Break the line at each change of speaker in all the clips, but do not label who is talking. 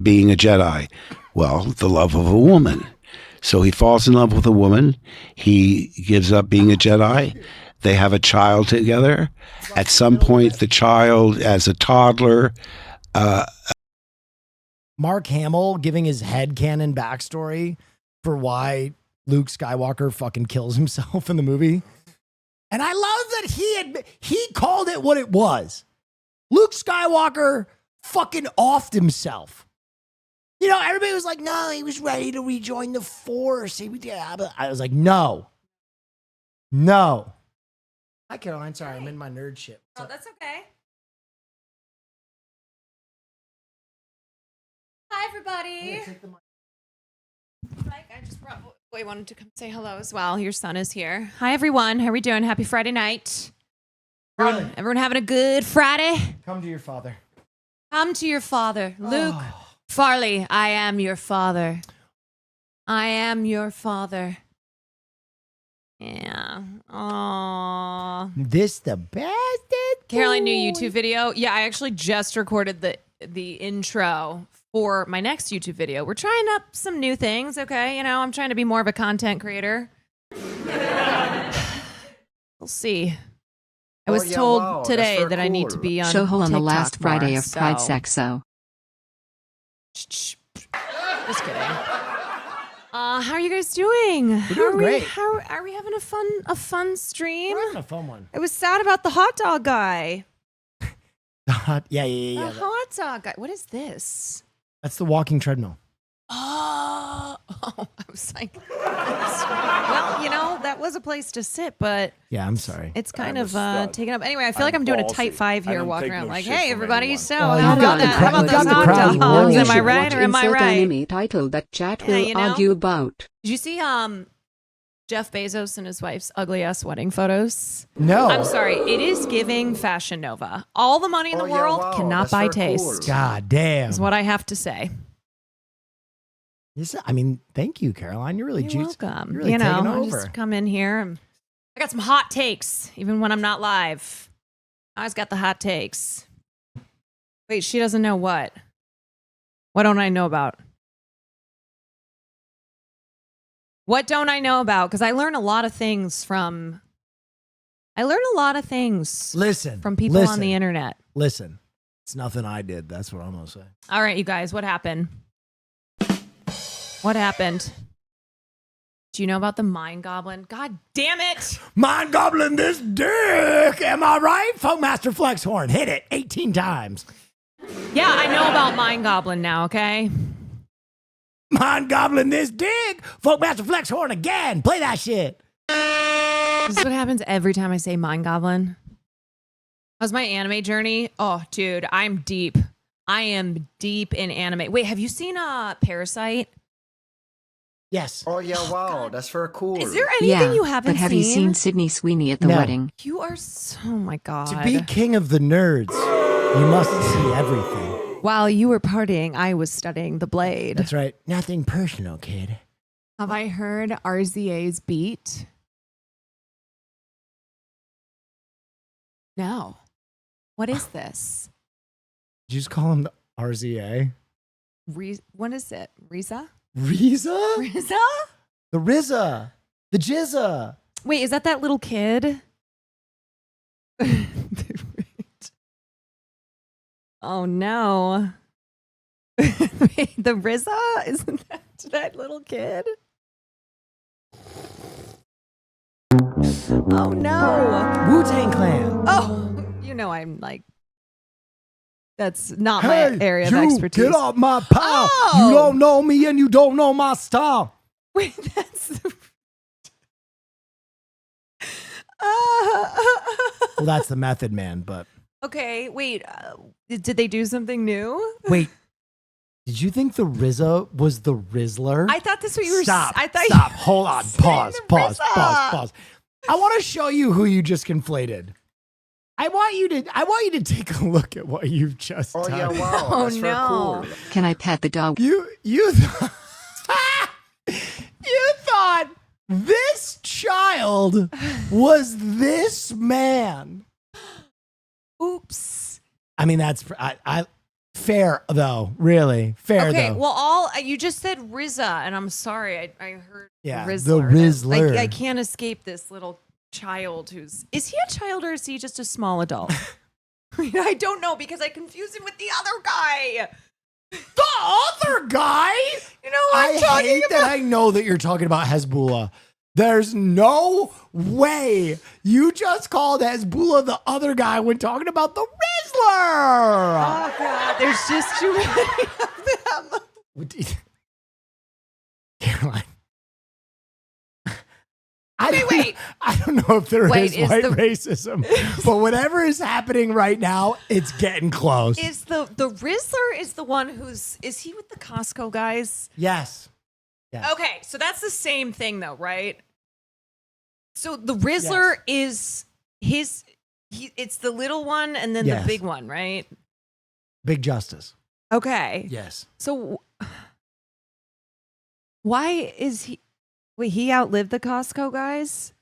being a Jedi? Well, the love of a woman. So he falls in love with a woman. He gives up being a Jedi. They have a child together. At some point, the child, as a toddler,
Mark Hamill giving his headcanon backstory for why Luke Skywalker fucking kills himself in the movie. And I love that he called it what it was. Luke Skywalker fucking offed himself. You know, everybody was like, no, he was ready to rejoin the Force. I was like, no. Hi, Caroline. Sorry, I'm in my nerd shit.
Oh, that's okay. Hi, everybody. Mike, I just brought. Boy, wanted to come say hello as well. Your son is here. Hi, everyone. How are we doing? Happy Friday night. Everyone having a good Friday?
Come to your father.
Come to your father. Luke Farley, I am your father. I am your father. Yeah. Aww.
This the best.
Caroline, new YouTube video. Yeah, I actually just recorded the intro for my next YouTube video. We're trying up some new things, okay? You know, I'm trying to be more of a content creator. We'll see. I was told today that I need to be on
Showhole on the
TikTok
last Friday
more,
of Pride Sexo.
Just kidding. How are you guys doing?
We're doing great.
How are we having a fun stream?
We're having a fun one.
I was sad about the hot dog guy.
Yeah.
The hot dog guy. What is this?
That's the walking treadmill.
Oh, I was like, well, you know, that was a place to sit, but
Yeah, I'm sorry.
it's kind of taken up. Anyway, I feel like I'm doing a tight five here, walking around like, hey, everybody, so
Well,
how
you've got
about
the
that?
crowd-
How about
you've got
those
the
hot
crowd
dogs?
warming.
Am I right or am I right?
Anime title that chat will
you know?
argue about.
Did you see Jeff Bezos and his wife's ugly ass wedding photos?
No.
I'm sorry. It is giving Fashion Nova. All the money in the world cannot buy taste.
God damn.
Is what I have to say.
I mean, thank you, Caroline. You're really
You're
juiced.
welcome.
You're really
You know,
taking
I
over.
just come in here. I got some hot takes, even when I'm not live. I always got the hot takes. Wait, she doesn't know what? What don't I know about? What don't I know about? Because I learn a lot of things from.
Listen.
From people on the internet.
Listen. It's nothing I did. That's what I'm going to say.
All right, you guys, what happened? What happened? Do you know about the Mind Goblin? God damn it!
Mind gobbling this dick. Am I right? Funkmaster Flex Horn. Hit it 18 times.
Yeah, I know about Mind Goblin now, okay?
Mind gobbling this dick. Funkmaster Flex Horn again. Play that shit.
This is what happens every time I say Mind Goblin. How's my anime journey? Oh, dude, I'm deep. I am deep in anime. Wait, have you seen Parasite?
Yes.
Oh yeah, wow, that's very cool.
Is there anything you haven't
but have you seen Sydney Sweeney at the
No.
wedding?
You are so, oh my God.
To be king of the nerds, you must see everything.
While you were partying, I was studying the blade.
That's right. Nothing personal, kid.
Have I heard RZA's beat? No. What is this?
Did you just call him the RZA?
What is it? Riza?
Riza?
Riza?
The RZA. The Jizza.
Wait, is that little kid? Oh no. Wait, the RZA? Isn't that little kid? Oh no.
Wu-Tang Clan.
Oh, you know I'm like, that's not
Hey,
my area of
you,
expertise.
get off my pile.
Oh!
You don't know me and you don't know my style.
Wait, that's
Well, that's the Method Man, but
okay, wait. Did they do something new?
wait. Did you think the RZA was the Rizzler?
I thought that's what you were
Stop.
I thought
Stop.
You
Hold on.
saying
Pause.
the
Pause.
RZA.
Pause. I want to show you who you just conflated. I want you to take a look at what you've just
Oh
done.
yeah, wow,
Oh,
that's very
no.
cool.
Can I pet the dog?
You you thought this child was this man.
Oops.
I mean, that's I Fair though, really fair
Okay,
though.
well, you just said RZA, and I'm sorry, I heard
Yeah,
Rizzler.
the Rizzler.
I can't escape this little child is he a child or is he just a small adult? I don't know because I confuse him with the other guy.
The other guy?
You know what I'm
I
talking
hate
about?
that I know that you're talking about Hezbollah. There's no way you just called Hezbollah the other guy when talking about the Rizzler.
Oh God, there's just too many of them.
Caroline.
Wait.
I don't know if there
Wait,
is
is
white
the-
racism, but whatever is happening right now, it's getting close.
Is the Rizzler is the one is he with the Costco guys?
Yes. Yes.
Okay, so that's the same thing though, right? So the Rizzler is it's the little one and then
Yes.
the big one, right?
Big justice.
Okay.
Yes.
So why is he wait, he outlived the Costco guys?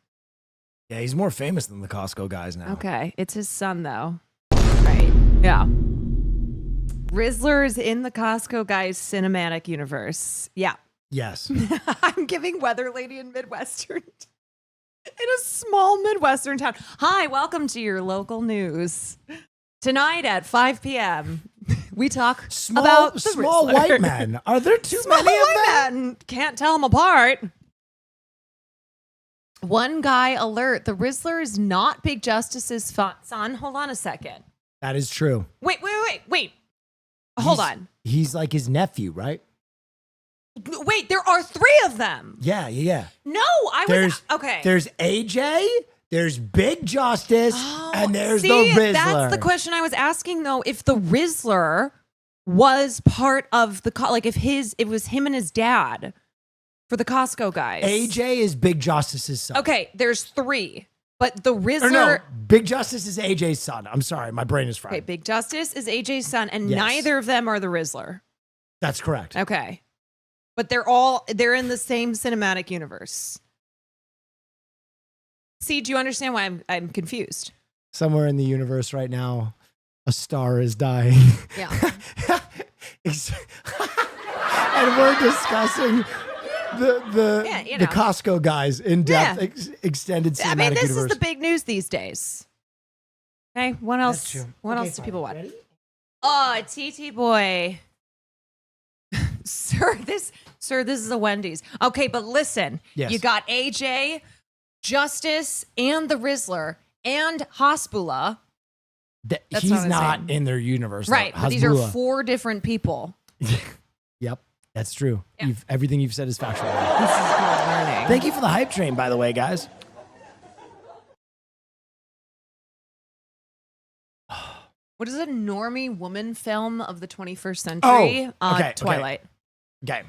Yeah, he's more famous than the Costco guys now.
Okay. It's his son though. Right. Yeah. Rizzler is in the Costco guys cinematic universe. Yeah.
Yes.
I'm giving Weather Lady in Midwestern. In a small Midwestern town. Hi, welcome to your local news. Tonight at 5 p.m., we talk about the
small
Rizzler.
white men. Are there too
Small
many of
white
them?
men. Can't tell them apart. One guy alert. The Rizzler is not Big Justice's son. Hold on a second.
That is true.
Wait. Hold
He's-
on.
He's like his nephew, right?
Wait, there are 3 of them.
Yeah.
No, I was... Okay.
There's AJ, there's Big Justice, and there's
see,
the Rizzler.
That's the question I was asking, though. If the Rizzler was part of the... Like, if it was him and his dad for the Costco guys.
AJ is Big Justice's son.
Okay, there's 3. But the Rizzler...
Or no, Big Justice is AJ's son. I'm sorry, my brain is fried.
Okay, Big Justice is AJ's son, and
Yes.
neither of them are the Rizzler.
That's correct.
Okay. But they're in the same cinematic universe. See, do you understand why I'm confused?
Somewhere in the universe right now, a star is dying.
Yeah.
And we're discussing the
Yeah, you know.
Costco guys in depth
Yeah.
extended cinematic
I mean, this
universe.
is the big news these days. Okay, what else?
That's true.
What
Okay,
else do
fine.
people watch?
Ready?
Oh, TT boy. Sir, this is a Wendy's. Okay, but listen.
Yes.
You got AJ, Justice, and the Rizzler, and Hasbullah. That's
He's
what I'm
not
saying.
in their universe.
Right,
though.
but these are
Hasbullah.
4 different people.
Yep, that's true.
Yeah.
Everything you've said is factual.
This is called learning.
Thank you for the hype train, by the way, guys.
What is a normie woman film of the 21st century?
Okay,
Twilight.
Okay,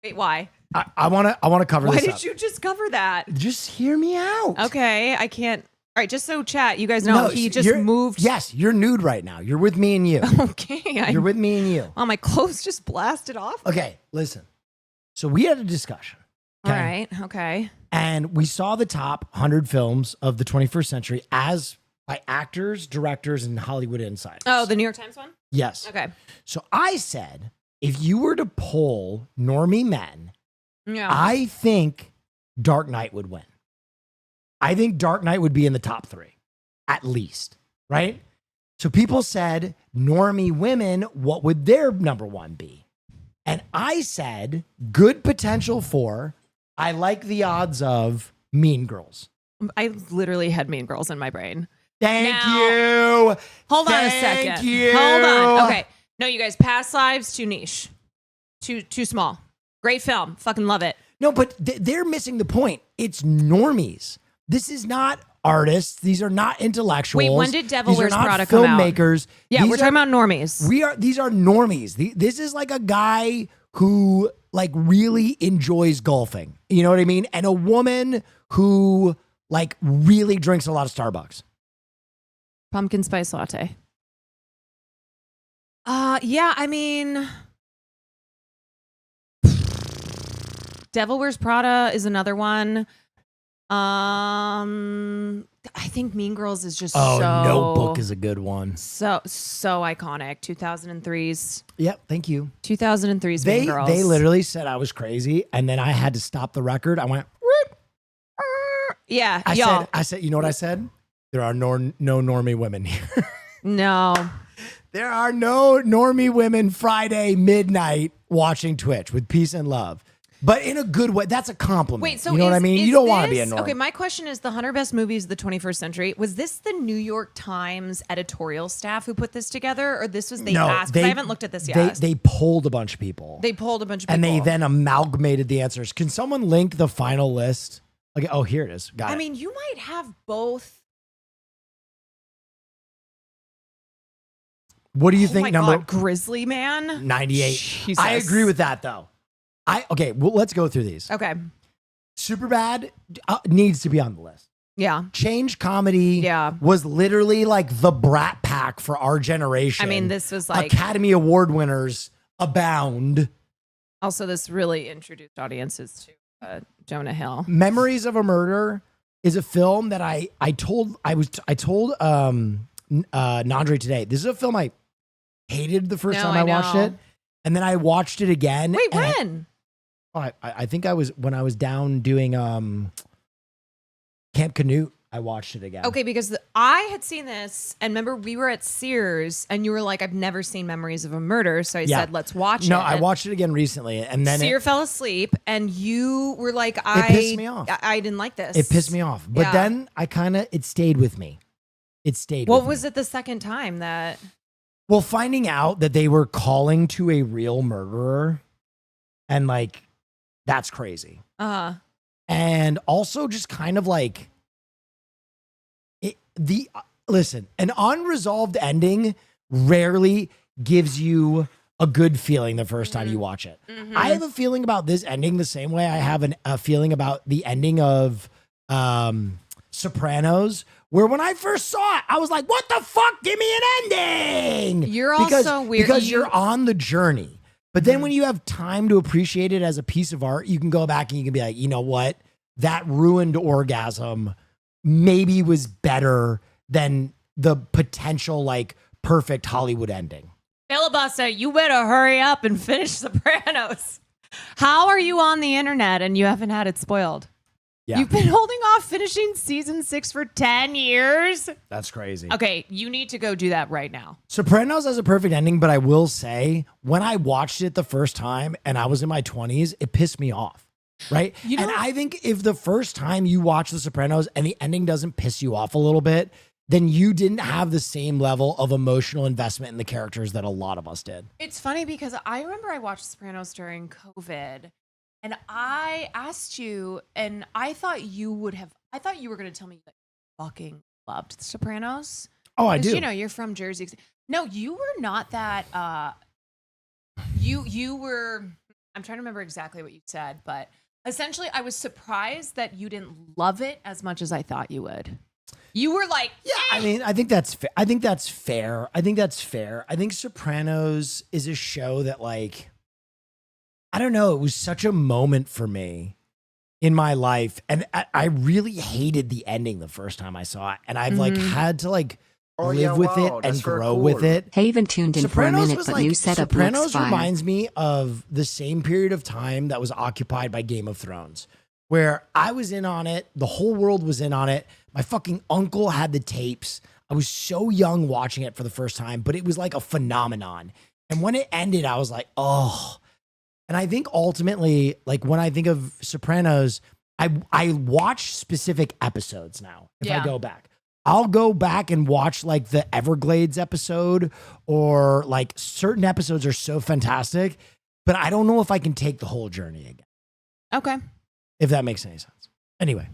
Wait, why?
I want to cover
Why
this
did
up.
you just cover that?
Just hear me out.
Okay, I can't. All right, just so chat, you guys know he just
you're-
moved.
Yes, you're nude right now. You're with me and you.
Okay.
You're with me and you.
Oh, my clothes just blasted off.
Okay, listen. So we had a discussion.
All right. Okay.
And we saw the top 100 films of the 21st century as by actors, directors, and Hollywood insiders.
Oh, the New York Times one?
Yes.
Okay.
So I said, if you were to poll normie men,
Yeah.
I think Dark Knight would win. I think Dark Knight would be in the top 3, at least, right? So people said, normie women, what would their number 1 be? And I said, good potential for, I like the odds of Mean Girls.
I literally had Mean Girls in my brain.
Thank
Now-
you.
Hold on a
Thank
second.
you.
Hold on. Okay. No, you guys, Past Lives, too niche. Too small. Great film. Fucking love it.
No, but they're missing the point. It's normies. This is not artists. These are not intellectuals.
Wait, when did Devil
These are
Wears
not
Prada come out?
filmmakers.
Yeah,
These
we're talking about normies.
These are normies. This is like a guy who like really enjoys golfing. You know what I mean? And a woman who like really drinks a lot of Starbucks.
Pumpkin spice latte. Yeah, I mean, Devil Wears Prada is another one. I think Mean Girls is just
Oh,
so
Notebook is a good one.
so iconic. 2003's
Yep, thank you.
2003's Mean Girls.
They literally said I was crazy, and then I had to stop the record. I went,
yeah,
I said, you know what I said? There are no normie women here.
no.
There are no normie women Friday midnight watching Twitch with peace and love. But in a good way. That's a compliment.
Wait, so
you know what I mean? You don't want to be a normie.
Okay, my question is the 100 best movies of the 21st century. Was this the New York Times editorial staff who put this together, or this was asked? 'Cause I haven't looked at this yet.
They polled a bunch of people.
They polled a bunch of people.
And they then amalgamated the answers. Can someone link the final list? Okay. Oh, here it is. Got it.
I mean, you might have both.
What do you
Oh
think?
my
Number
God, Grizzly Man?
98.
Jesus.
I agree with that, though. Okay, well, let's go through these.
Okay.
Superbad needs to be on the list.
Yeah.
Change comedy
Yeah.
was literally like the Brat Pack for our generation.
I mean, this was like
Academy Award winners abound.
also this really introduced audiences to Jonah Hill.
Memories of a Murder is a film that I told Nandre today. This is a film I hated the first time I watched it, and then I watched it again.
Wait, when?
I think when I was down doing Camp Canute. I watched it again.
Okay, because I had seen this, and remember we were at Sears, and you were like, "I've never seen Memories of a Murder," so I said, "Let's watch it."
No, I watched it again recently, and then
Sear fell asleep, and you were like,
It pissed me off.
I didn't like this.
It pissed me off, but then it stayed with me. It stayed.
What
with
was
me.
it the second time that?
Well, finding out that they were calling to a real murderer, and like, that's crazy. And also just kind of like listen, an unresolved ending rarely gives you a good feeling the first time you watch it.
Mm-hmm.
I have a feeling about this ending the same way I have a feeling about the ending of Sopranos, where when I first saw it, I was like, what the fuck? Give me an ending.
You're also weird.
Because you're on the journey. But then when you have time to appreciate it as a piece of art, you can go back and you can be like, you know what? That ruined orgasm maybe was better than the potential like perfect Hollywood ending.
Filibuster, you better hurry up and finish Sopranos. How are you on the internet and you haven't had it spoiled?
Yeah.
You've been holding off finishing season 6 for 10 years.
That's crazy.
Okay, you need to go do that right now.
Sopranos has a perfect ending, but I will say when I watched it the first time and I was in my 20s, it pissed me off. Right. And I think if the first time you watch The Sopranos and the ending doesn't piss you off a little bit, then you didn't have the same level of emotional investment in the characters that a lot of us did.
It's funny because I remember I watched Sopranos during COVID and I asked you and I thought you were going to tell me that you fucking loved The Sopranos.
Oh, I do.
You know, you're from Jersey. No, you were not that, you were, I'm trying to remember exactly what you said, but essentially, I was surprised that you didn't love it as much as I thought you would. You were like,
yeah. I mean, I think that's fair. I think that's fair. I think Sopranos is a show that, like, I don't know. It was such a moment for me in my life, and I really hated the ending the first time I saw it, and I've like had to like live with it and grow with it.
Haven tuned in for a minute, but new setup looks
Sopranos
fine.
reminds me of the same period of time that was occupied by Game of Thrones, where I was in on it. The whole world was in on it. My fucking uncle had the tapes. I was so young watching it for the first time, but it was like a phenomenon. And when it ended, I was like, oh. And I think ultimately, like when I think of Sopranos, I watch specific episodes now. If I go back, I'll go back and watch like the Everglades episode, or like certain episodes are so fantastic, but I don't know if I can take the whole journey again.
okay.
If that makes any sense. Anyway,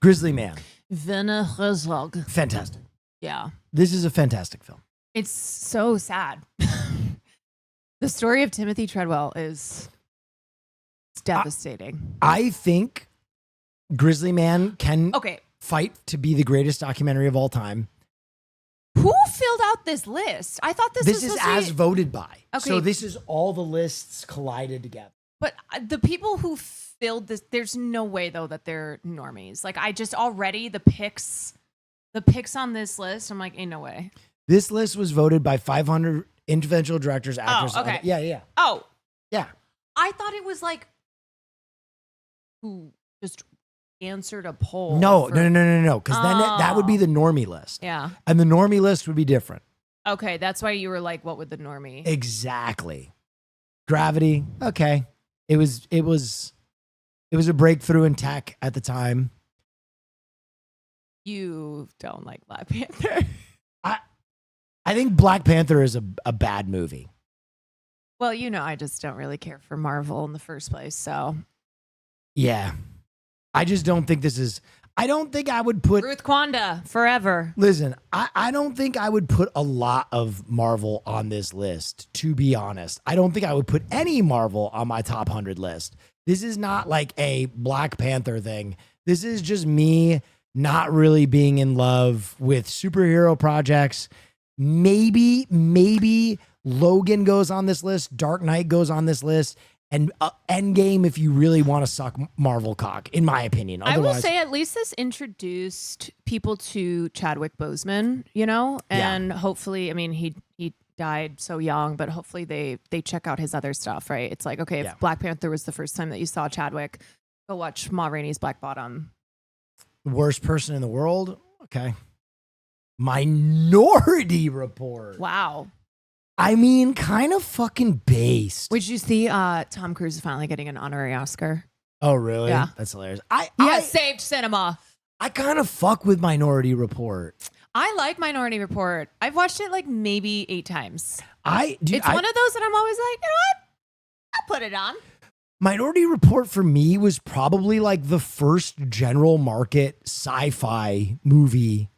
Grizzly Man. Fantastic.
Yeah.
This is a fantastic film.
It's so sad. The story of Timothy Treadwell is devastating.
I think Grizzly Man can fight to be the greatest documentary of all time.
Who filled out this list? I thought this was
is
supposed
as
to be...
voted by.
Okay.
So this is all the lists collided together.
But the people who filled this, there's no way though that they're normies. Like I just already the picks on this list, I'm like, ain't no way.
This list was voted by 500 individual directors, actors.
Oh, okay.
Yeah.
Oh,
Yeah.
I thought it was like who just answered a poll.
No.
for-
Because then that would be the normie list.
Yeah.
And the normie list would be different.
Okay, that's why you were like, what would the normie?
Exactly. Gravity. Okay. It was a breakthrough in tech at the time.
You don't like Black Panther.
I think Black Panther is a bad movie.
Well, I just don't really care for Marvel in the first place. So
Yeah. I just don't think I don't think I would put
Ruth Kwanda forever.
Listen, I don't think I would put a lot of Marvel on this list, to be honest. I don't think I would put any Marvel on my top 100 list. This is not like a Black Panther thing. This is just me not really being in love with superhero projects. Maybe Logan goes on this list. Dark Knight goes on this list. And Endgame, if you really want to suck Marvel cock, in my opinion.
I will say at least this introduced people to Chadwick Boseman, and hopefully, I mean, he died so young, but hopefully they check out his other stuff, right? It's like, okay, if Black Panther was the first time that you saw Chadwick, go watch Ma Rainey's Black Bottom.
Worst person in the world? Okay. Minority Report.
Wow.
I mean, kind of fucking based.
Did you see Tom Cruise is finally getting an honorary Oscar?
Oh, really?
Yeah.
That's hilarious.
Saved cinema.
I kind of fuck with Minority Report.
I like Minority Report. I've watched it like maybe 8 times.
It's
one of those that I'm always like, you know what? I'll put it on.
Minority Report for me was probably like the first general market sci-fi movie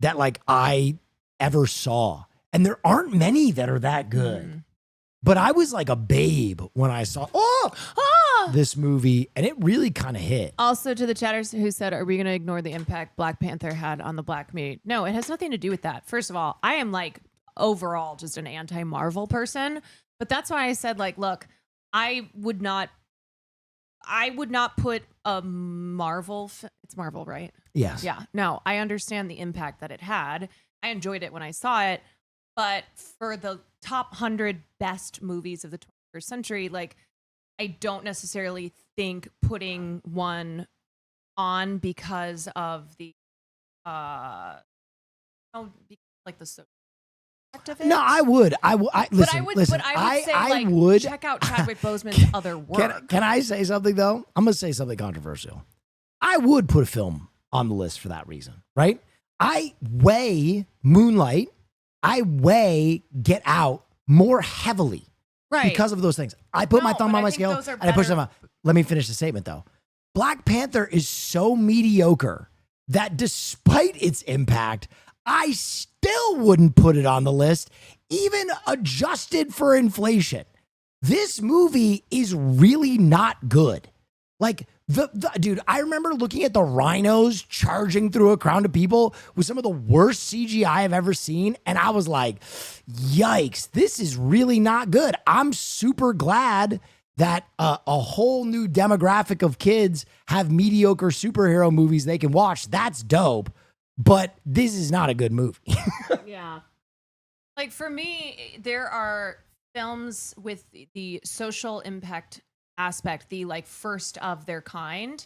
that like I ever saw. And there aren't many that are that good. But I was like a babe when I saw this movie, and it really kind of hit.
Also, to the chatters who said, are we going to ignore the impact Black Panther had on the Black community? No, it has nothing to do with that. First of all, I am like overall just an anti-Marvel person. But that's why I said, like, look, I would not put a Marvel. It's Marvel, right?
Yes.
Yeah. No, I understand the impact that it had. I enjoyed it when I saw it. But for the top 100 best movies of the 21st century, like, I don't necessarily think putting one on because of the, like the social aspect of it.
No, I would. Listen,
But I would say, check out Chadwick Boseman's other work.
Can I say something, though? I'm going to say something controversial. I would put a film on the list for that reason, right? I weigh Moonlight, I weigh Get Out more heavily because of those things. I put my thumb on my scale and I push them up. Let me finish the statement, though. Black Panther is so mediocre that despite its impact, I still wouldn't put it on the list, even adjusted for inflation. This movie is really not good. Like, dude, I remember looking at the rhinos charging through a crowd of people with some of the worst CGI I've ever seen. And I was like, yikes, this is really not good. I'm super glad that a whole new demographic of kids have mediocre superhero movies they can watch. That's dope. But this is not a good movie.
Yeah. Like, for me, there are films with the social impact aspect, the like first of their kind,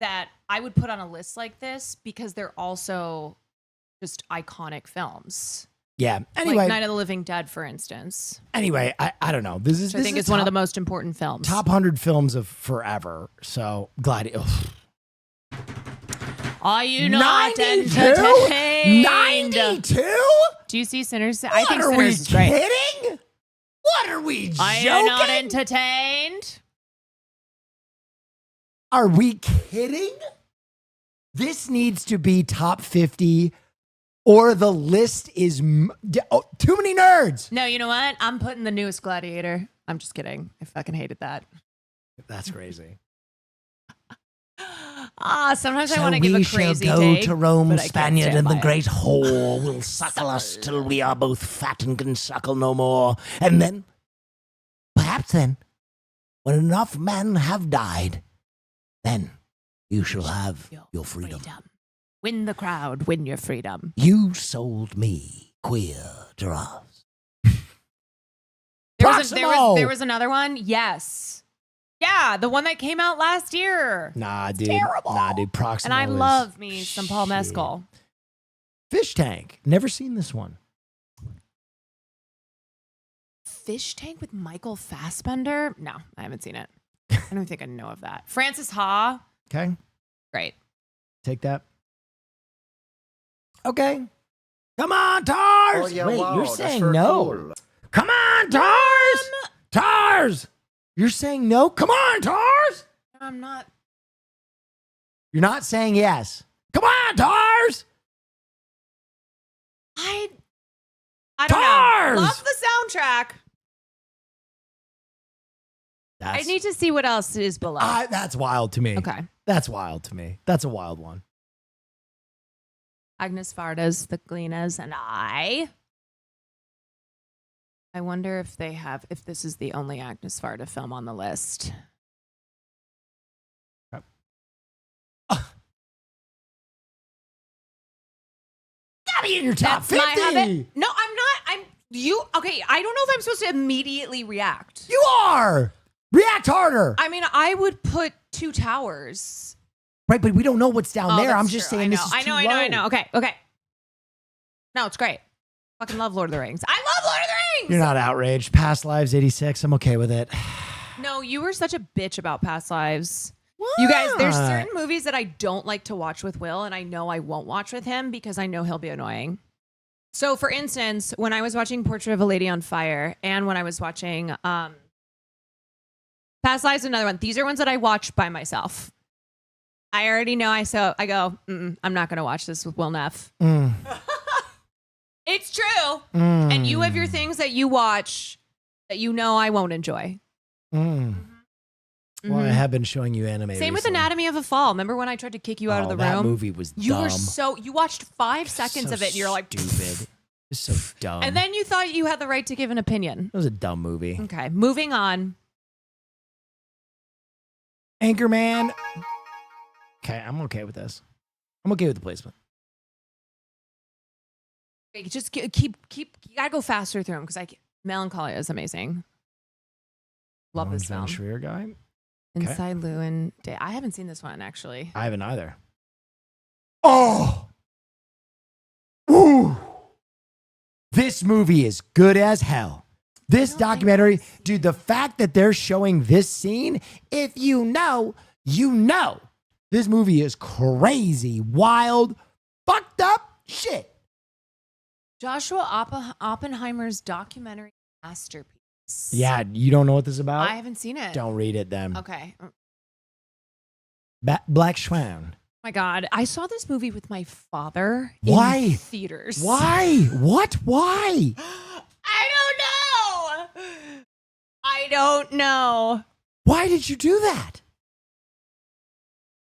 that I would put on a list like this because they're also just iconic films.
Yeah. Anyway,
like Night of the Living Dead, for instance.
Anyway, I don't know. This
I think it's one of the most important films.
Top 100 films of forever. So glad.
Are you not
92?
entertained?
92?
Do you see Sinners?
What,
I think
are we
Sinners is great.
kidding? What are we joking?
Are you not entertained?
Are we kidding? This needs to be top 50 or the list is too many nerds.
No, you know what? I'm putting the newest Gladiator. I'm just kidding. I fucking hated that.
That's crazy.
Sometimes I want to give a crazy
we shall go
take,
to Rome,
but I can't
Spaniard,
stand
and the
by it.
great whore will suckle us till we are both fat and can suckle no more. And then, perhaps then, When enough men have died, then you shall have your freedom.
Win the crowd, win your freedom.
You sold me queer giraffes.
There was another one. Yes. Yeah, the one that came out last year.
Nah, dude.
Terrible.
Nah, dude. Proximo
And I
is
love me some Paul
shit.
Mescal.
Fish Tank. Never seen this one.
Fish Tank with Michael Fassbender? No, I haven't seen it. I don't think I know of that. Francis Ha.
Okay.
Great.
Take that. Okay. Come on, Tars.
Oh, yeah,
Wait,
wow,
you're
that's
saying
very
no.
cool.
Come on, Tars. Tars. You're saying no. Come on, Tars.
I'm not.
You're not saying yes. Come on, Tars.
I don't
Tars!
know. Love the soundtrack. I need to see what else is below.
That's wild to me.
Okay.
That's wild to me. That's a wild one.
Agnes Varda's The Gleaners and I wonder if this is the only Agnes Varda film on the list.
Gotta be in your top
That's my
50.
habit. No, I'm not. Okay, I don't know if I'm supposed to immediately react.
You are. React harder.
I mean, I would put Two Towers.
Right, but we don't know what's down there.
That's
I'm just
true.
saying this is too low.
I know. Okay. No, it's great. Fucking love Lord of the Rings. I love Lord of the Rings.
You're not outraged. Past Lives 86. I'm okay with it.
No, you were such a bitch about Past Lives. You guys, there's certain movies that I don't like to watch with Will, and I know I won't watch with him because I know he'll be annoying. So, for instance, when I was watching Portrait of a Lady on Fire, and when I was watching Past Lives, another one. These are ones that I watch by myself. I already know. I go. I'm not going to watch this with Will Neff. It's true. And you have your things that you watch that you know I won't enjoy.
Well, I have been showing you anime.
Same with
recently.
Anatomy of a Fall. Remember when I tried to kick you out of the
That
room?
movie was
You
dumb.
were you watched 5 seconds
So
of it and you're like,
stupid. It's so dumb.
and then you thought you had the right to give an opinion.
It was a dumb movie.
Okay, moving on.
Anchorman. Okay, I'm okay with this. I'm okay with the placement.
Okay, just keep. You gotta go faster through them because Melancholia is amazing. Love this
John
film.
Schreier guy.
Inside Llewyn Day. I haven't seen this one actually.
I haven't either. Oh. Ooh. This movie is good as hell. This documentary, dude, the fact that they're showing this scene, if you know, you know. This movie is crazy, wild, fucked up shit.
Joshua Oppenheimer's documentary masterpiece.
Yeah, you don't know what this is about?
I haven't seen it.
Don't read it then.
Okay. Oh
Black Swan.
my God. I saw this movie with my father
Why?
in theaters.
Why? What? Why?
I don't know.
Why did you do that?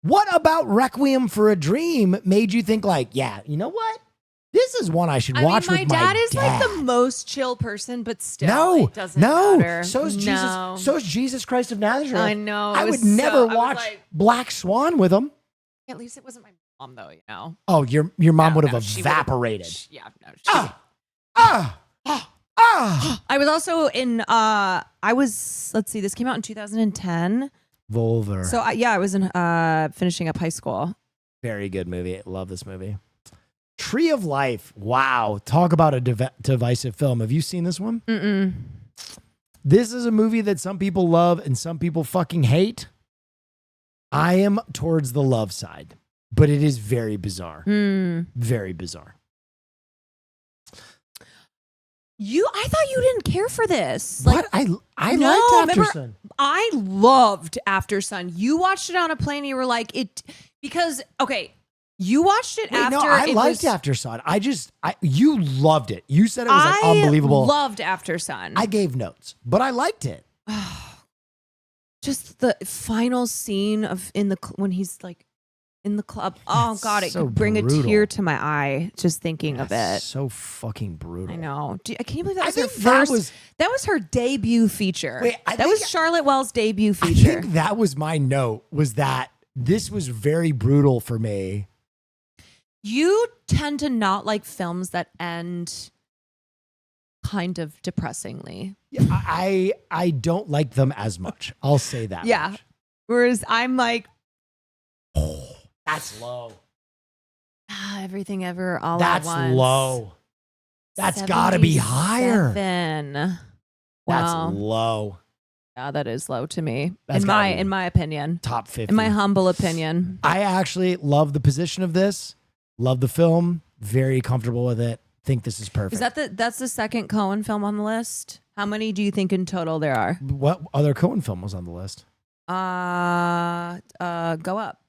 What about Requiem for a Dream made you think like, yeah, you know what? This is one I should watch
my
with
dad
my
is
dad.
like the most chill person, but still,
No,
it doesn't
no.
matter.
So is
No.
Jesus. So is Jesus Christ of Nazareth.
I know.
I
It
would
was
never
I was
watch
like-
Black Swan with him.
At least it wasn't my mom, though. You know.
Oh, your mom
No,
would have
she would've-
evaporated.
Yeah. No.
I
was also in. Let's see. This came out in 2010.
Volver.
So I was in finishing up high school.
Very good movie. Love this movie. Tree of Life. Wow. Talk about a divisive film. Have you seen this one?
Mm-mm.
This is a movie that some people love and some people fucking hate. I am towards the love side, but it is very bizarre. Very bizarre.
I thought you didn't care for this.
What? I
No,
liked After
remember-
Sun.
I loved After Sun. You watched it on a plane and you were like, because, okay, you watched it
Wait,
after.
no, I
it
liked
was,
After Sun. You loved it. You said it was like unbelievable.
I loved After Sun.
I gave notes, but I liked it.
Just the final scene when he's like in the club. Oh God, it
so
could bring
brutal.
a tear to my eye just thinking of it.
So fucking brutal.
I know. Can you believe that was
I
her
think that
first? That was her debut feature.
Wait,
that was Charlotte Wells' debut
I
feature.
think that was my note, was that this was very brutal for me.
You tend to not like films that end kind of depressingly.
Yeah, I don't like them as much. I'll say that.
Yeah.
much.
Whereas I'm like,
Oh, that's low.
everything ever all
That's
at once.
low. That's got to be higher.
77.
That's
Wow.
low.
Yeah, that is low to me.
That's
In
gotta be
my opinion.
Top 50.
In my humble opinion.
I actually love the position of this. Love the film. Very comfortable with it. Think this is perfect.
That's the second Coen film on the list? How many do you think in total there are?
What other Coen film was on the list?
Go up.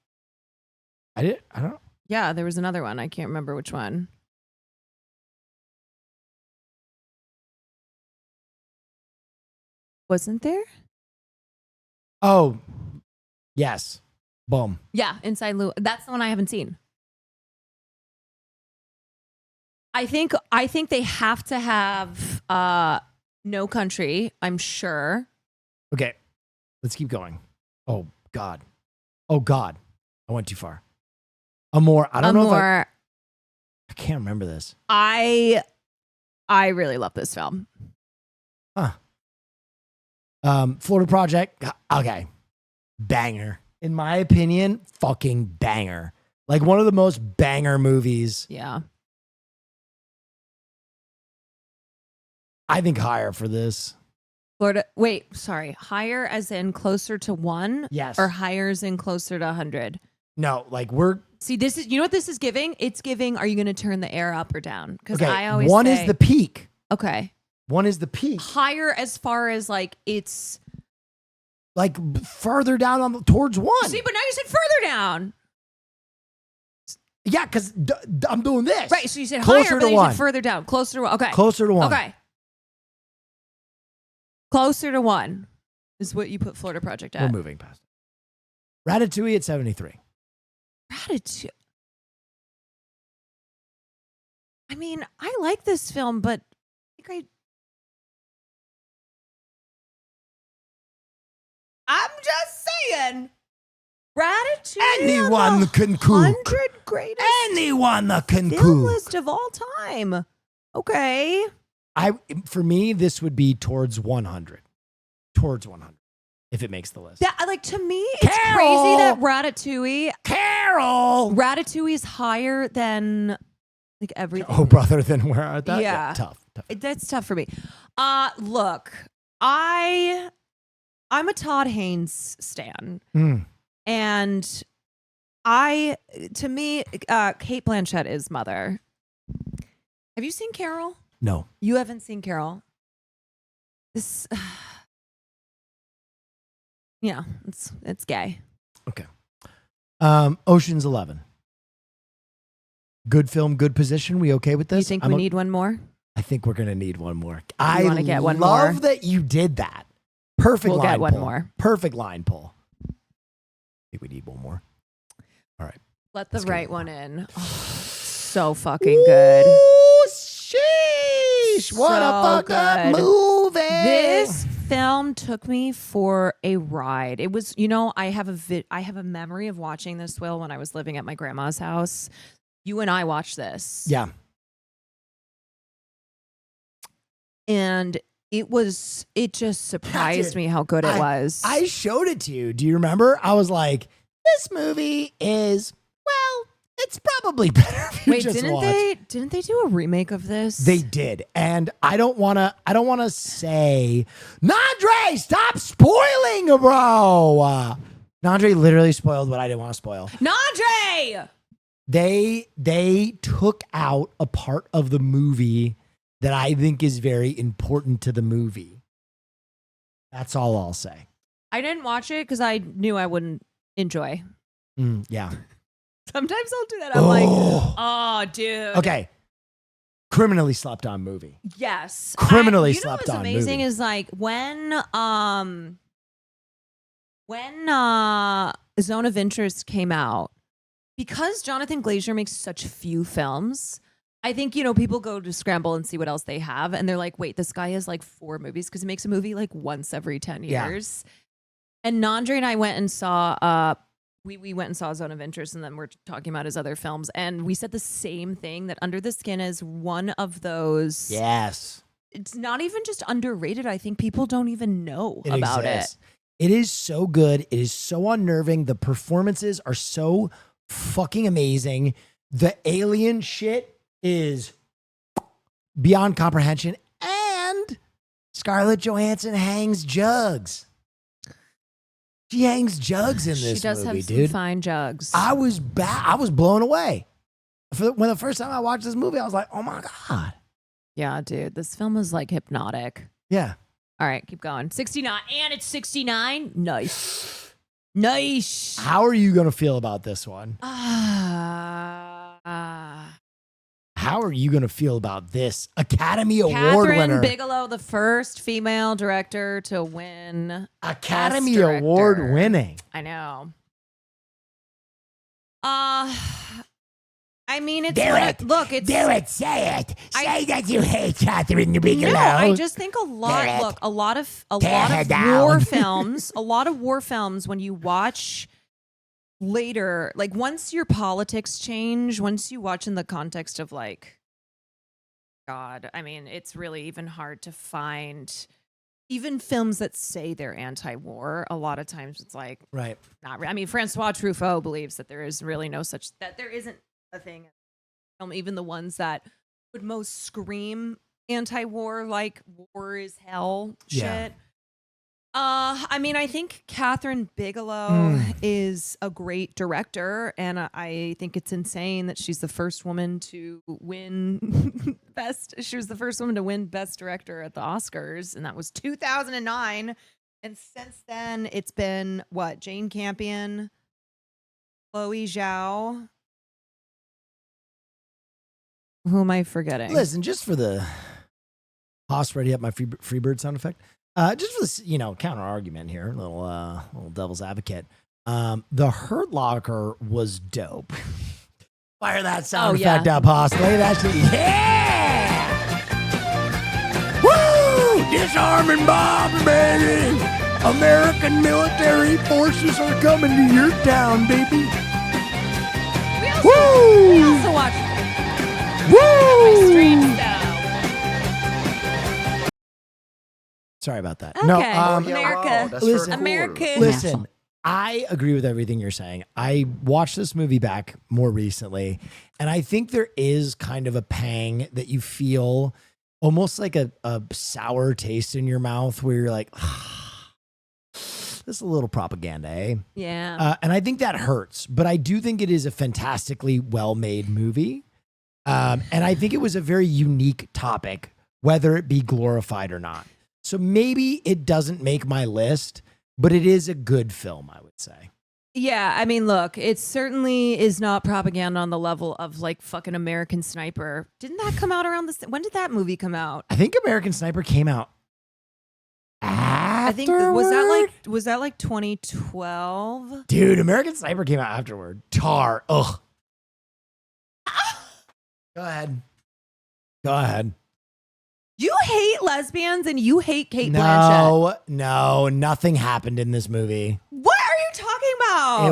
I don't.
Yeah, there was another one. I can't remember which one. Wasn't there?
Oh, yes. Boom.
Yeah, Inside Llewyn. That's the one I haven't seen. I think they have to have No Country, I'm sure.
Okay. Let's keep going. Oh, God. Oh, God. I went too far. Amor. I don't know if I can't remember this.
I really love this film.
Huh. Florida Project. Okay. Banger. In my opinion, fucking banger. Like one of the most banger movies.
Yeah.
I think higher for this.
Florida. Wait, sorry. Higher as in closer to 1?
Yes.
Or higher as in closer to 100?
No, like we're.
See, this is, you know what this is giving? It's giving, are you going to turn the air up or down? Because
Okay,
I always
one
say,
is the peak.
okay.
One is the peak.
Higher as far as like it's.
Like further down on towards one.
See, but now you said further down.
Yeah, because I'm doing this.
Right, so you said
Closer
higher,
to
but then you
one.
said further down. Closer to 1. Okay.
Closer to one.
Okay. Closer to 1 is what you put Florida Project
We're
at.
moving past it. Ratatouille at 73.
Gratitude. I mean, I like this film, but I think I'm just saying. Ratatouille.
Anyone
on the
can cook.
100 greatest
Anyone that can
film
cook.
list of all time. Okay.
For me, this would be towards 100. Towards 100, if it makes the list.
That, like, to me, it's
Carol!
crazy that Ratatouille is higher than like everything.
Oh, brother, then where are that?
Yeah.
Tough.
That's tough for me. Look, I'm a Todd Haynes stan.
Mm.
And to me, Kate Blanchett is Mother. Have you seen Carol?
No.
You haven't seen Carol. This, yeah, it's gay.
Okay. Ocean's 11. Good film, good position. We okay with this?
You think we need one more?
I think we're going to need one more.
I want to get one more.
love that you did that. Perfect
We'll
line
get one
pull.
more.
Perfect line pull. I think we need one more. All right.
Let the
Let's get
right
one
one in. Oh, so fucking good.
Ooh, sheesh. What a
So
fuck up
good.
movie.
This film took me for a ride. It was, I have a memory of watching this, Will, when I was living at my grandma's house. You and I watched this.
Yeah.
And it just surprised me how good it was.
I showed it to you. Do you remember? I was like, this movie is, well, it's probably better if you
Wait,
just
didn't
watch.
they do a remake of this?
They did. And I don't wanna say, Nandre, stop spoiling, bro. Nandre literally spoiled what I didn't want to spoil.
Nandre!
They took out a part of the movie that I think is very important to the movie. That's all I'll say.
I didn't watch it because I knew I wouldn't enjoy.
Yeah.
Sometimes I'll do that. I'm like, oh, dude.
Okay. Criminally slept on movie.
Yes.
Criminally
you know
slept
what's
on
amazing
movie.
is like when Zone of Interest came out, because Jonathan Glazer makes such few films, I think, people go to Scramble and see what else they have. And they're like, wait, this guy has like 4 movies because he makes a movie like once every 10 years. Yeah. And Nandre and I went and saw, we went and saw Zone of Interest, and then we're talking about his other films. And we said the same thing, that Under the Skin is one of those.
Yes.
It's not even just underrated. I think people don't even know about it.
It is so good. It is so unnerving. The performances are so fucking amazing. The alien shit is beyond comprehension. And Scarlett Johansson hangs jugs. She hangs jugs in this movie,
She does have
dude.
some fine jugs.
I was blown away. When the first time I watched this movie, I was like, oh my God.
Yeah, dude, this film is like hypnotic.
Yeah.
All right, keep going. 69, and it's 69. Nice. Nice.
How are you going to feel about this one?
How
How are you going to feel about this Academy Award
Catherine
winner?
Bigelow, the first female director to win
Academy
Best Director.
Award winning.
I know. I mean, it's
Do it.
look, it's
Do it. Say it. Say that you hate Catherine Bigelow.
No, I just think a lot of war films, a lot of war films when you watch later, like once your politics change, once you watch in the context of like God, I mean, it's really even hard to find even films that say they're anti-war. A lot of times it's like
right.
Not I mean, Francois Truffaut believes that there is really that there isn't a thing. Even the ones that would most scream anti-war, like war is hell shit.
Yeah.
I mean, I think Catherine Bigelow is a great director, and I think it's insane that she's the first woman to win She was the first woman to win Best Director at the Oscars, and that was 2009. And since then, it's been what? Jane Campion, Chloe Zhao. Who am I forgetting?
Listen, just for the Haas, ready up my Freebird sound effect. Just for this, counter argument here, little devil's advocate. The Hurt Locker was dope. Fire that sound effect up, Haas. Play that shit. Yeah! Woo! Disarm and bomb, baby! American military forces are coming to your town, baby.
We also watched my streams, though.
Sorry about that.
Okay.
No,
America.
That's
listen,
for cool.
America.
Listen, I agree with everything you're saying. I watched this movie back more recently, and I think there is kind of a pang that you feel, almost like a sour taste in your mouth, where you're like, this is a little propaganda, eh?
Yeah.
And I think that hurts, but I do think it is a fantastically well-made movie. And I think it was a very unique topic, whether it be glorified or not. So maybe it doesn't make my list, but it is a good film, I would say.
Yeah, I mean, look, it certainly is not propaganda on the level of like fucking American Sniper. Didn't that come out around when did that movie come out?
I think American Sniper came out afterward.
I think was that like 2012?
Dude, American Sniper came out afterward. Tar. Ugh. Go ahead.
You hate lesbians and you hate Kate Blanchett.
No, nothing happened in this movie.
What are you talking about?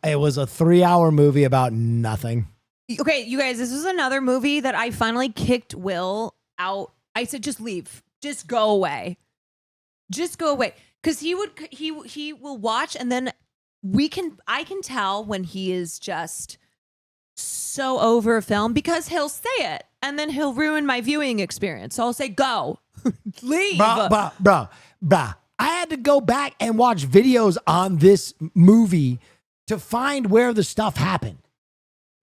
It was a 3-hour movie about nothing.
Okay, you guys, this is another movie that I finally kicked Will out. I said, just leave. Just go away. Just go away. Because he will watch, and then I can tell when he is just so over a film because he'll say it and then he'll ruin my viewing experience. So I'll say, go. Leave.
Bruh. I had to go back and watch videos on this movie to find where the stuff happened.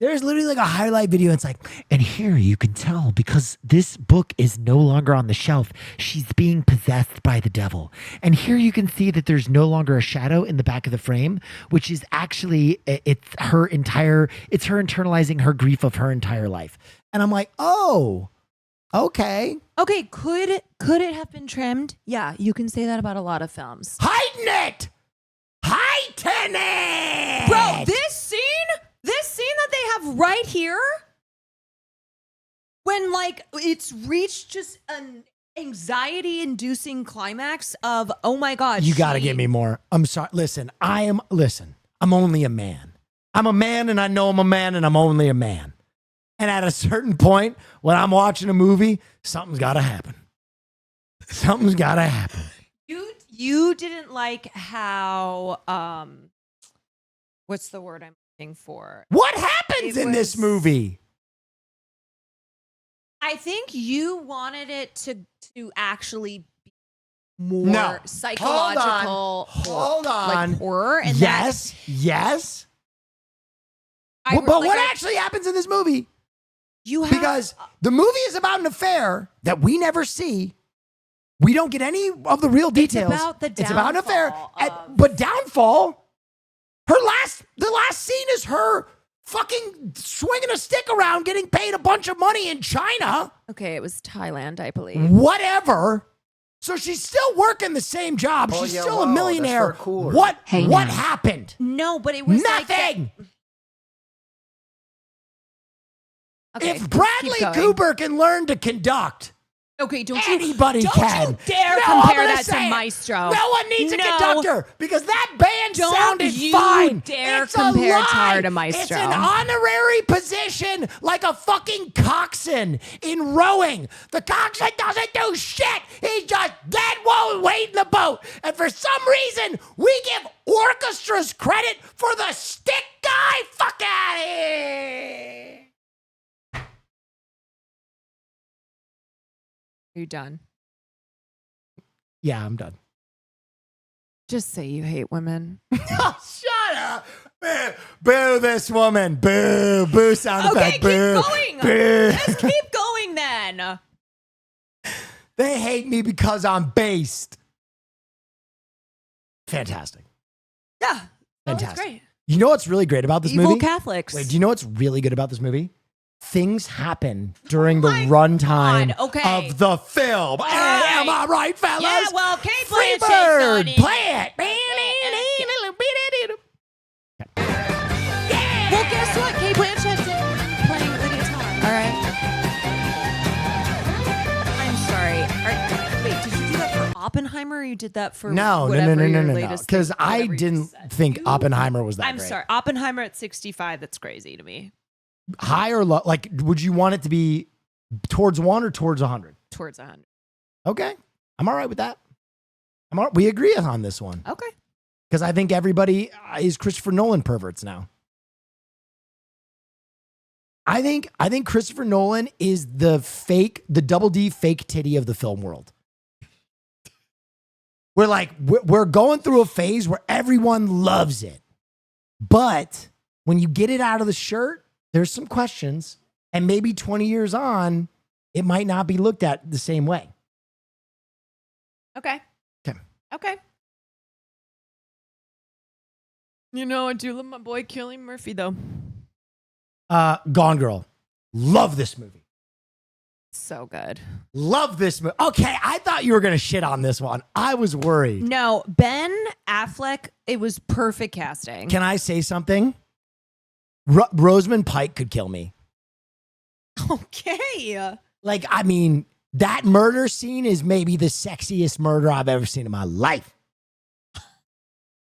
There's literally like a highlight video. It's like, and here you can tell because this book is no longer on the shelf. She's being possessed by the devil. And here you can see that there's no longer a shadow in the back of the frame, which is actually, it's her internalizing her grief of her entire life. And I'm like, oh, okay.
Okay, could it have been trimmed? Yeah, you can say that about a lot of films.
Heighten it! Heighten it!
Bro, this have right here when like it's reached just an anxiety-inducing climax of, oh my God.
You got to give me more. I'm sorry. Listen, I'm only a man. I'm a man and I know I'm a man and I'm only a man. And at a certain point when I'm watching a movie, something's got to happen. Something's got to happen.
You didn't like how, what's the word I'm looking for?
What happens in this movie?
I think you wanted it to actually be more psychological.
Hold on.
Like horror. And
yes. But what actually happens in this movie? Because the movie is about an affair that we never see. We don't get any of the real details.
It's about
an affair. But downfall, the last scene is her fucking swinging a stick around, getting paid a bunch of money in China.
Okay, it was Thailand, I believe.
Whatever. So she's still working the same job. She's still a millionaire. What happened?
No, but it was
nothing.
Okay,
if Bradley Cooper can learn to conduct, anybody can.
Don't you dare compare that to Maestro.
No one needs a conductor because that band sounded fine.
Don't you dare compare Tar to Maestro.
It's an honorary position like a fucking coxswain in rowing. The coxswain doesn't do shit. He's just dead weight in the boat. And for some reason, we give orchestras credit for the stick guy. Fuck out of here.
Are you done?
Yeah, I'm done.
Just say you hate women.
Shut up. Boo this woman. Boo. Boo sound effect. Boo.
Keep going.
Boo.
Let's keep going then.
They hate me because I'm based. Fantastic.
Yeah.
Fantastic.
That's great.
You know what's really great about this movie?
Evil Catholics.
Wait, do you know what's really good about this movie? Things happen during the runtime of the film.
Right.
Am I right, fellas?
Yeah, well, Kate
Free
Blanchett's
Bird,
not in
play
it. Well, guess what? Kate Blanchett's playing the guitar. All right. I'm sorry. Wait, did you do that for Oppenheimer or you did that for
No. Because I didn't think Oppenheimer was that
I'm
great.
sorry. Oppenheimer at 65, that's crazy to me.
High or low? Like, would you want it to be towards 1 or towards 100?
Towards 100.
Okay. I'm all right with that. We agree on this one.
Okay.
Because I think everybody is Christopher Nolan perverts now. I think Christopher Nolan is the double D fake titty of the film world. We're going through a phase where everyone loves it. But when you get it out of the shirt, there's some questions, and maybe 20 years on, it might not be looked at the same way.
Okay. You know, I do love my boy Cillian Murphy, though.
Gone Girl. Love this movie.
So good.
Love this movie. Okay, I thought you were going to shit on this one. I was worried.
No, Ben Affleck, it was perfect casting.
Can I say something? Rosamund Pike could kill me.
Okay.
That murder scene is maybe the sexiest murder I've ever seen in my life.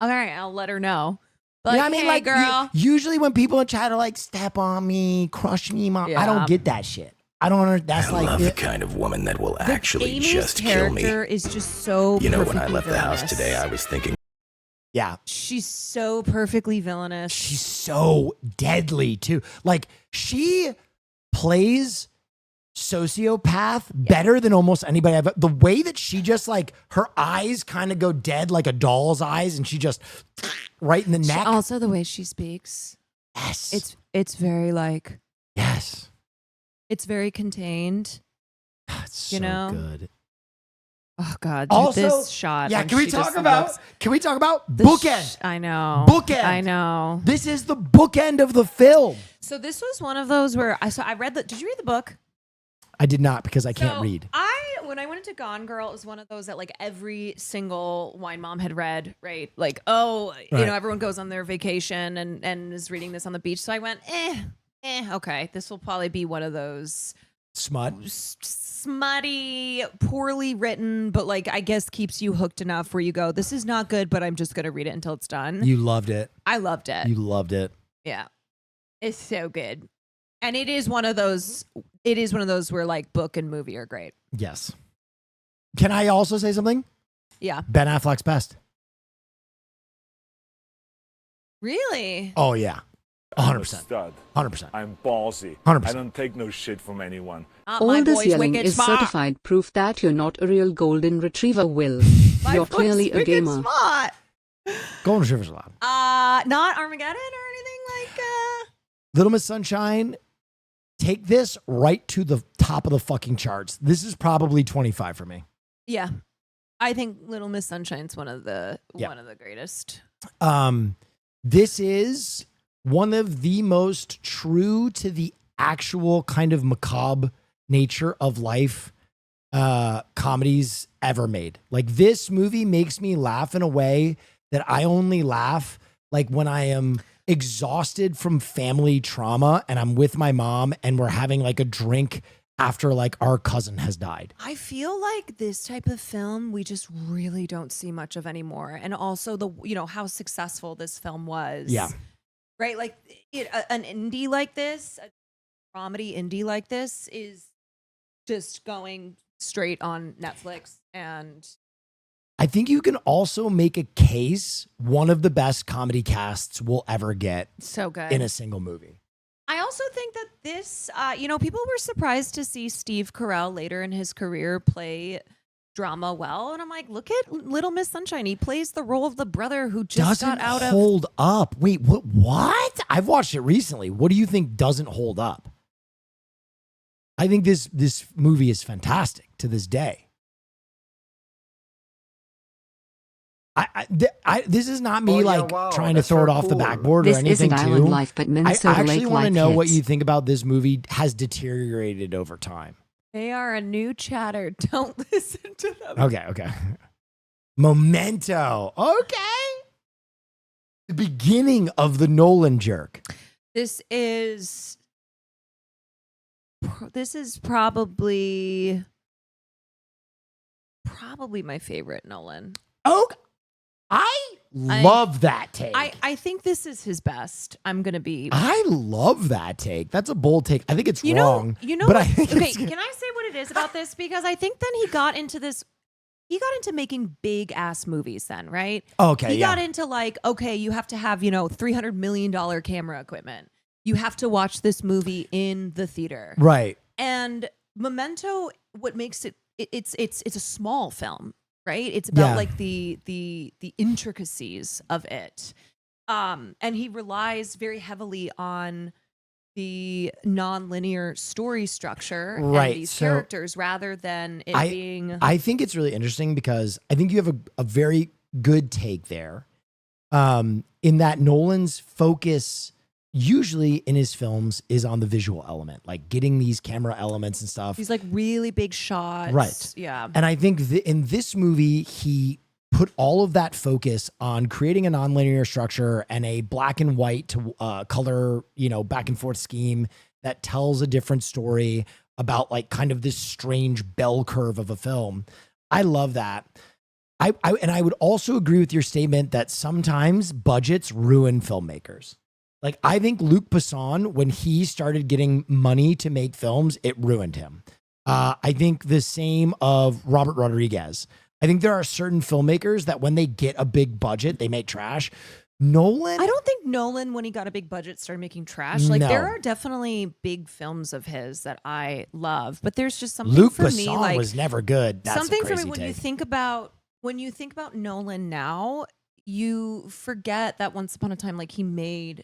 All right, I'll let her know. But
You know what I mean?
hey, girl.
Usually when people try to step on me, crush me, I don't get that shit. I don't understand. That's
I love the kind of woman that will actually
Amy's
just kill me.
character is just so
You know, when I
perfectly
left the house
villainous.
today, I was thinking,
yeah.
She's so perfectly villainous.
She's so deadly too. She plays sociopath better than almost anybody I've. The way that she just her eyes kind of go dead like a doll's eyes, and she just right in the neck.
Also, the way she speaks.
Yes.
It's very
yes.
It's very contained.
It's so
you know?
good.
Oh God!
Also,
this shot.
Yeah,
when
can we
she
talk
just
about?
looks-
Can we talk about
the
bookend?
I know.
Bookend.
I know.
This is the bookend of the film.
So this was one of those where I read the. Did you read the book?
I did not because I can't read.
When I went into Gone Girl, it was one of those that every single wine mom had read, right? You know, everyone goes on their vacation and is reading this on the beach. So I went, Okay, this will probably be one of those
Smut.
smutty, poorly written, but like I guess keeps you hooked enough where you go, this is not good, but I'm just gonna read it until it's done.
You loved it.
I loved it.
You loved it.
Yeah, it's so good, and it is one of those. It is one of those where like book and movie are great.
Yes. Can I also say something?
Yeah.
Ben Affleck's best.
Really?
Oh yeah.
I'm a
100%.
stud.
100%.
I'm ballsy.
100%.
I don't take no shit from anyone.
All
My
this
boy's
yelling
wicked
is
smart.
certified proof that you're not a real golden retriever, Will.
My
You're
boy's
clearly a
wicked
gamer.
Smart.
Golden Retrievers are loud.
Not Armageddon or anything like.
Little Miss Sunshine, take this right to the top of the fucking charts. This is probably 25 for me.
Yeah, I think Little Miss Sunshine's one of the greatest.
This is one of the most true to the actual kind of macabre nature of life comedies ever made. Like this movie makes me laugh in a way that I only laugh like when I am exhausted from family trauma and I'm with my mom and we're having like a drink after like our cousin has died.
I feel like this type of film we just really don't see much of anymore, and also how successful this film was.
Yeah.
Right, like an indie like this, a comedy indie like this is just going straight on Netflix, and
I think you can also make a case one of the best comedy casts we'll ever get
so good
in a single movie.
I also think that this, people were surprised to see Steve Carell later in his career play drama well, and I'm like, look at Little Miss Sunshine. He plays the role of the brother who just
Doesn't
got out of.
hold up. Wait, what? I've watched it recently. What do you think doesn't hold up? I think this movie is fantastic to this day. This is not me trying to
that's
throw it
so
off the
cool.
backboard
This
or anything
isn't Island
too.
Life, but
I
Minnesota
actually
Lake
want to
Life
know what
hits.
you think about this movie has deteriorated over time.
They are a new chatter. Don't listen to them.
Okay. Memento. Okay. The beginning of the Nolan jerk.
This is probably my favorite Nolan.
Oh, I love that take.
I think this is his best. I'm gonna be.
I love that take. That's a bold take. I think it's
You
wrong.
know.
but
What,
I think
okay,
it's-
can I say what it is about this? Because I think then he got into this. He got into making big ass movies then, right?
Okay,
He
yeah.
got into like, okay, you have to have, $300 million camera equipment. You have to watch this movie in the theater.
Right.
And Memento, what makes it's a small film, right? It's about like the intricacies of it. And he relies very heavily on the non-linear story structure
Right,
and these
so
characters rather than it being
I think it's really interesting because I think you have a very good take there. In that Nolan's focus usually in his films is on the visual element, like getting these camera elements and stuff.
these like really big shots.
Right.
Yeah.
And I think in this movie, he put all of that focus on creating a nonlinear structure and a black and white to color, back and forth scheme that tells a different story about like kind of this strange bell curve of a film. I love that. And I would also agree with your statement that sometimes budgets ruin filmmakers. Like I think Luc Besson, when he started getting money to make films, it ruined him. I think the same of Robert Rodriguez. I think there are certain filmmakers that when they get a big budget, they make trash. Nolan,
I don't think Nolan, when he got a big budget, started making trash. Like
No.
there are definitely big films of his that I love, but there's just something
Luc
for
Besson
me like
was never good. That's
something
a
for me
crazy
when
take.
you think about Nolan now, you forget that once upon a time, like he made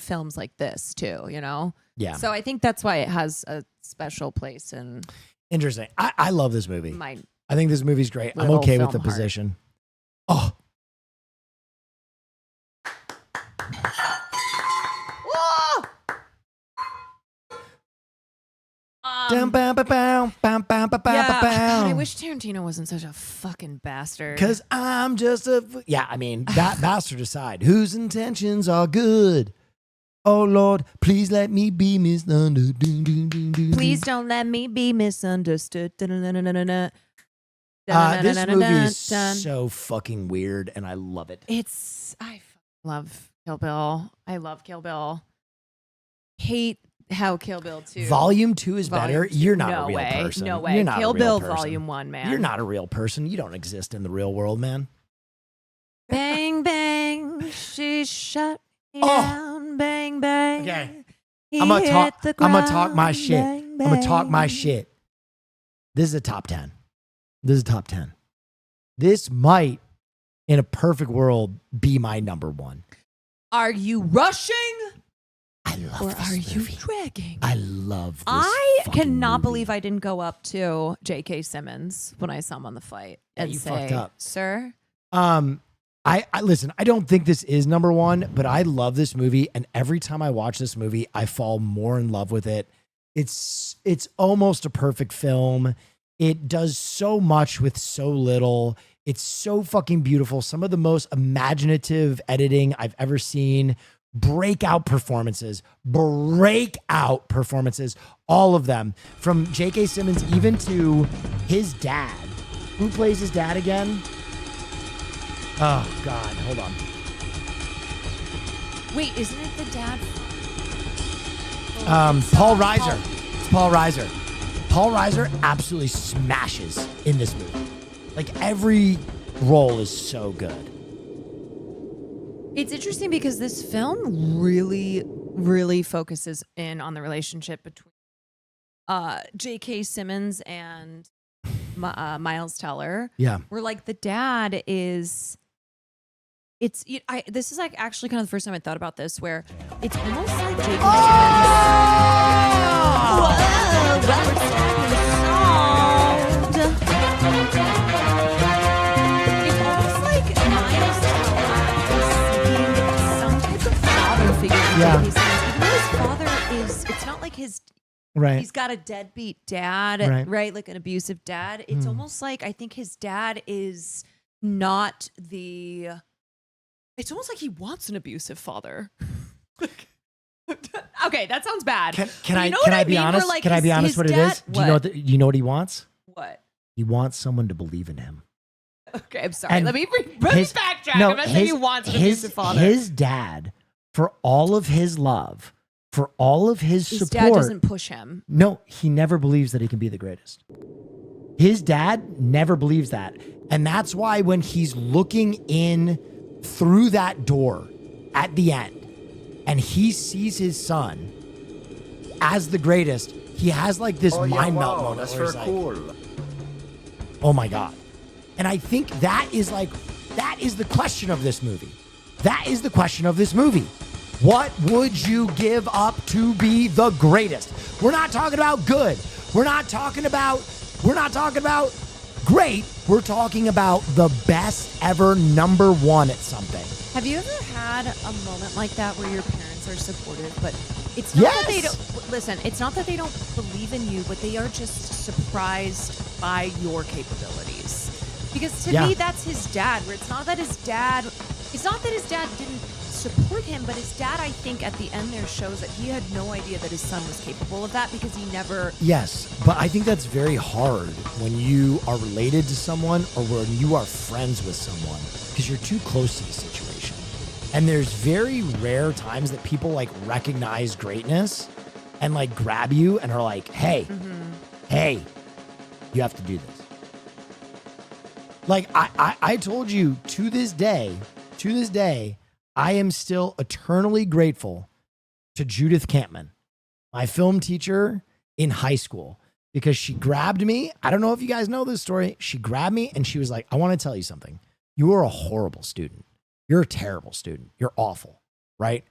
films like this too.
Yeah,
So I think that's why it has a special place in
interesting. I love this movie.
my.
I think this movie's great. I'm
Little
okay with the
film heart.
position. Oh,
Yeah, God, I wish Tarantino wasn't such a fucking bastard.
because I'm just a that bastard aside, whose intentions are good. Oh Lord, please let me be misunderstood.
Please don't let me be misunderstood.
This movie is so fucking weird, and I love it.
I love Kill Bill. I love Kill Bill. Hate how Kill Bill 2.
Volume 2 is better.
Two.
You're not
No
a real
way.
person.
No way.
You're not
Kill
a real
Bill
person.
Volume 1, man.
You're not a real person. You don't exist in the real world, man.
Bang, bang. She shut me
Oh.
down. Bang, bang.
Okay.
He
I'm gonna
hit the
talk my
ground.
shit.
Bang,
I'm gonna talk my
bang.
shit. This is a top 10. This is a top 10. This might, in a perfect world, be my number one.
Are you rushing?
I love
Or
this
are you
movie.
dragging?
I love this
I
fucking
cannot
movie.
believe I didn't go up to J.K. Simmons when I saw him on The Fight and
you
say,
fucked up.
"Sir,
I listen, I don't think this is number one, but I love this movie, and every time I watch this movie, I fall more in love with it. It's almost a perfect film. It does so much with so little. It's so fucking beautiful. Some of the most imaginative editing I've ever seen. Breakout performances, all of them. From J.K. Simmons even to his dad. Who plays his dad again? Oh, God. Hold on.
wait, isn't it the dad?"
Paul Reiser. It's Paul Reiser. Paul Reiser absolutely smashes in this movie. Like, every role is so good.
It's interesting because this film really, really focuses in on the relationship between J.K. Simmons and Miles Teller.
Yeah.
Where like the dad is, this is like actually kind of the first time I thought about this, where it's almost like J.K. It's almost like Miles Teller is seeing some type of father figure in
Yeah.
J.K. Simmons. Even though his father it's not like his.
Right.
He's got a deadbeat dad, right? Like an abusive dad. It's almost like I think his dad is not the. It's almost like he wants an abusive father. Okay, that sounds bad.
Can
But
I
you know
can
what
I be
mean? Where,
honest?
like,
Can I be honest
his
what it
dad-
is? Do you know what he wants?
What?
He wants someone to believe in him.
Okay, I'm sorry.
And
Let me
his-
backtrack.
no,
I'm not saying he wants an
his,
abusive father.
his dad, for all of his love, for all of his
His
support,
dad doesn't push him.
no, he never believes that he can be the greatest. His dad never believes that. And that's why when he's looking in through that door at the end and he sees his son as the greatest, he has like this mind melt moment.
That's
where
very
he's like,
cool.
oh my God. And I think that is the question of this movie. That is the question of this movie. What would you give up to be the greatest? We're not talking about good. We're not talking about great. We're talking about the best ever number one at something.
Have you ever had a moment like that where your parents are supportive, but it's not that they don't listen, it's not that they don't believe in you, but they are just surprised by your capabilities. Because to me, that's his dad, where it's not that his dad didn't support him, but his dad, I think, at the end there shows that he had no idea that his son was capable of that because he never.
Yes, but I think that's very hard when you are related to someone or when you are friends with someone because you're too close to the situation. And there's very rare times that people like recognize greatness and like grab you and are like, hey, you have to do this. Like I told you to this day, I am still eternally grateful to Judith Campman, my film teacher in high school, because she grabbed me. I don't know if you guys know this story. She grabbed me and she was like, I want to tell you something. You are a horrible student. You're a terrible student. You're awful, right?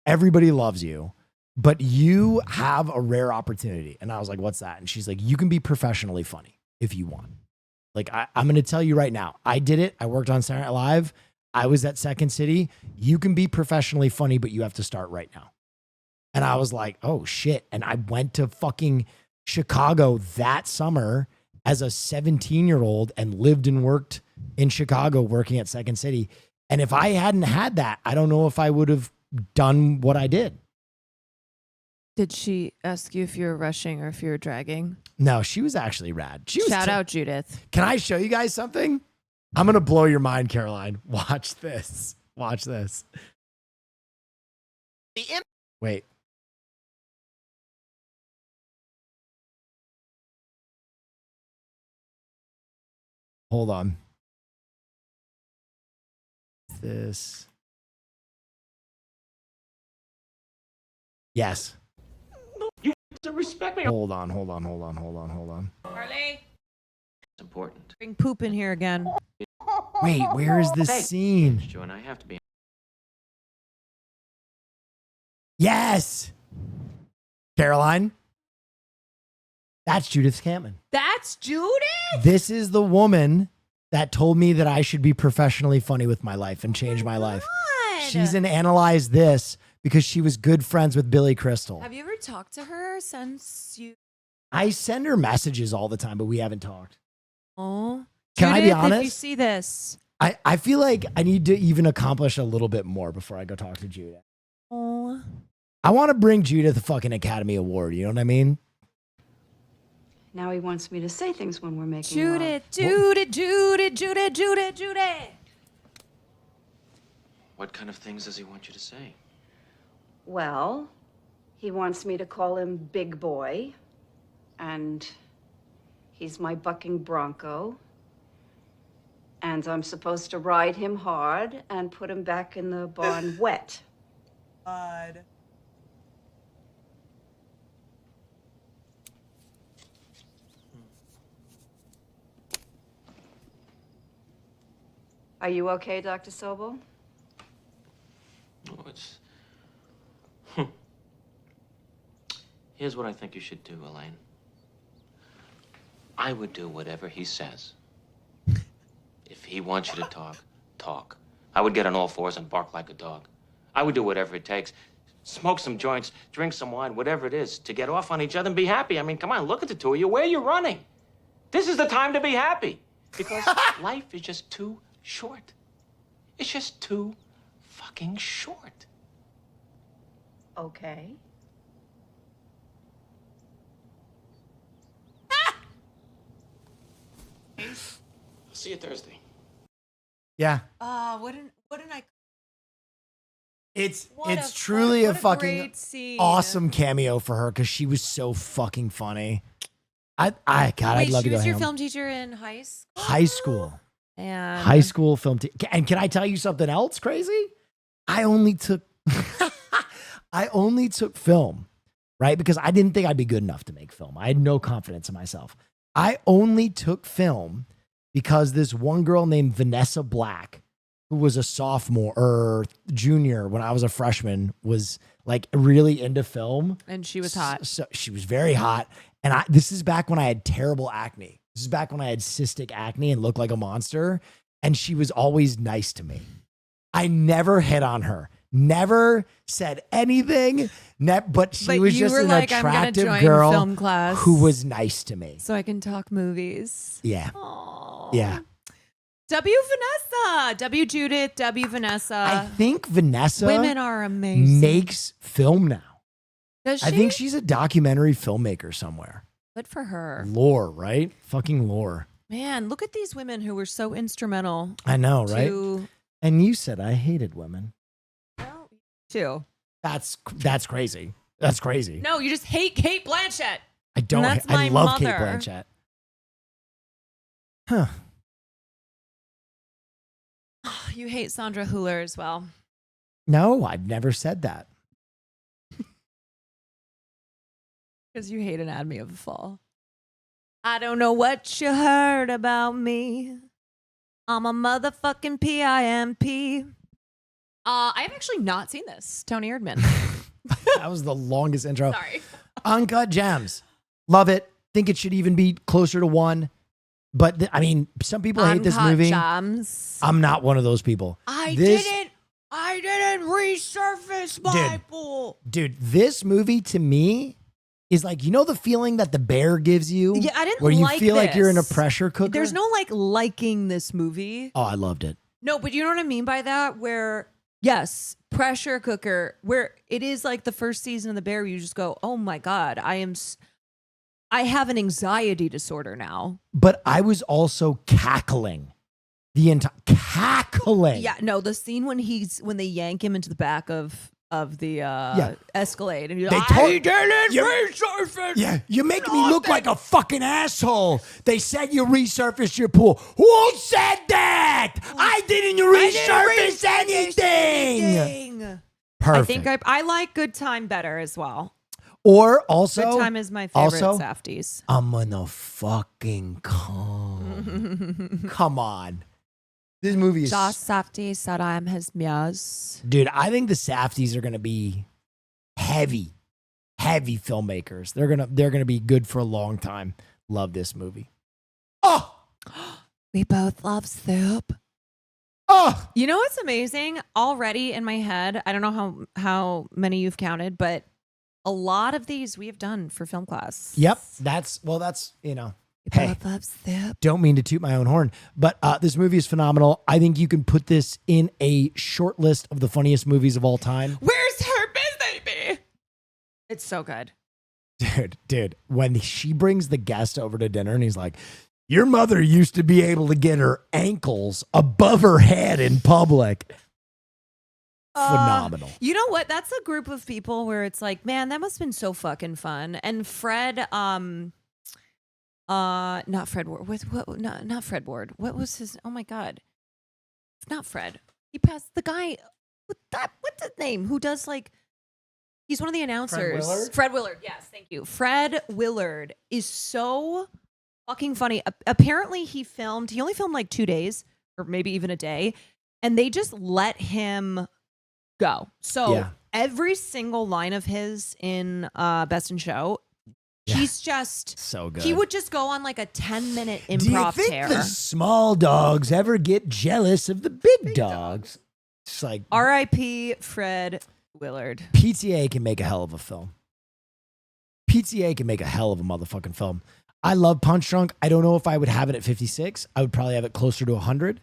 Everybody loves you, but you have a rare opportunity. And I was like, what's that? And she's like, you can be professionally funny if you want. Like, I'm going to tell you right now, I did it. I worked on Saturday Night Live. I was at Second City. You can be professionally funny, but you have to start right now. And I was like, oh shit. And I went to fucking Chicago that summer as a 17-year-old and lived and worked in Chicago working at Second City. And if I hadn't had that, I don't know if I would have done what I did.
Did she ask you if you were rushing or if you were dragging?
No, she was actually rad. She was
Shout out Judith.
Can I show you guys something? I'm going to blow your mind, Caroline. Watch this. Watch this. Wait. Hold on. This. Yes.
You respect me.
Hold on.
Harley,
It's important.
bring poop in here again.
Wait, where is this scene?
Joe and I have to be.
Yes. Caroline. That's Judith Campman.
That's Judith?
This is the woman that told me that I should be professionally funny with my life and change my life.
God.
She's in Analyze This because she was good friends with Billy Crystal.
Have you ever talked to her since you?
I send her messages all the time, but we haven't talked.
Oh,
Can I be
Judith,
honest?
If you see this,
I feel like I need to even accomplish a little bit more before I go talk to Judith.
oh,
I want to bring Judith a fucking Academy Award. You know what I mean?
Now he wants me to say things when we're making
Judith, Judith.
What kind of things does he want you to say?
Well, he wants me to call him Big Boy, and he's my bucking bronco, and I'm supposed to ride him hard and put him back in the barn wet.
God.
Are you okay, Dr. Sobel?
Oh, it's. Here's what I think you should do, Elaine. I would do whatever he says. If he wants you to talk, talk. I would get on all fours and bark like a dog. I would do whatever it takes. Smoke some joints, drink some wine, whatever it is, to get off on each other and be happy. I mean, come on, look at the two of you. Where are you running? This is the time to be happy. Because life is just too short. It's just too fucking short.
Okay.
I'll see you Thursday.
Yeah.
Wouldn't I?
It's
What
truly
what
a fucking
great scene.
awesome cameo for her because she was so fucking funny. God,
Wait,
I'd love
she
to go
was your
ham.
film teacher in high school.
High school.
And
High school film and can I tell you something else crazy? I only took film, right? Because I didn't think I'd be good enough to make film. I had no confidence in myself. I only took film because this one girl named Vanessa Black, who was a sophomore or junior when I was a freshman, was like really into film.
And she was hot.
So she was very hot. And this is back when I had terrible acne. This is back when I had cystic acne and looked like a monster. And she was always nice to me. I never hit on her. Never said anything. But she
But
was
you
just
were
an
like, I'm gonna
attractive
join
girl
film class
who was nice to me.
so I can talk movies.
Yeah.
Aww.
Yeah.
W Vanessa, W Judith, W Vanessa.
I think Vanessa
Women are amazing.
makes film now.
Does she?
I think she's a documentary filmmaker somewhere.
Good for her.
Lore, right? Fucking lore.
Man, look at these women who were so instrumental.
I know, right?
To,
And you said I hated women.
too.
That's crazy. That's crazy.
No, you just hate Kate Blanchett.
I don't.
that's
I
my
love Kate
mother.
Blanchett. Huh.
You hate Sandra Hüller as well.
No, I've never said that.
Because you hate Anatomy of a Fall. I don't know what you heard about me. I'm a motherfucking PIMP. I've actually not seen this. Tony Erdman.
That was the longest intro.
Sorry.
Uncut Gems. Love it. Think it should even be closer to 1. But I mean, some people hate this
Uncut
movie.
Gems.
I'm not one of those people.
I
This-
didn't resurface my pool.
Dude, this movie to me is like, you know the feeling that The Bear gives you?
Yeah, I didn't
where you
like
feel like you're in a
this.
pressure cooker?
There's no like liking this movie.
Oh, I loved it.
No, but you know what I mean by that? Where, yes, pressure cooker where it is like the first season of The Bear. You just go, oh my God, I have an anxiety disorder now.
But I was also cackling the entire cackling.
Yeah, no, the scene when they yank him into the back of the Escalade and you're like, I didn't resurface.
Yeah, you're making me look like a fucking asshole. They said you resurfaced your pool. Who said that? I didn't resurface anything. Perfect.
I think I like Good Time better as well.
Or also,
Good Time is my favorite Safdies.
I'm gonna fucking come. Come on. This movie is...
Josh Safdie said I'm his muse.
Dude, I think the Safdies are gonna be heavy filmmakers. They're gonna be good for a long time. Love this movie. Oh!
We both love soup.
Oh!
You know what's amazing? Already in my head, I don't know how many you've counted, but a lot of these we have done for film class.
Yep. That's, you know. Hey,
Both love soup.
don't mean to toot my own horn, but this movie is phenomenal. I think you can put this in a short list of the funniest movies of all time.
Where's her baby? It's so good.
Dude, when she brings the guest over to dinner and he's like, your mother used to be able to get her ankles above her head in public. Phenomenal.
You know what? That's a group of people where it's like, man, that must have been so fucking fun. And Fred, not Fred Ward. Not Fred Ward. What was his? Oh my God, not Fred. He passed the guy. What's his name? Who does like? He's one of the announcers. Fred Willard. Yes, thank you. Fred Willard is so fucking funny. Apparently, he only filmed like 2 days, or maybe even a day, and they just let him go. So every single line of his in Best in Show. He's just
so good.
He would just go on like a 10-minute improv
Do you think
tear.
the small dogs ever get jealous of the big dogs? It's like
R.I.P. Fred Willard.
PTA can make a hell of a film. PTA can make a hell of a motherfucking film. I love Punch Drunk. I don't know if I would have it at 56. I would probably have it closer to 100.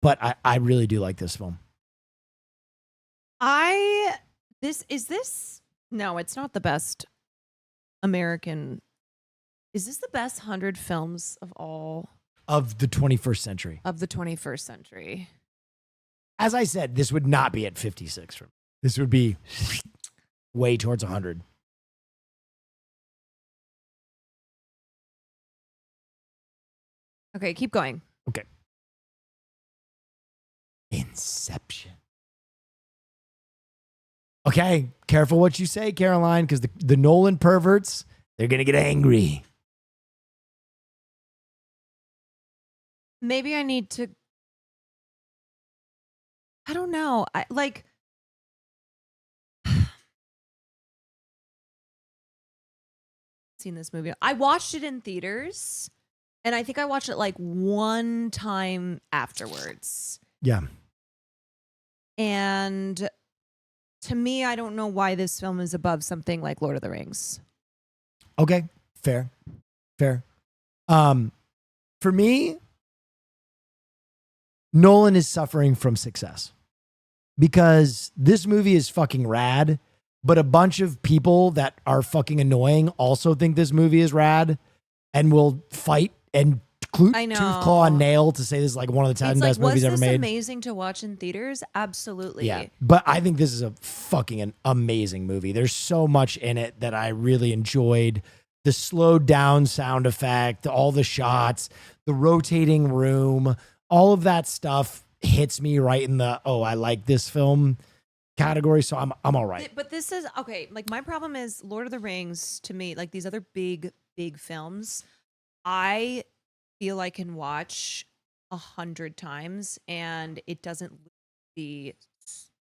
But I really do like this film.
No, it's not the best American. Is this the best 100 films of all?
Of the 21st century.
Of the 21st century.
As I said, this would not be at 56 for me. This would be way towards 100.
Okay, keep going.
Okay. Inception. Okay, careful what you say, Caroline, because the Nolan perverts, they're going to get angry.
Maybe I need to. I don't know. Seen this movie. I watched it in theaters, and I think I watched it like one time afterwards.
Yeah.
And to me, I don't know why this film is above something like Lord of the Rings.
Okay, fair. For me, Nolan is suffering from success because this movie is fucking rad, but a bunch of people that are fucking annoying also think this movie is rad and will fight and tooth, claw, and nail to say this is like one of the 10 best movies ever
was
made.
this amazing to watch in theaters? Absolutely.
Yeah, but I think this is a fucking amazing movie. There's so much in it that I really enjoyed. The slowed down sound effect, all the shots, the rotating room, all of that stuff hits me right in the, oh, I like this film category. So I'm all right.
But this is, okay, like my problem is Lord of the Rings to me, like these other big films, I feel I can watch 100 times and it doesn't lose the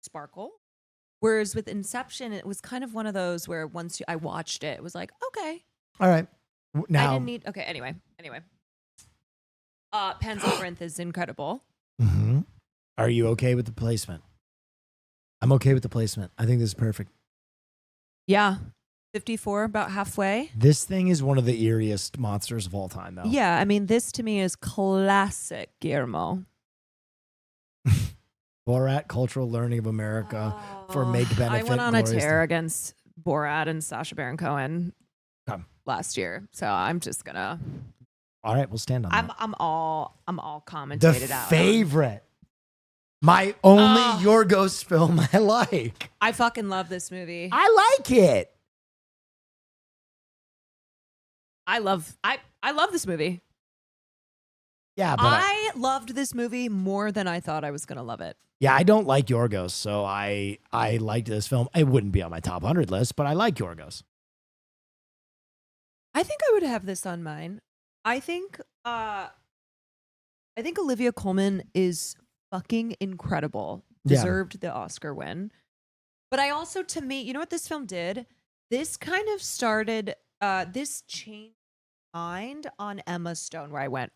sparkle. Whereas with Inception, it was kind of one of those where once I watched it, it was like, okay.
All right. Now,
I didn't need, okay, anyway. Pan's Labyrinth is incredible.
Mm-hmm. Are you okay with the placement? I'm okay with the placement. I think this is perfect.
Yeah. 54, about halfway.
This thing is one of the eeriest monsters of all time, though.
Yeah, I mean, this to me is classic Guillermo.
Borat, Cultural Learning of America for Make Benefit.
I went on a
Glorious
tear against Borat and Sacha Baron Cohen
Come.
last year, so I'm just gonna.
All right, we'll stand on that.
I'm all
The
commentated out.
favorite. My only
Oh.
Yorgos film I like.
I fucking love this movie.
I like it.
I love this movie.
Yeah, but
I loved this movie more than I thought I was gonna love it.
I don't like Yorgos, so I liked this film. It wouldn't be on my top 100 list, but I like Yorgos.
I think I would have this on mine. I think Olivia Colman is fucking incredible.
Yeah.
Deserved the Oscar win. But I also, to me, you know what this film did? This kind of started this changed my mind on Emma Stone, where I went,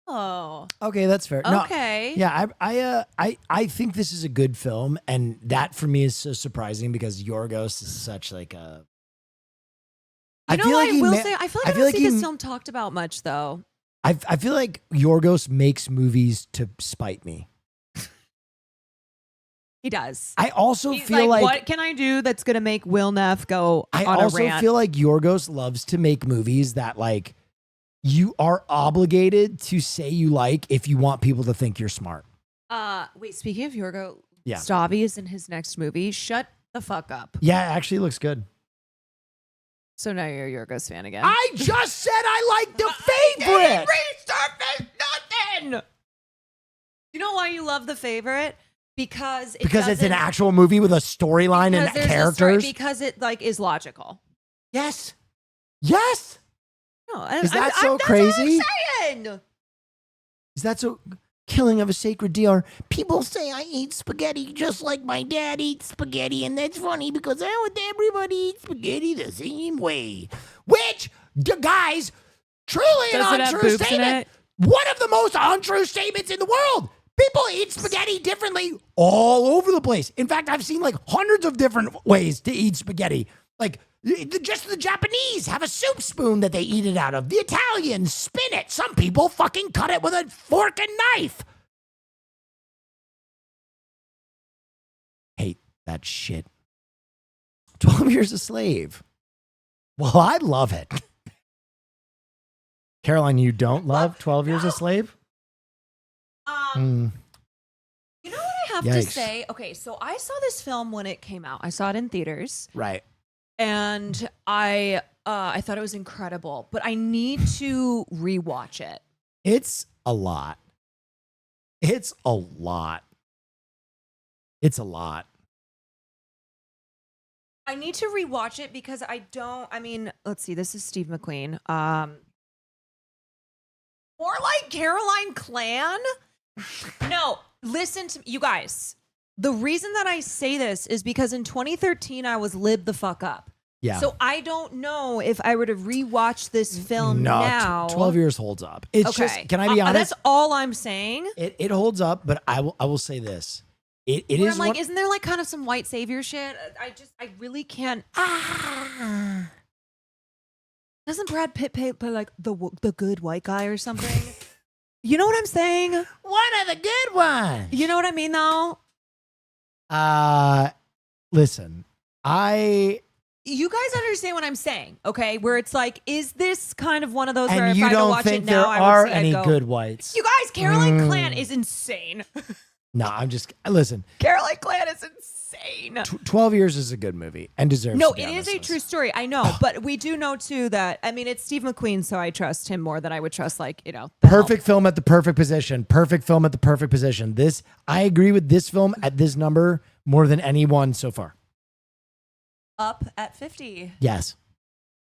oh,
Okay, that's fair. No,
okay.
yeah, I think this is a good film, and that for me is so surprising because Yorgos is such like a.
You know what I
he
will
ma-
say? I feel like
I
I
feel
don't
like
see
he-
this film talked about much, though.
I feel like Yorgos makes movies to spite me.
He does.
I also
He's
feel like
what can I do that's gonna make Will Neff go
I
on
also
a rant?
feel like Yorgos loves to make movies that like you are obligated to say you like if you want people to think you're smart.
Wait, speaking of Yorgo,
Yeah.
Stavi is in his next movie. Shut the fuck up.
Yeah, it actually looks good.
So now you're a Yorgos fan again.
I just said I like the favorite.
Resurface nothing. You know why you love The Favorite? Because
Because it's an actual movie with a storyline and characters.
Because it like is logical.
Yes. Yes.
No,
Is that so
that's
crazy?
What I'm saying.
Is that so? Killing of a sacred deer. People say I eat spaghetti just like my dad eats spaghetti, and that's funny because I want everybody eat spaghetti the same way. Which, guys, truly
Does
an
it have
untrue
boobs in
statement.
it?
One of the most untrue statements in the world. People eat spaghetti differently all over the place. In fact, I've seen like hundreds of different ways to eat spaghetti. Like, just the Japanese have a soup spoon that they eat it out of. The Italians spin it. Some people fucking cut it with a fork and knife. Hate that shit. 12 Years a Slave. Well, I love it. Caroline, you don't love 12 Years a Slave?
You know what I have to
Yikes.
say? Okay, so I saw this film when it came out. I saw it in theaters.
Right.
And I thought it was incredible, but I need to rewatch it.
It's a lot. It's a lot. It's a lot.
I need to rewatch it because let's see, this is Steve McQueen. More like Caroline Clan? No, listen to you guys. The reason that I say this is because in 2013 I was lit the fuck up.
Yeah.
So I don't know if I were to rewatch this film
No,
now.
12 years holds up. It's
Okay.
just, can I be honest?
That's all I'm saying.
It holds up, but I will say this. It
Where
is
I'm like,
one-
isn't there like kind of some white savior shit? I really can't. Doesn't Brad Pitt play like the good white guy or something? You know what I'm saying?
one of the good ones.
You know what I mean, though?
Listen,
You guys understand what I'm saying, okay? Where it's like, is this kind of one of those where
and
if
you
I had to
don't
watch
think
it
there
now, I
are
would say
any
I'd go,
good whites?
You guys, Caroline Clan is insane.
No, I'm just, listen,
Caroline Clan is insane.
12 Years is a good movie and deserves
No,
to be
it
on
is
this
a
list.
true story. I know, but we do know too that it's Steve McQueen, so I trust him more than I would trust the
Perfect film at the perfect position. Perfect film at the perfect position. I agree with this film at this number more than anyone so far.
Up at 50.
Yes.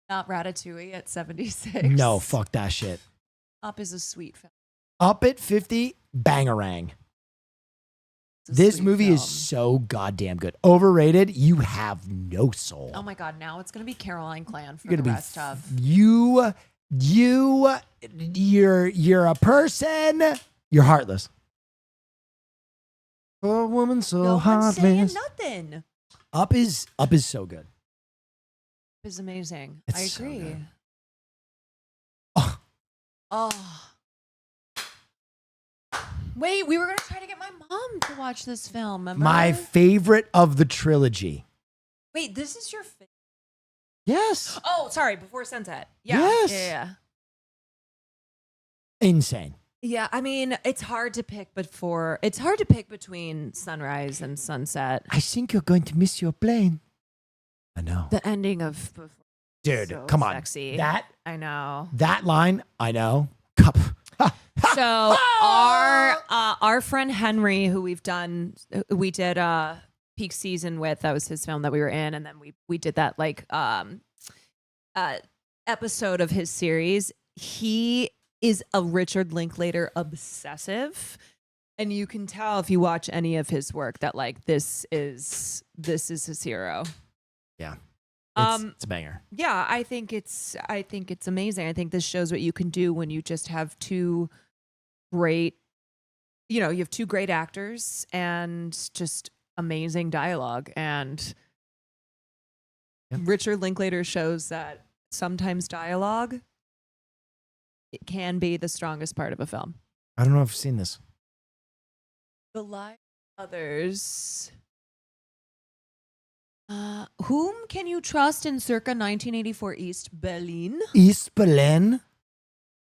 Not Ratatouille at 76.
No, fuck that shit.
Up is a sweet film.
Up at 50, bangarang.
It's a
This
sweet
movie
film.
is so goddamn good. Overrated, you have no soul.
Oh my God, now it's going to be Caroline Clan for
You're
the
gonna be
rest of.
You're a person. You're heartless. A woman so
No one's saying
heartless.
nothing.
Up is so good.
It's amazing.
It's
I
so
agree.
good.
Oh. Wait, we were gonna try to get my mom to watch this film. Remember?
My favorite of the trilogy.
Wait, this is your favorite?
Yes.
Oh, sorry. Before Sunset. Yeah.
Yes.
Yeah.
Insane.
Yeah. I mean, it's hard to pick, it's hard to pick between Sunrise and Sunset.
I think you're going to miss your plane. I know.
The ending of
Dude,
so
come on.
sexy.
That
I know.
line, I know. Cup.
So our friend Henry, who we did peak season with, that was his film that we were in, and then we did that like episode of his series. He is a Richard Linklater obsessive, and you can tell if you watch any of his work that like this is his hero.
Yeah. It's a banger.
Yeah, I think it's amazing. I think this shows what you can do when you just have two great actors and just amazing dialogue. And Richard Linklater shows that sometimes dialogue, it can be the strongest part of a film.
I don't know if I've seen this.
The Light Others. Whom can you trust in circa 1984 East Berlin?
East Berlin.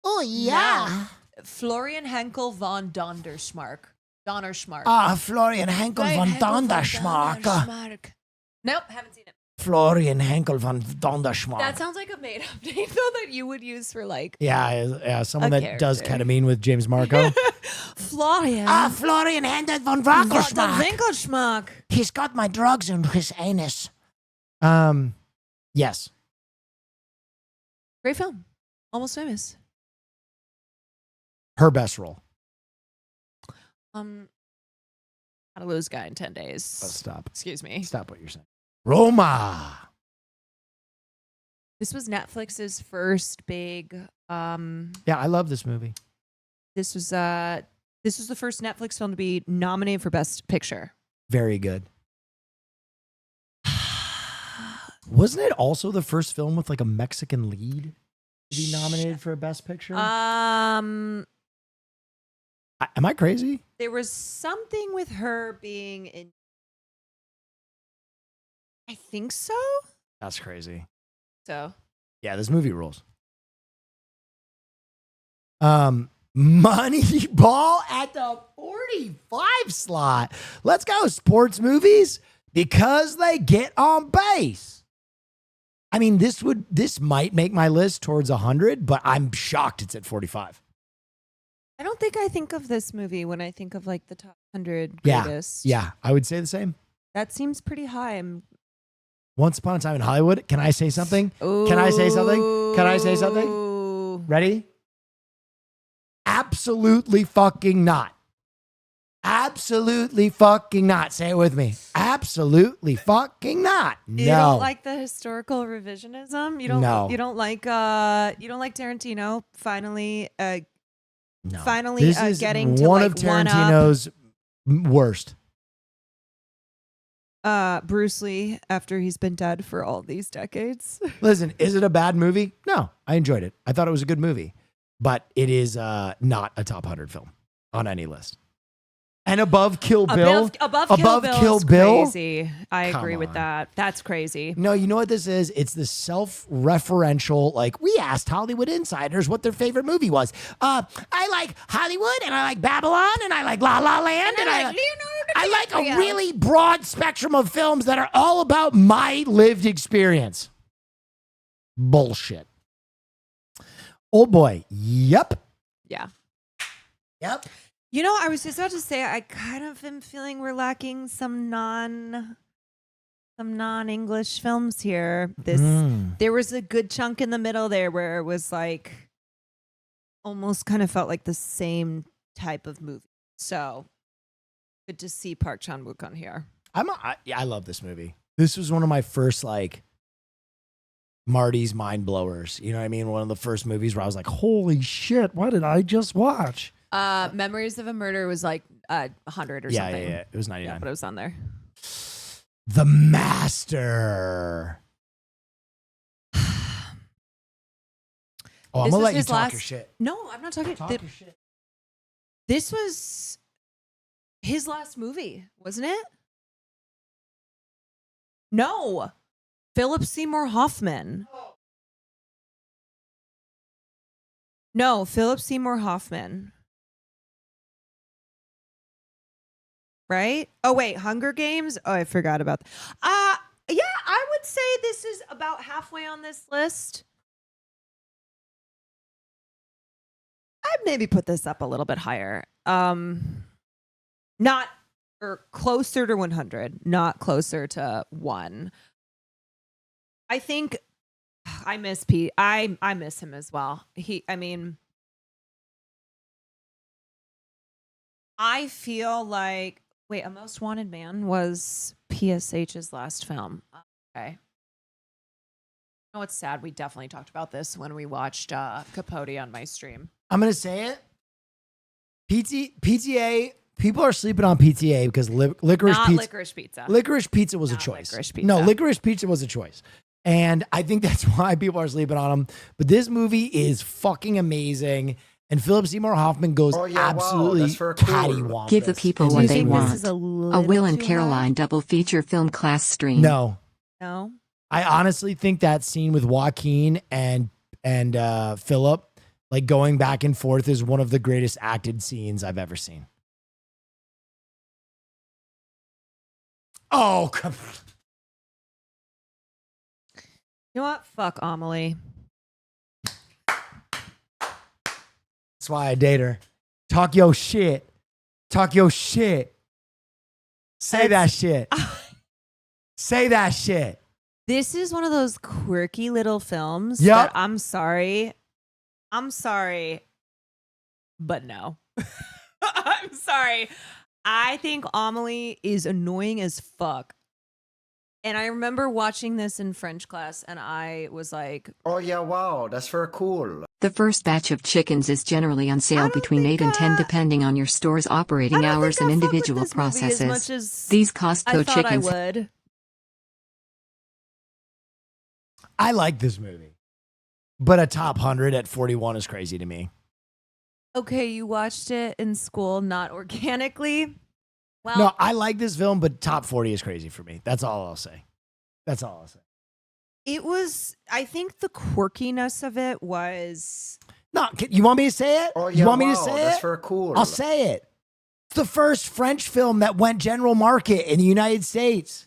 Oh,
Yeah. Florian Henkel von Donnerschmarck.
Florian Henkel von Donnerschmarck.
Nope, haven't seen it.
Florian Henkel von Donnerschmarck.
That sounds like a made-up name, though, that you would use for, like...
Yeah, someone
a
that does
character.
ketamine with James Marco.
Florian.
Florian Henkel von
Winkelschmarck.
He's got my drugs in his anus. Yes.
Great film. Almost Famous.
Her best role.
How to Lose a Guy in 10 Days.
Stop.
Excuse me.
Stop what you're saying. Roma.
This was Netflix's first big...
Yeah, I love this movie.
This was the first Netflix film to be nominated for Best Picture.
Very good. Wasn't it also the first film with like a Mexican lead to be nominated for a Best Picture? Am I crazy?
There was something with her being in... I think so.
That's crazy.
So.
Yeah, this movie rules. Moneyball at the 45 slot. Let's go. Sports movies because they get on base. I mean, this might make my list towards 100, but I'm shocked it's at 45.
I don't think I think of this movie when I think of like the top 100
Yeah.
greatest.
Yeah, I would say the same.
That seems pretty high.
Once Upon a Time in Hollywood. Can I say something? Can I say something? Can I say something? Ready? Absolutely fucking not. Absolutely fucking not. Say it with me. Absolutely fucking not. No.
You don't like the historical revisionism? You don't
No.
you don't like Tarantino finally
No.
finally
This is
getting to
one
like
of Tarantino's worst.
Bruce Lee after he's been dead for all these decades.
Listen, is it a bad movie? No, I enjoyed it. I thought it was a good movie, but it is not a top 100 film on any list. And above Kill Bill,
above
Kill Bill,
crazy. I agree with that. That's crazy.
No, you know what this is? It's the self-referential, like, we asked Hollywood insiders what their favorite movie was. I like Hollywood, and I like Babylon, and I like La La Land, and I like a really broad spectrum of films that are all about my lived experience. Bullshit. Old Boy. Yep.
Yeah.
Yep.
You know, I was just about to say, I kind of am feeling we're lacking some non-English films here. There was a good chunk in the middle there where it was like almost kind of felt like the same type of movie. So good to see Park Chan-wook on here.
I love this movie. This was one of my first like Marty's mind blowers. You know what I mean? One of the first movies where I was like, holy shit, what did I just watch?
Memories of a Murder was like 100 or something.
Yeah. It was 99.
Yeah, but it was on there.
The Master. I'm
This
gonna
was
let you
his
talk
last-
your shit.
No, I'm not talking.
Talk your shit.
This was His last movie, wasn't it? No. Philip Seymour Hoffman. No, Philip Seymour Hoffman. Right? Oh, wait, Hunger Games? Oh, I forgot about that. Yeah, I would say this is about halfway on this list. I'd maybe put this up a little bit higher. Not or closer to 100, not closer to 1. I think I miss Pete. I miss him as well. I feel like A Most Wanted Man was PSH's last film. Okay. Oh, it's sad. We definitely talked about this when we watched Capote on my stream.
I'm going to say it. PTA, people are sleeping on PTA because licorice
Not
pizza.
licorice pizza.
Licorice pizza was a choice. No, licorice pizza was a choice. And I think that's why people are sleeping on them. But this movie is fucking amazing. And Philip Seymour Hoffman goes absolutely cattywampus.
Give the people
Do
what
you
they
think this
want.
is a
A
little
Will and
too
Caroline double feature film class stream.
No.
No.
I honestly think that scene with Joaquin and Philip, like going back and forth, is one of the greatest acted scenes I've ever seen. Oh, come on.
You know what? Fuck Amelie.
That's why I date her. Talk your shit. Talk your shit. Say that shit. Say that shit.
This is one of those quirky little films
Yep.
that I'm sorry, but no. I'm sorry. I think Amelie is annoying as fuck. And I remember watching this in French class and I was like,
Oh yeah, wow, that's very cool.
The first batch of chickens is generally on sale between 8 and 10 depending on your store's operating hours and individual processes.
as much as
These
I
Costco
thought
chickens.
I would.
I like this movie. But a top 100 at 41 is crazy to me.
Okay, you watched it in school, not organically. Well,
No, I like this film, but top 40 is crazy for me. That's all I'll say. That's all I'll say.
it was, I think the quirkiness of it was,
No, you want me to say it?
Oh yeah,
you want me
wow,
to say
that's
it?
very cool.
I'll say it. It's the first French film that went general market in the United States.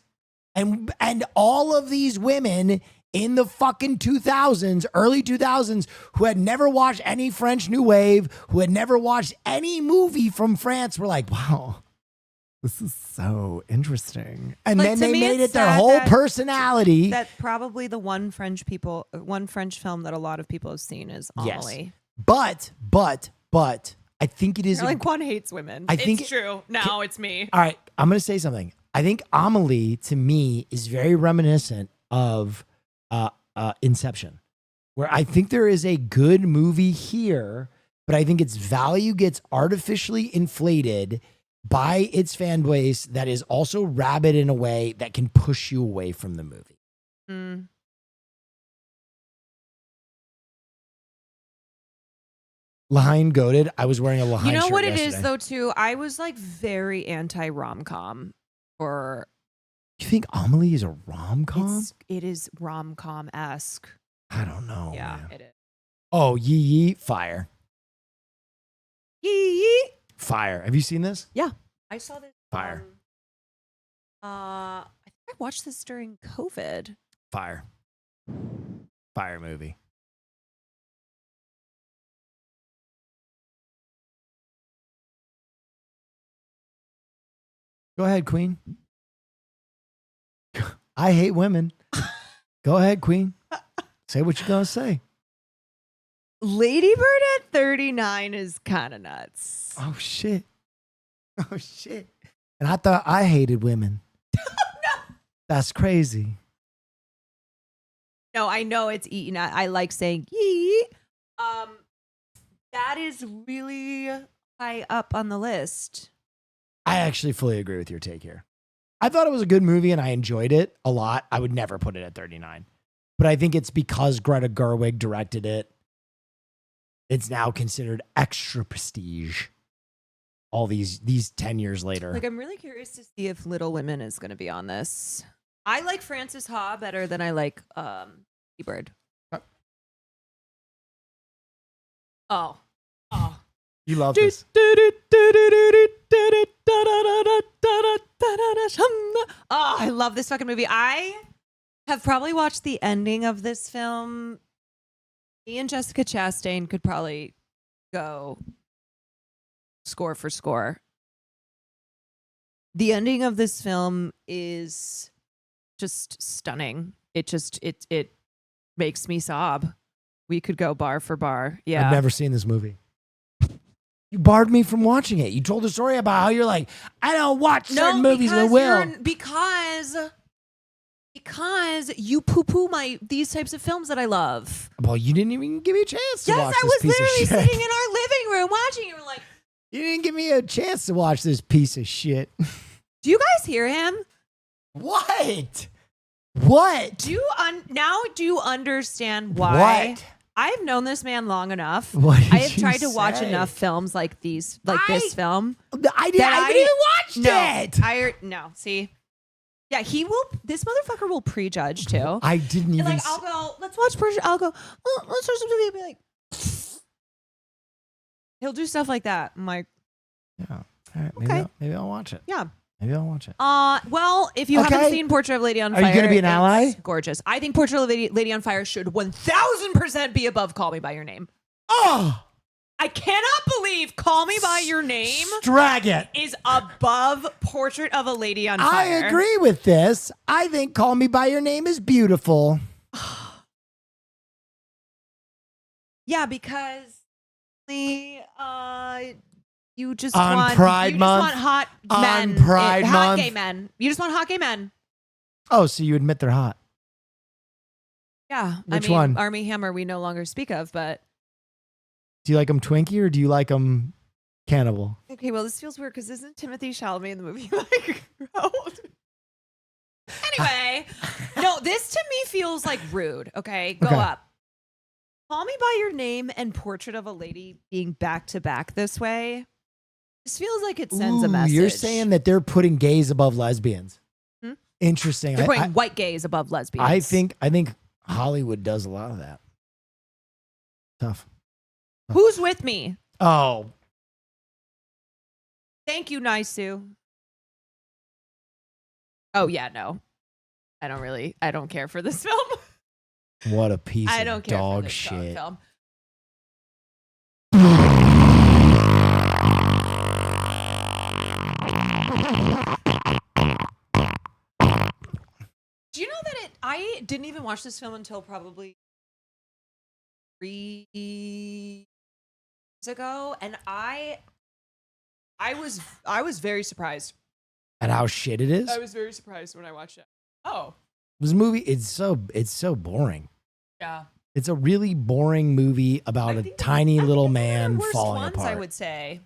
And all of these women in the fucking 2000s, early 2000s, who had never watched any French New Wave, who had never watched any movie from France, were like, wow, this is so interesting. And
Like,
then
to
they
me,
made
it's
it their
sad
whole
that-
personality.
that probably the one French film that a lot of people have seen is Amelie.
But I think it is.
Caroline Kwan hates women.
I think
it's true. Now it's me.
All right, I'm going to say something. I think Amelie, to me, is very reminiscent of Inception, where I think there is a good movie here, but I think its value gets artificially inflated by its fan base that is also rabid in a way that can push you away from the movie.
Mm.
Lahain goated. I was wearing a Lahain
You know
shirt
what it
yesterday.
is though too? I was like very anti rom-com for
You think Amelie is a rom-com?
it is rom-com-esque.
I don't know.
Yeah,
man.
it is.
Oh, Yee fire.
Yee.
Fire. Have you seen this?
Yeah. I saw this.
Fire.
I think I watched this during COVID.
Fire. Fire movie. Go ahead, Queen. I hate women. Go ahead, Queen. Say what you're going to say.
Lady Bird at 39 is kind of nuts.
Oh, shit. Oh, shit. And I thought I hated women.
No.
That's crazy.
No, I know it's eaten. I like saying yee. That is really high up on the list.
I actually fully agree with your take here. I thought it was a good movie and I enjoyed it a lot. I would never put it at 39. But I think it's because Greta Gerwig directed it. It's now considered extra prestige. all these 10 years later.
Like, I'm really curious to see if Little Women is going to be on this. I like Frances Ha better than I like Bird. Oh.
You love this.
Oh, I love this fucking movie. I have probably watched the ending of this film. Me and Jessica Chastain could probably go score for score. The ending of this film is just stunning. It makes me sob. We could go bar for bar. Yeah.
I've never seen this movie. You barred me from watching it. You told a story about how you're like, I don't watch certain movies with Will.
Because you poo-poo these types of films that I love.
Well, you didn't even give me a chance to
Yes,
watch
I
this
was
piece of
literally
shit.
sitting in our living room watching. You were like,
You didn't give me a chance to watch this piece of shit.
do you guys hear him?
What?
Now do you understand why?
What?
I've known this man long enough.
What did
I have
you
tried to watch
say?
enough films like these, like this film.
I didn't even watch it.
No, see. Yeah, this motherfucker will prejudge too.
I didn't even.
Like, I'll go, let's watch Persia. I'll go, well, let's watch some movie. He'll be like, he'll do stuff like that. I'm like,
yeah. All right,
okay.
Maybe I'll watch it.
Yeah.
Maybe I'll watch it.
Well, if you haven't seen Portrait of a Lady on Fire,
are you going to be an ally?
It's gorgeous. I think Portrait of a Lady on Fire should 1000% be above Call Me by Your Name.
Oh,
I cannot believe Call Me by Your Name
drag it.
is above Portrait of a Lady on
I
Fire.
agree with this. I think Call Me by Your Name is beautiful.
Yeah, because you just
On
want
Pride
you
Month?
just want hot
On
men,
Pride
hot
Month?
gay men. You just want hot gay men.
Oh, so you admit they're hot?
Yeah,
Which one?
Army Hammer we no longer speak of, but
Do you like them Twinkie or do you like them cannibal?
okay. Well, this feels weird because isn't Timothy Chalamet in the movie like old? Anyway, no, this to me feels like rude. Okay, go
Okay.
up. Call Me by Your Name and Portrait of a Lady being back to back this way. This feels like it sends a
Ooh,
message.
You're saying that they're putting gays above lesbians.
Hmm?
Interesting.
They're putting white gays above lesbians.
I think Hollywood does a lot of that. Tough.
Who's with me?
Oh,
Thank you, Naisu. Oh yeah, no. I don't care for this film.
what a piece
I
of
don't care for
dog
this
shit.
film. Do you know that I didn't even watch this film until probably 3 years ago, and I was very surprised.
And how shit it is?
I was very surprised when I watched it. Oh,
This movie, it's so boring.
yeah.
It's a really boring movie about a tiny little man
Worst
falling
ones,
apart.
I would say.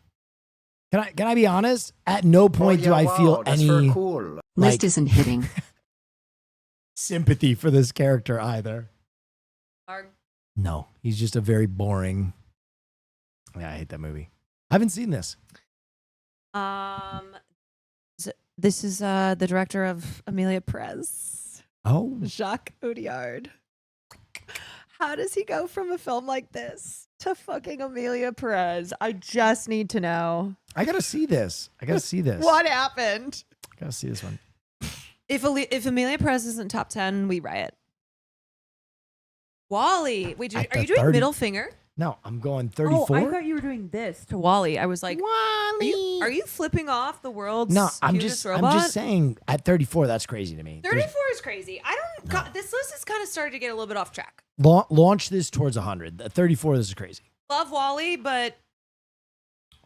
Can I be honest? At no point do I feel
that's
any
very cool.
List isn't hitting.
sympathy for this character either.
Arg.
No, he's just a very boring. Yeah, I hate that movie. I haven't seen this.
This is the director of Amelia Perez,
Oh,
Jacques Audiard. How does he go from a film like this to fucking Amelia Perez? I just need to know.
I gotta see this.
What happened?
I gotta see this one.
If Amelia Perez isn't top 10, we riot. Wally, wait,
At
are
the
you doing
30
middle finger?
No, I'm going
Oh,
34.
I thought you were doing this to Wally. I was like,
Wally.
are you flipping off the world's
No, I'm
cutest
just
robot?
saying at 34, that's crazy to me.
34 is crazy. This list is kind of starting to get a little bit off track.
Launch this towards 100. At 34, this is crazy.
Love Wally, but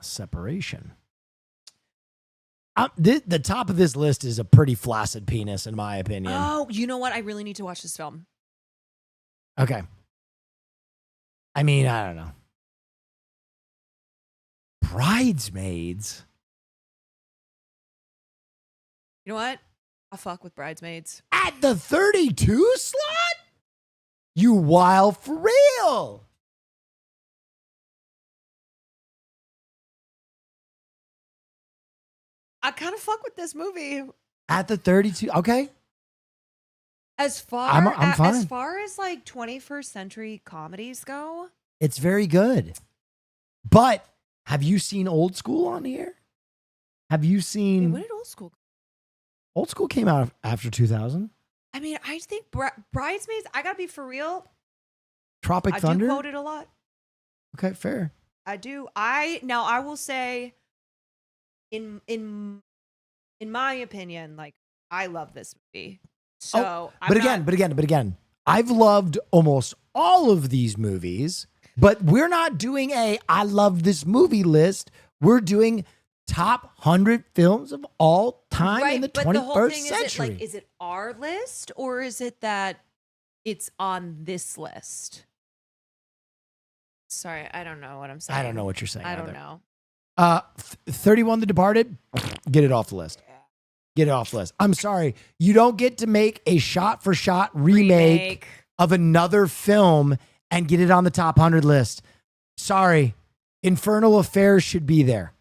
Separation. The top of this list is a pretty flaccid penis, in my opinion.
oh, you know what? I really need to watch this film.
Okay. I mean, I don't know. Bridesmaids.
You know what? I'll fuck with Bridesmaids.
At the 32 slot? You wild for real.
I kind of fuck with this movie.
At the 32. Okay.
As far
I'm fine.
as far as like 21st century comedies go,
It's very good. But have you seen Old School on here? Have you
wait,
seen
what did Old School?
Old School came out after 2000?
I mean, I think Bridesmaids. I gotta be for real.
Tropic
I
Thunder?
do quote it a lot.
Okay, fair.
I do. I will say, in my opinion, like I love this movie. So,
But again, I've loved almost all of these movies, but we're not doing a I love this movie list. We're doing top 100 films of all time in the 21st
but the whole thing
century.
is it our list or is it that it's on this list? Sorry, I don't know what I'm saying.
I don't know what you're saying.
I don't
either.
know.
31 The Departed, get it off the list. Get it off the list. I'm sorry. You don't get to make a shot-for-shot remake of another film and get it on the top 100 list. Sorry. Infernal Affairs should be there.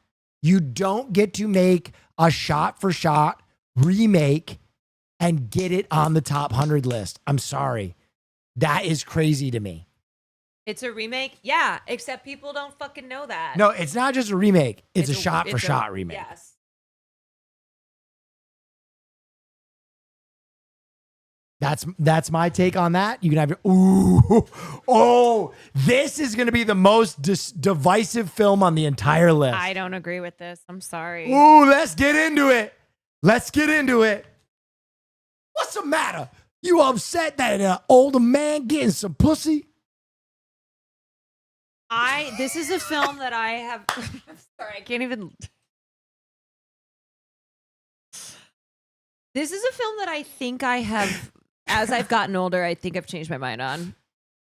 You don't get to make a shot-for-shot remake and get it on the top 100 list. I'm sorry. That is crazy to me.
It's a remake? Yeah, except people don't fucking know that.
No, it's not just a remake. It's a shot-for-shot remake.
Yes.
That's my take on that. You can have your, this is going to be the most divisive film on the entire list.
I don't agree with this. I'm sorry.
Ooh, let's get into it. Let's get into it. What's the matter? You upset that an older man getting some pussy?
This is a film that I have. I'm sorry, I can't even. This is a film that I think I have, as I've gotten older, I think I've changed my mind on.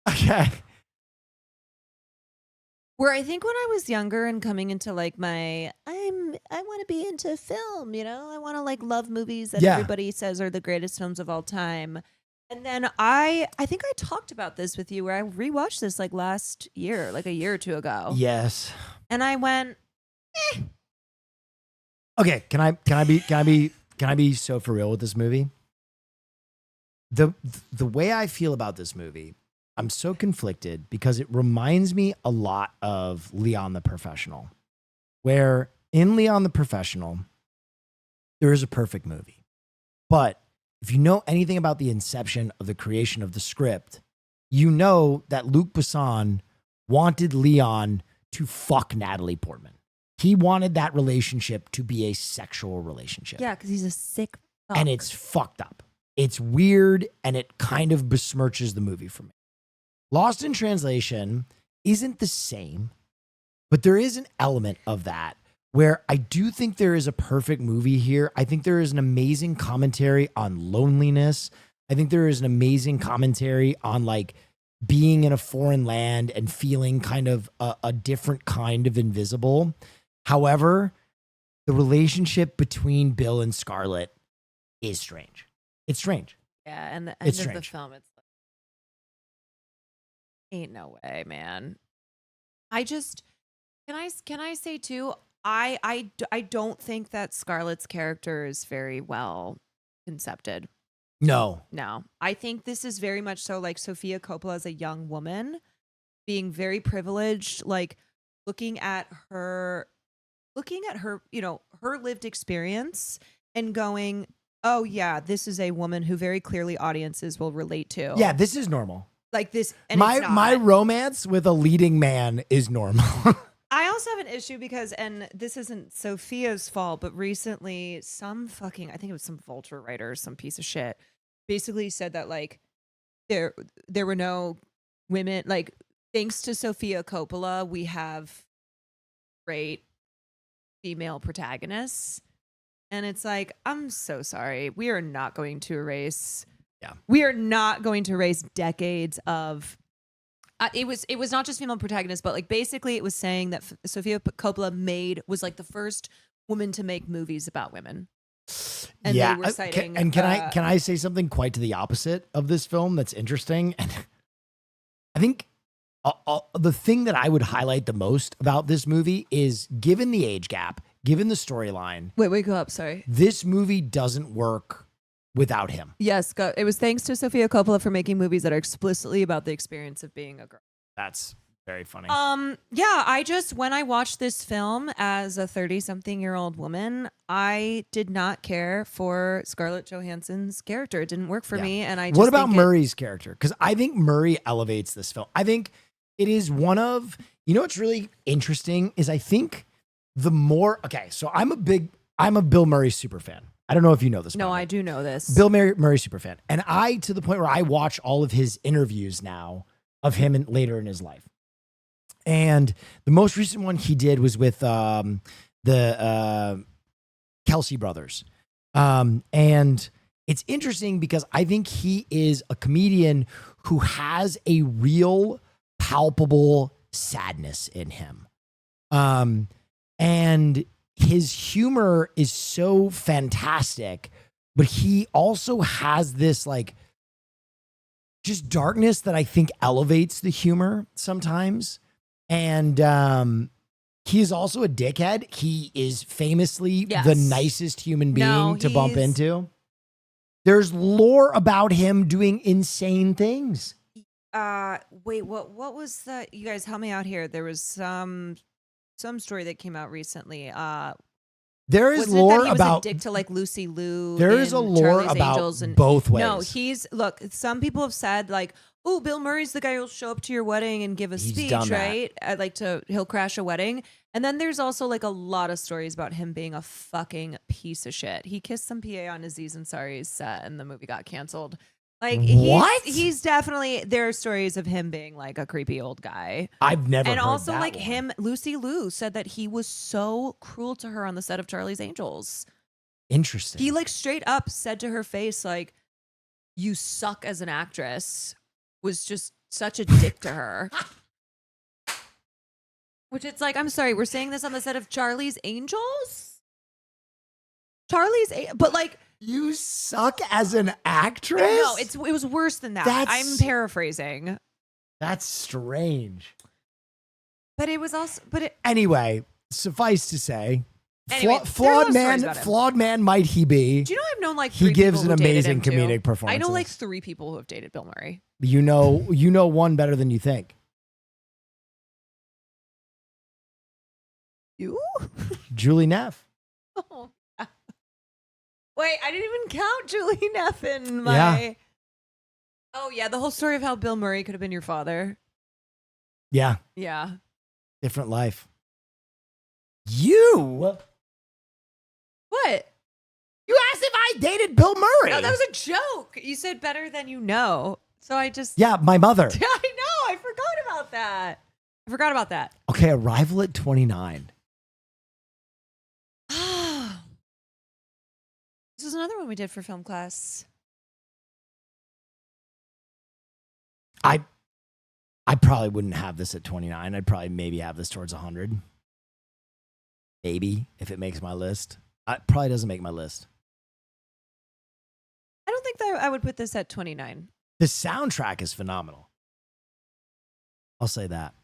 Okay.
Where I think when I was younger and coming into like I want to be into film, you know, I want to like love movies that everybody says are the greatest films of all time. And then I think I talked about this with you where I rewatched this like last year, like a year or two ago.
Yes.
And I went,
Okay, can I be so for real with this movie? The way I feel about this movie, I'm so conflicted because it reminds me a lot of Leon the Professional, where in Leon the Professional, there is a perfect movie. But if you know anything about the inception of the creation of the script, you know that Luc Besson wanted Leon to fuck Natalie Portman. He wanted that relationship to be a sexual relationship.
yeah, because he's a sick fuck.
And it's fucked up. It's weird, and it kind of besmirches the movie for me. Lost in Translation isn't the same, but there is an element of that where I do think there is a perfect movie here. I think there is an amazing commentary on loneliness. I think there is an amazing commentary on like being in a foreign land and feeling kind of a different kind of invisible. However, the relationship between Bill and Scarlett is strange. It's strange.
Yeah, and the end
It's
of the
strange.
film, it's like, ain't no way, man. I just can I say too, I don't think that Scarlett's character is very well concepted.
No.
No, I think this is very much so like Sofia Coppola as a young woman being very privileged, like looking at her, you know, her lived experience and going, oh yeah, this is a woman who very clearly audiences will relate to.
Yeah, this is normal.
Like this. And
My
it's not.
my romance with a leading man is normal.
I also have an issue because, and this isn't Sophia's fault, but recently I think it was some Vulture writer, some piece of shit, basically said that like there were no women, like thanks to Sofia Coppola, we have great female protagonists. And it's like, I'm so sorry. We are not going to erase.
Yeah.
We are not going to erase decades of. It was not just female protagonists, but like basically it was saying that Sofia Coppola was like the first woman to make movies about women. And
yeah.
they were citing.
Can I say something quite to the opposite of this film that's interesting? And I think the thing that I would highlight the most about this movie is, given the age gap, given the storyline,
Wait, go up. Sorry.
this movie doesn't work without him.
Yes, it was thanks to Sofia Coppola for making movies that are explicitly about the experience of being a girl.
That's very funny.
Yeah, when I watched this film as a 30-something-year-old woman, I did not care for Scarlett Johansson's character. It didn't work for me, and I just
What about
think
Murray's character? Because I think Murray elevates this film. I think it is one of, what's really interesting is I think the more, so I'm a Bill Murray super fan. I don't know if you know this.
No, I do know this.
Bill Murray super fan. And to the point where I watch all of his interviews now of him later in his life. And the most recent one he did was with the Kelsey brothers. And it's interesting because I think he is a comedian who has a real palpable sadness in him. And his humor is so fantastic, but he also has this like just darkness that I think elevates the humor sometimes. And he is also a dickhead. He is famously the nicest human being to bump into. There's lore about him doing insane things.
Wait, what was that? You guys help me out here. There was some story that came out recently.
There is
Wasn't
lore
it that he was
about
a dick to like Lucy Liu.
There is a lore
Charlie's
about
Angels and,
both ways.
No, look. Some people have said like, "Oh, Bill Murray's the guy who'll show up to your wedding and give a
He's
speech,
done that.
right? He'll crash a wedding." And then there's also like a lot of stories about him being a fucking piece of shit. He kissed some PA on Aziz Ansari's set, and the movie got canceled. Like,
what?
He's definitely, there are stories of him being like a creepy old guy.
I've never
and
heard
also
that
like
one.
him, Lucy Liu said that he was so cruel to her on the set of Charlie's Angels.
Interesting.
He like straight up said to her face, like, "You suck as an actress," was just such a dick to her. Which it's like, I'm sorry, we're saying this on the set of Charlie's Angels? But like,
you suck as an actress?
no, it was worse than that.
That's-
I'm paraphrasing.
That's strange.
But it was also,
Anyway, suffice to say,
Anyway, there's
flawed
no stories about him.
flawed man might he be.
Do you know I've known like
He
three
gives
people
an
who dated
amazing
him, too?
comedic
I
performances.
know like 3 people who have dated Bill Murray.
You know one better than you think.
You?
Julie Neff.
Oh. Wait, I didn't even count Julie Neff in my.
Yeah.
Oh yeah, the whole story of how Bill Murray could have been your father.
Yeah.
Yeah.
Different life. You?
What?
You asked if I dated Bill Murray.
No, that was a joke. You said better than you know. So I just.
Yeah, my mother.
I know. I forgot about that.
Okay, Arrival at 29.
This is another one we did for film class.
I probably wouldn't have this at 29. I'd probably maybe have this towards 100. Maybe, if it makes my list. It probably doesn't make my list.
I don't think that I would put this at 29.
The soundtrack is phenomenal. I'll say that.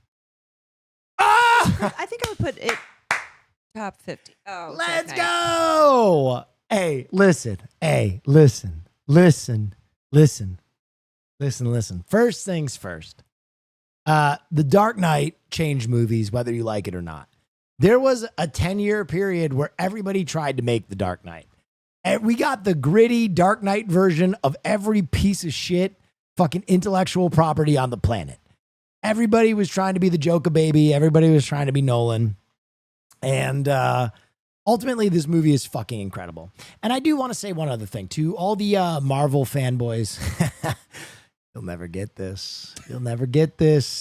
I think I would put it top 50. Oh,
Let's
okay.
go. Hey, listen. Listen. First things first. The Dark Knight changed movies, whether you like it or not. There was a 10-year period where everybody tried to make The Dark Knight. And we got the gritty Dark Knight version of every piece of shit fucking intellectual property on the planet. Everybody was trying to be the Joker baby. Everybody was trying to be Nolan. And ultimately, this movie is fucking incredible. And I do want to say one other thing. To all the Marvel fanboys, you'll never get this.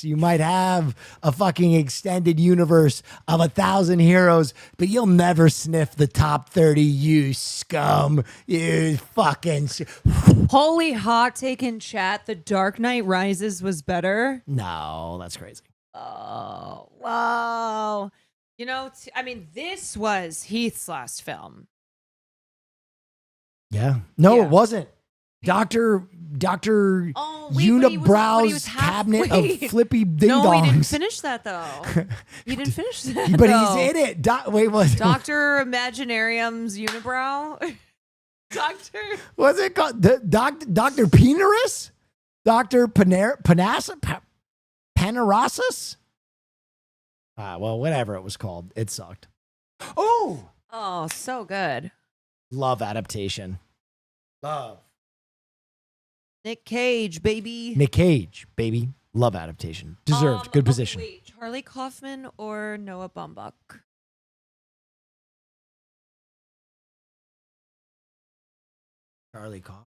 You might have a fucking extended universe of 1,000 heroes, but you'll never sniff the top 30, you scum. You fucking...
Holy hot take in chat. The Dark Knight Rises was better.
No, that's crazy.
Oh, wow. You know, this was Heath's last film.
Yeah. No,
Yeah.
it wasn't. Doctor
Oh, Oh, wait, but he
Unibrow's
was
cabinet
wait.
of flippy ding
No, he didn't
dongs.
finish that though. He didn't finish that.
But
though.
he's in it. Wait, what?
Doctor Imaginarium's unibrow. Doctor.
What's it called? Dr. Penaris? Dr. Panarasis? Well, whatever it was called. It sucked. Oh!
Oh, so good.
Love adaptation. Love.
Nick Cage, baby.
Nick Cage, baby. Love adaptation. Deserved. Good position.
Wait, Charlie Kaufman or Noah Baumbach?
Charlie Kaufman.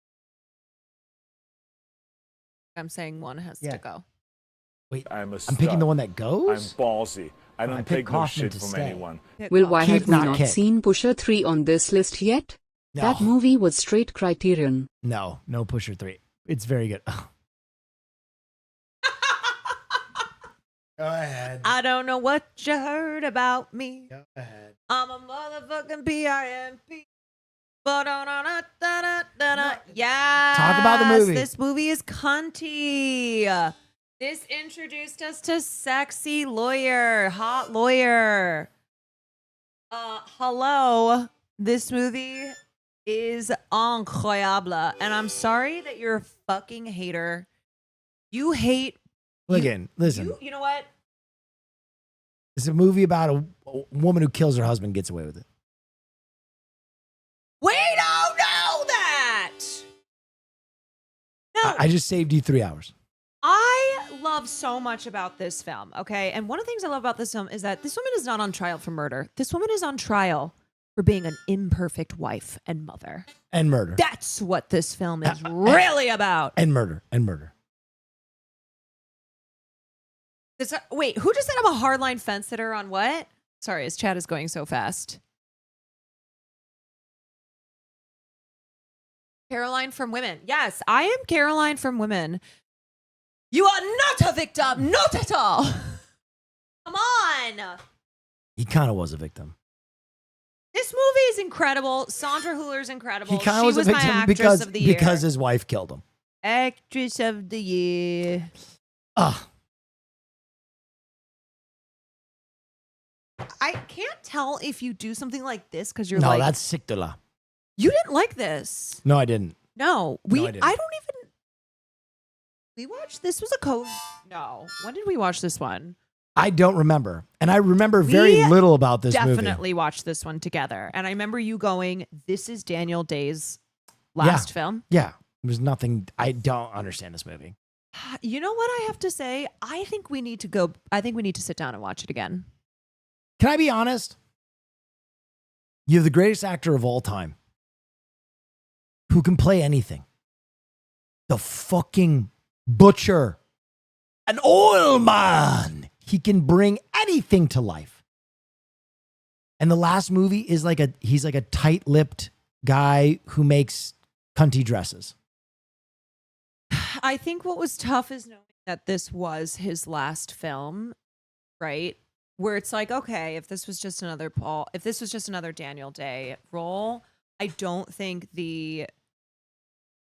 I'm saying one has
Yeah.
to go.
Wait,
I'm
picking the one that
I'm
goes?
ballsy. I don't
picked
take no
Kaufman
shit
to
from
stay.
anyone.
Well, why
Keep
have we
not
not
kick.
seen Pusher 3 on this list yet?
No.
That movie was straight Criterion.
No Pusher 3. It's very good. Go ahead.
I don't know what you heard about me.
Go ahead.
I'm a motherfucking PIMP. Yeah.
Talk about the movie.
This movie is cunty. This introduced us to sexy lawyer, hot lawyer. Hello. This movie is incroyable. And I'm sorry that you're a fucking hater. You hate.
Listen.
You know what?
It's a movie about a woman who kills her husband, gets away with it.
We don't know that. No.
I just saved you 3 hours.
I love so much about this film, okay? And one of the things I love about this film is that this woman is not on trial for murder. This woman is on trial for being an imperfect wife and mother.
And murder.
That's what this film is really about.
And murder.
Wait, who just said I'm a hardline fence sitter on what? Sorry, his chat is going so fast. Caroline from Women. Yes, I am Caroline from Women. You are not a victim, not at all. Come on.
He kind of was a victim.
This movie is incredible. Sandra Hüller's incredible.
He kind
She
of was a
my
victim
actress of the year.
because his wife killed him.
Actress of the year.
Ugh.
I can't tell if you do something like this because you're
No,
like,
that's sick de la.
you didn't like this.
No, I didn't.
No,
I didn't.
I don't even. We watched. This was a code. No, when did we watch this one?
I don't remember. And I remember very
We
little about this movie.
Definitely watched this one together, and I remember you going, "This is Daniel Day's last film."
Yeah. There's nothing. I don't understand this movie.
You know what I have to say? I think we need to go. I think we need to sit down and watch it again.
Can I be honest? You have the greatest actor of all time who can play anything. The fucking butcher. An oil man. He can bring anything to life. And the last movie is he's like a tight-lipped guy who makes cunty dresses.
I think what was tough is knowing that this was his last film, right? Where it's like, okay, if this was just another Daniel Day role, I don't think the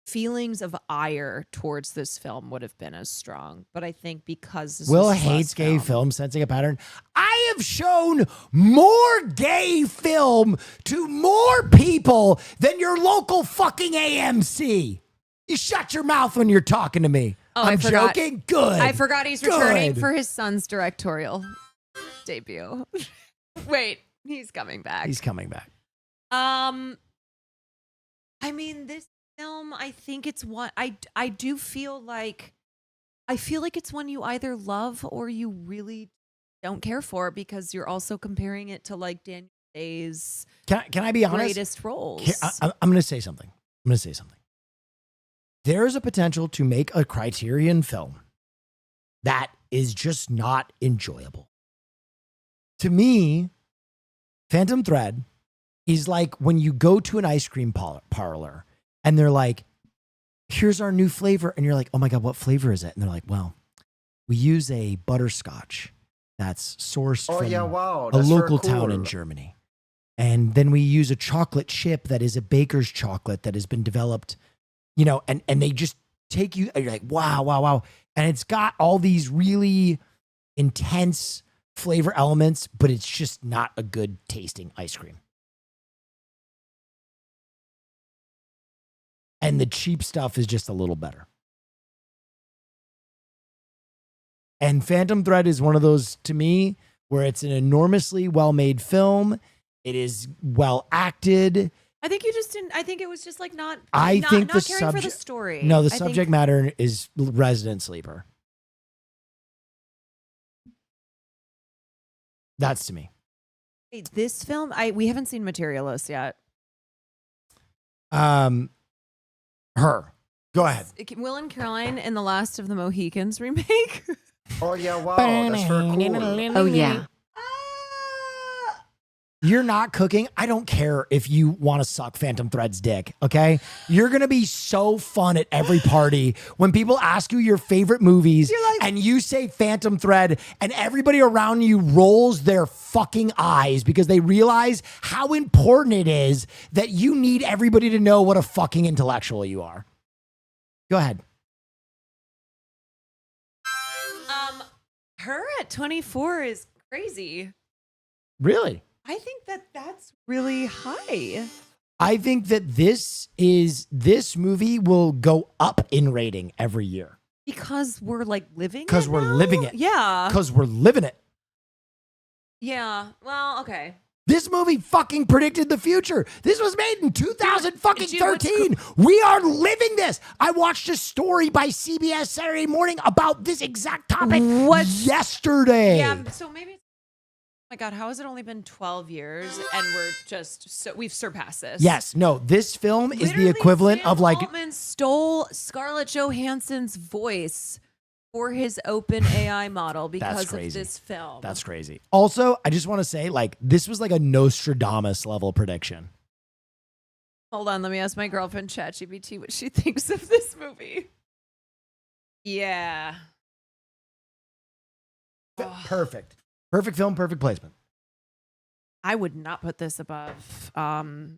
feelings of ire towards this film would have been as strong. But I think because this
Will
was his
hates
last
gay film, sensing a pattern. I have shown more gay film to more people than your local fucking AMC. You shut your mouth when you're talking to me.
Oh,
I'm
I forgot.
joking. Good.
I forgot he's returning
Good.
for his son's directorial debut. Wait, he's coming back.
He's coming back.
I mean, this film, I think it's one I do feel like it's one you either love or you really don't care for because you're also comparing it to like Daniel Day's
Can I be honest?
greatest roles.
Here, I'm going to say something. There's a potential to make a Criterion film that is just not enjoyable. To me, Phantom Thread is like when you go to an ice cream parlor and they're like, here's our new flavor. And you're like, oh my God, what flavor is it? And they're like, well, we use a butterscotch that's sourced from
wow,
a
that's
local
very
town
cool.
in Germany. And then we use a chocolate chip that is a baker's chocolate that has been developed, and they just take you. You're like, wow, wow, wow, and it's got all these really intense flavor elements, but it's just not a good tasting ice cream. And the cheap stuff is just a little better. And Phantom Thread is one of those, to me, where it's an enormously well-made film. It is well acted.
I think you just didn't. I think it was just like not.
I
not,
think
not
the
caring for the
subject.
story.
No, the
I
subject
think,
matter is Resident Sleeper. That's to me.
Wait, this film, we haven't seen Materialist yet.
Her. Go ahead.
Will and Caroline in the Last of the Mohicans remake.
Oh yeah, wow, that's very cool.
Oh, yeah.
You're not cooking. I don't care if you want to suck Phantom Thread's dick, okay? You're going to be so fun at every party when people ask you your favorite movies and you say Phantom Thread and everybody around you rolls their fucking eyes because they realize how important it is that you need everybody to know what a fucking intellectual you are. Go ahead.
Her at 24 is crazy.
Really?
I think that's really high.
I think that this movie will go up in rating every year.
Because we're like living it.
Because we're
now?
living it.
Yeah.
Because we're living it.
Yeah. Well, okay.
This movie fucking predicted the future. This was made in 2013.
Dude,
We are living this. I watched a story by CBS Saturday Morning about this exact topic yesterday.
Yeah. So maybe. Oh my God, how has it only been 12 years and we've surpassed this?
Yes. No, this film is the
Literally,
equivalent
Sam
of like.
Altman stole Scarlett Johansson's voice for his open AI model because of this film.
That's crazy. Also, I just want to say, like, this was like a Nostradamus level prediction.
Hold on, let me ask my girlfriend ChatGPT what she thinks of this movie. Yeah.
Perfect. Perfect film, perfect placement.
I would not put this above.
We're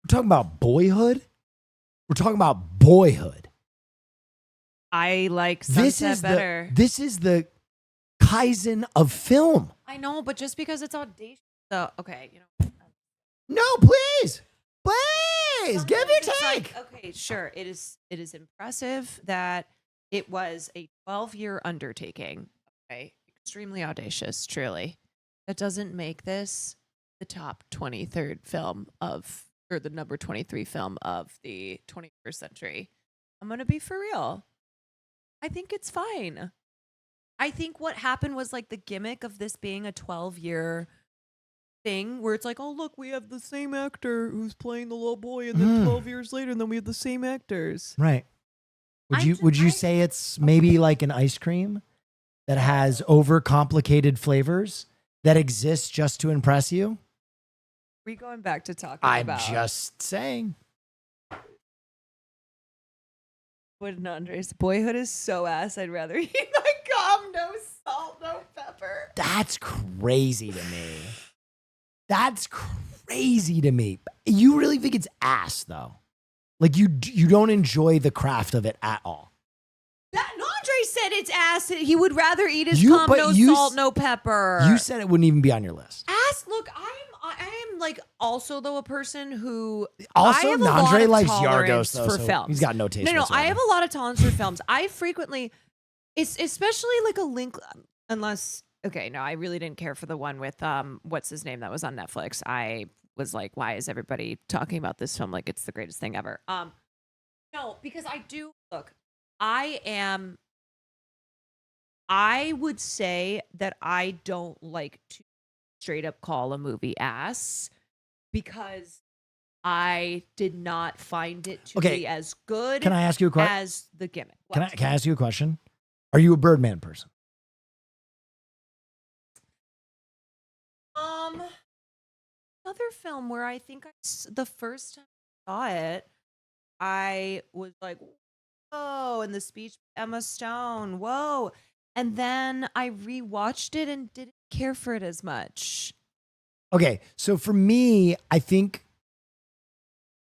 talking about Boyhood. We're talking about Boyhood.
I like Sunset better.
This is the Kaizen of film.
I know, but just because it's audacious. So, okay, you know.
No, please. Please, give your
It's
take.
like, okay, sure. It is impressive that it was a 12-year undertaking. Okay. Extremely audacious, truly. That doesn't make this the top 23rd film or the number 23 film of the 21st century. I'm going to be for real. I think it's fine. I think what happened was like the gimmick of this being a 12-year thing where it's like, oh, look, we have the same actor who's playing the little boy, and then 12 years later, and then we have the same actors.
Right. Would you say it's maybe like an ice cream that has overcomplicated flavors that exists just to impress you?
We going back to talking
I'm
about.
just saying.
What an Andres. Boyhood is so ass. I'd rather eat my gum. No salt, no pepper.
That's crazy to me. That's crazy to me. You really think it's ass though? Like you don't enjoy the craft of it at all.
That Andre said it's ass. He would rather eat his
You-
cum,
but
no
you
salt,
s-
no pepper.
You said it wouldn't even be on your list.
ass. Look, I am like also though a person who
Also,
I have a lot
Nandre
of
likes
tolerance
Yorgos though,
for
so
films.
he's got no taste.
No, I
whatsoever.
have a lot of tolerance for films. I frequently, it's especially like a link, unless okay, no, I really didn't care for the one with what's his name that was on Netflix. I was like, why is everybody talking about this film like it's the greatest thing ever? No, because I do look. I would say that I don't like to straight up call a movie ass because I did not find it to
Okay,
be as good
Can I ask you a question?
as the gimmick.
Can
What?
I ask you a question? Are you a Birdman person?
Another film where I think the first time I saw it, I was like, whoa, and the speech with Emma Stone, whoa. And then I rewatched it and didn't care for it as much.
Okay, so for me, I think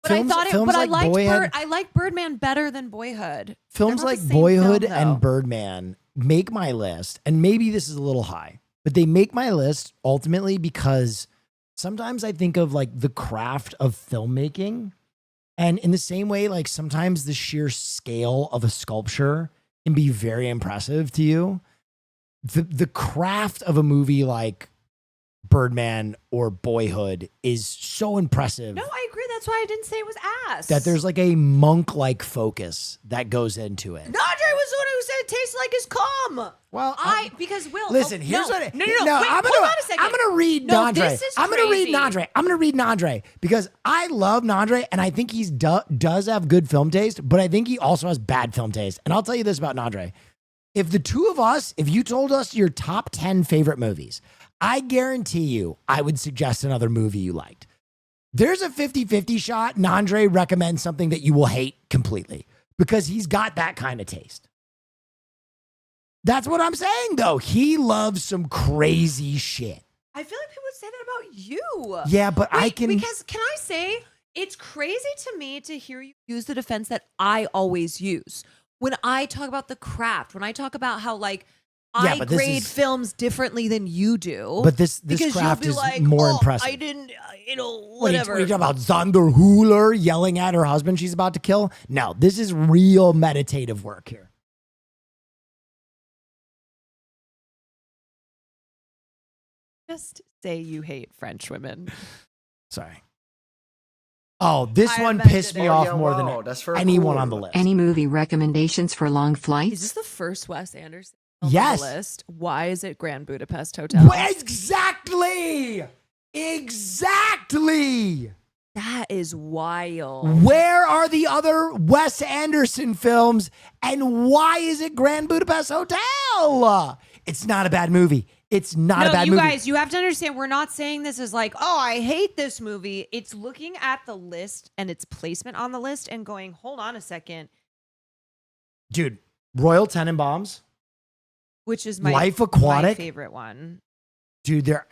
But I thought it.
films
But
like
I liked
Boyhood.
I like Birdman better than Boyhood.
Films
They're not
like
the same
Boyhood
film,
and
though.
Birdman make my list, and maybe this is a little high, but they make my list ultimately because sometimes I think of like the craft of filmmaking, and in the same way, like sometimes the sheer scale of a sculpture can be very impressive to you. The craft of a movie like Birdman or Boyhood is so impressive.
No, I agree. That's why I didn't say it was ass.
That there's like a monk-like focus that goes into it.
Nandre was the one who said it tastes like his cum.
Well,
because Will.
listen,
oh,
here's
no,
what it.
No.
Wait,
Hold on a second.
I'm gonna read
No,
Nandre.
this is
I'm gonna read
crazy.
Nandre. I'm gonna read Nandre because I love Nandre and I think he's does have good film taste, but I think he also has bad film taste. And I'll tell you this about Nandre: if the two of us, if you told us your top 10 favorite movies, I guarantee you, I would suggest another movie you liked. There's a 50-50 shot Nandre recommends something that you will hate completely because he's got that kind of taste. That's what I'm saying, though. He loves some crazy shit.
I feel like people would say that about you.
Yeah, but I
Wait,
can...
Because can I say, it's crazy to me to hear you use the defense that I always use. When I talk about the craft, when I talk about how like
Yeah,
I
but this
grade
is-
films differently than you do.
But this
because
craft
you'll be
is
like,
more
"Oh,
impressive.
I didn't,
What
whatever.
are you talking about? Zander Hooler yelling at her husband she's about to kill? No, this is real meditative work here.
Just say you hate French women.
Sorry. Oh, this
I
one
invented
pissed me
it.
off
yeah,
more
wow,
than
that's very
anyone
cool.
on the list.
Any movie recommendations for long
Is
flights?
this the first Wes Anderson film
Yes.
on the list? Why is it Grand Budapest Hotel?
Exactly. Exactly.
That is wild.
Where are the other Wes Anderson films and why is it Grand Budapest Hotel? It's not a bad movie. It's not a bad
you
movie.
guys, you have to understand, we're not saying this as like, oh, I hate this movie. It's looking at the list and its placement on the list and going, hold on a second,
Dude, Royal Tenenbaums,
which is my
Life Aquatic.
my favorite one.
Dude, they're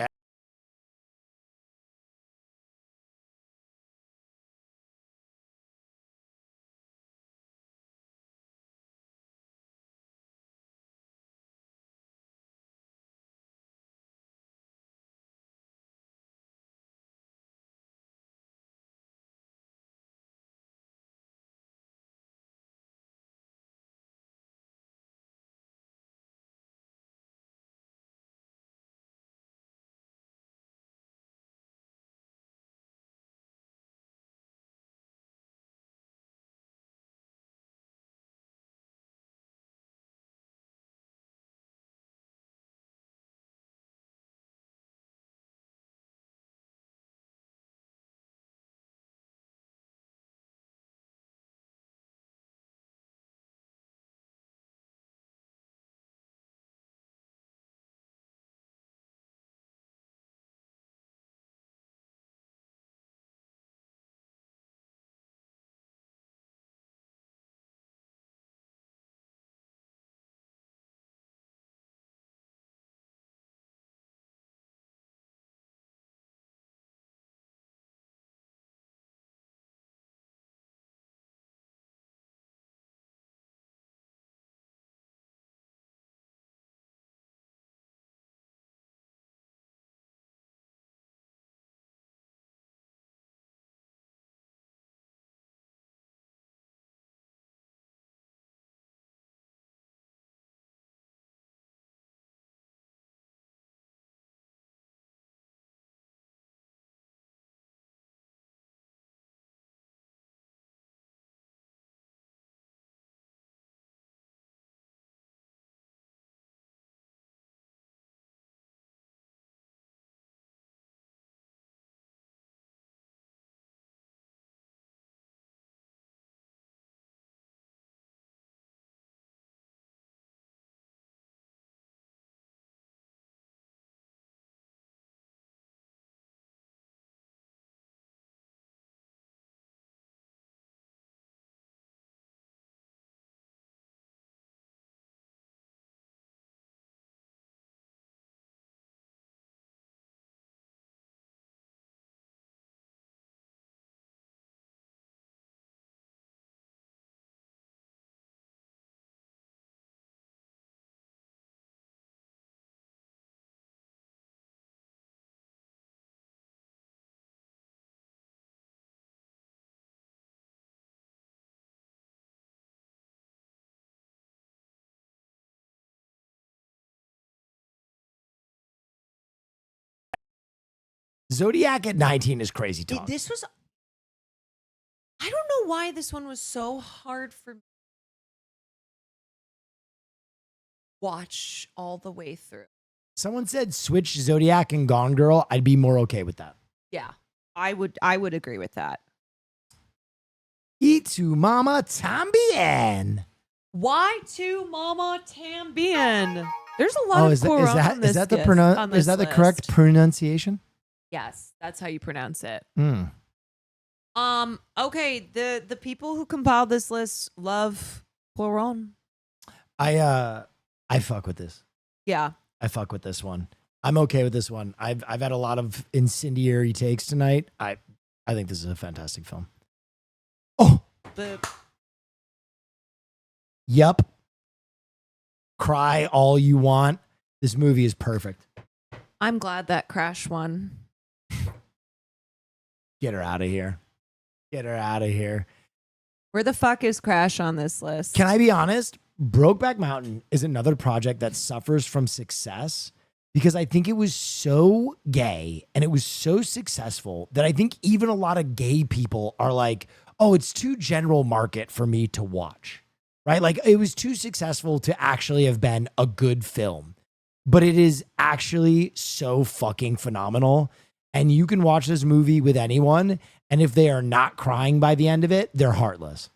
Zodiac at 19 is crazy talk.
This was. I don't know why this one was so hard for me to watch all the way through.
Someone said switch Zodiac and Gone Girl. I'd be more okay with that.
Yeah, I would agree with that.
Y tu mama también.
Why to Mama Tambien? There's a lot of
is
Cuarón on
is
this
that the
list- on
is
this
that the
list.
correct pronunciation?
Yes, that's how you pronounce it.
Mm.
Okay, the people who compiled this list love Cuarón.
I fuck with this.
Yeah.
I fuck with this one. I'm okay with this one. I've had a lot of incendiary takes tonight. I think this is a fantastic film. Oh, yep. Cry all you want. This movie is perfect.
I'm glad that Crash won.
Get her out of here. Get her out of here.
Where the fuck is Crash on this list?
Can I be honest? Brokeback Mountain is another project that suffers from success because I think it was so gay and it was so successful that I think even a lot of gay people are like, oh, it's too general market for me to watch, right? Like it was too successful to actually have been a good film, but it is actually so fucking phenomenal. And you can watch this movie with anyone, and if they are not crying by the end of it, they're heartless.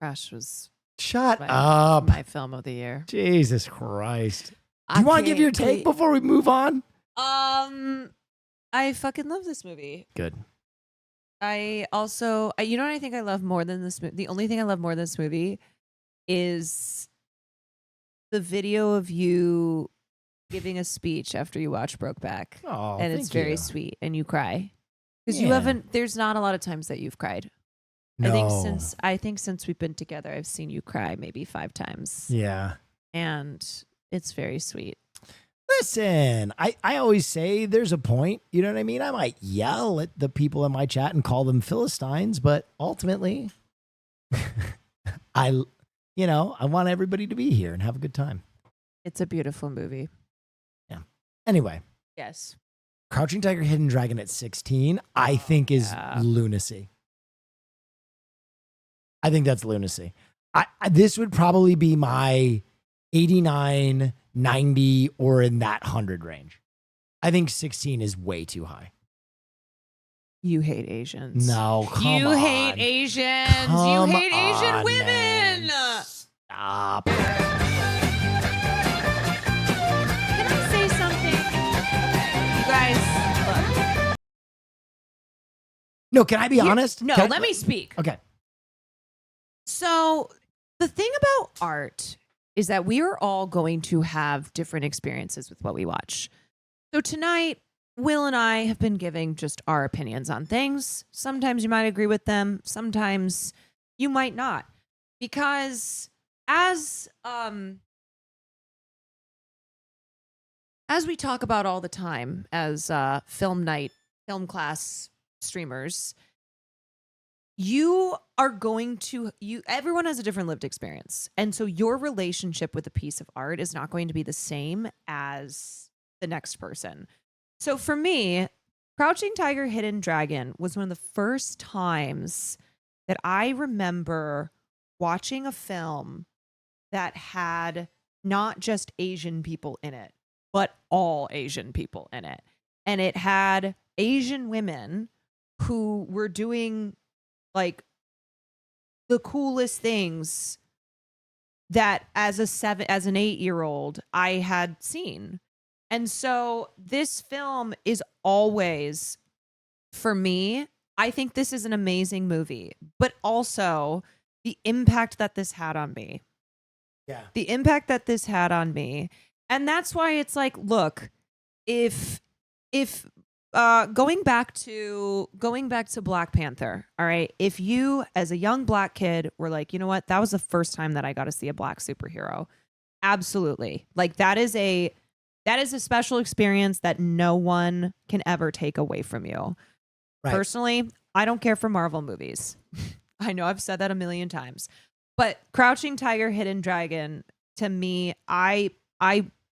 Crash was
Shut
my,
up.
my film of the year.
Jesus Christ. Do you want to give your take before we move on?
I fucking love this movie.
Good.
I also, you know what I think I love more than this movie? The only thing I love more than this movie is the video of you giving a speech after you watch Brokeback.
Oh,
and it's very sweet and you cry. Because you haven't, there's not a lot of times that you've cried.
No.
I think since we've been together, I've seen you cry maybe 5 times.
Yeah.
And it's very sweet.
Listen, I always say there's a point. You know what I mean? I might yell at the people in my chat and call them Philistines, but ultimately, I want everybody to be here and have a good time.
It's a beautiful movie.
Yeah. Anyway.
Yes.
Crouching Tiger, Hidden Dragon at 16, I think is lunacy. I think that's lunacy. This would probably be my 89, 90, or in that 100 range. I think 16 is way too high.
You hate Asians.
No, come on.
You hate Asians.
Come
you hate Asian
on,
women.
man. Stop.
Can I say something? You guys, look.
No, can I be honest?
No,
Can I-
let me speak.
Okay.
So the thing about art is that we are all going to have different experiences with what we watch. So tonight, Will and I have been giving just our opinions on things. Sometimes you might agree with them. Sometimes you might not. Because as we talk about all the time as film night, film class streamers, everyone has a different lived experience. And so your relationship with a piece of art is not going to be the same as the next person. So for me, Crouching Tiger, Hidden Dragon was one of the first times that I remember watching a film that had not just Asian people in it, but all Asian people in it. And it had Asian women who were doing like the coolest things that as an 8-year-old I had seen. And so this film is always, for me, I think this is an amazing movie, but also the impact that this had on me.
Yeah.
The impact that this had on me. And that's why it's like, look, if going back to Black Panther, all right, if you as a young black kid were like, you know what, that was the first time that I got to see a black superhero. Absolutely. Like that is a special experience that no one can ever take away from you. Right. Personally, I don't care for Marvel movies. I know I've said that a million times, but Crouching Tiger, Hidden Dragon, to me, I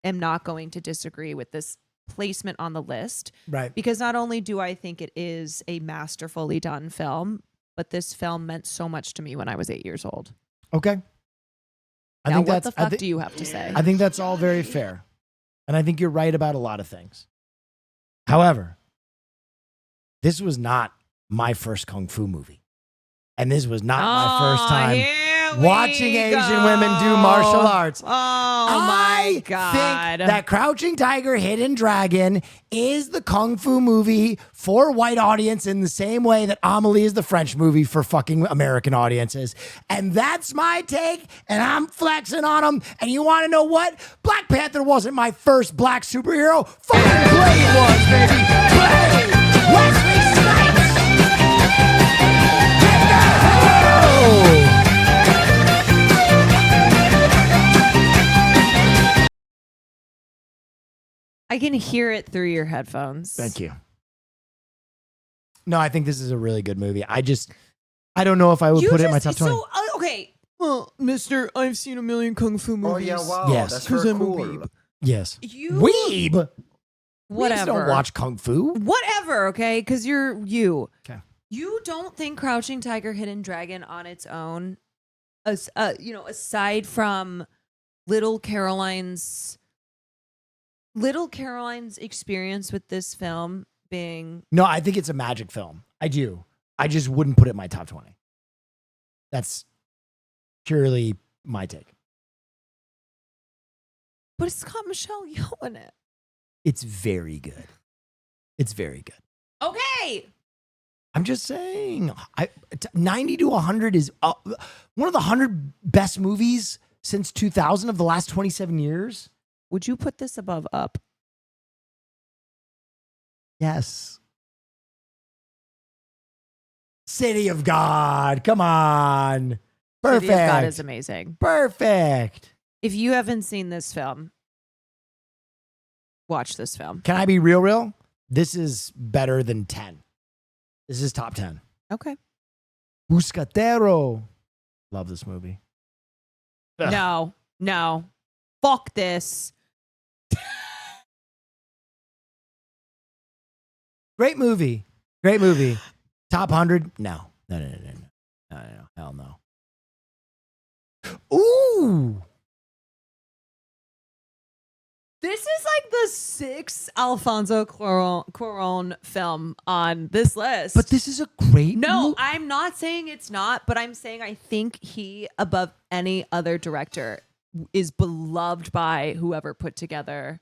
am not going to disagree with this placement on the list.
Right.
Because not only do I think it is a masterfully done film, but this film meant so much to me when I was 8 years old.
Okay.
Now, what the fuck do you have to say?
I think that's all very fair. And I think you're right about a lot of things. However, this was not my first Kung Fu movie. And this was not my first time watching Asian women do martial arts.
Oh my God.
I think that Crouching Tiger, Hidden Dragon is the Kung Fu movie for white audience in the same way that Amelie is the French movie for fucking American audiences. And that's my take, and I'm flexing on them. And you want to know what? Black Panther wasn't my first black superhero. Fucking Blade was, baby. Blade! Wesley Snipes!
I can hear it through your headphones.
Thank you. No, I think this is a really good movie. I don't know if I would put it in my top 20.
So, okay. Well, mister, I've seen a million Kung Fu movies.
Oh, yeah, wow.
Yes.
That's
Because
her
I'm a
cool.
weeb.
Yes.
You-
Weeb?
Whatever.
Weebs don't watch Kung Fu.
Whatever, okay? Because you're you.
Okay.
You don't think Crouching Tiger, Hidden Dragon on its own, aside from Little Caroline's experience with this film being...
No, I think it's a magic film. I do. I just wouldn't put it in my top 20. That's purely my take.
But it's got Michelle Yeoh in it.
It's very good. It's very good.
Okay.
I'm just saying, 90 to 100 is one of the 100 best movies since 2000 of the last 27 years.
Would you put this above Up?
Yes. City of God. Come on. Perfect.
City of God is amazing.
Perfect.
If you haven't seen this film, watch this film.
Can I be real? This is better than 10. This is top 10.
Okay.
Buscatero. Love this movie. Ugh.
No. Fuck this.
Great movie. Top 100? No. Hell no. Ooh.
This is like the sixth Alfonso Cuarón film on this list.
But this is a great
No,
movie.
I'm not saying it's not, but I'm saying I think he, above any other director, is beloved by whoever put together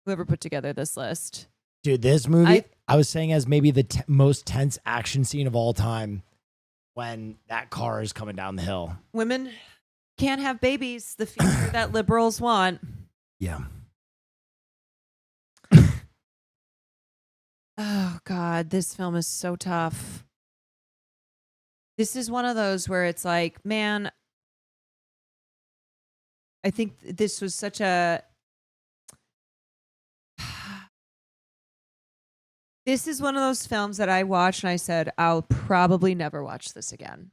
this list.
Dude, this movie, I was saying, as maybe the most tense action scene of all time when that car is coming down the hill.
Women can't have babies, the future that liberals want.
Yeah.
Oh, God, this film is so tough. This is one of those where it's like, man, I think this was such a... This is one of those films that I watched and I said, I'll probably never watch this again.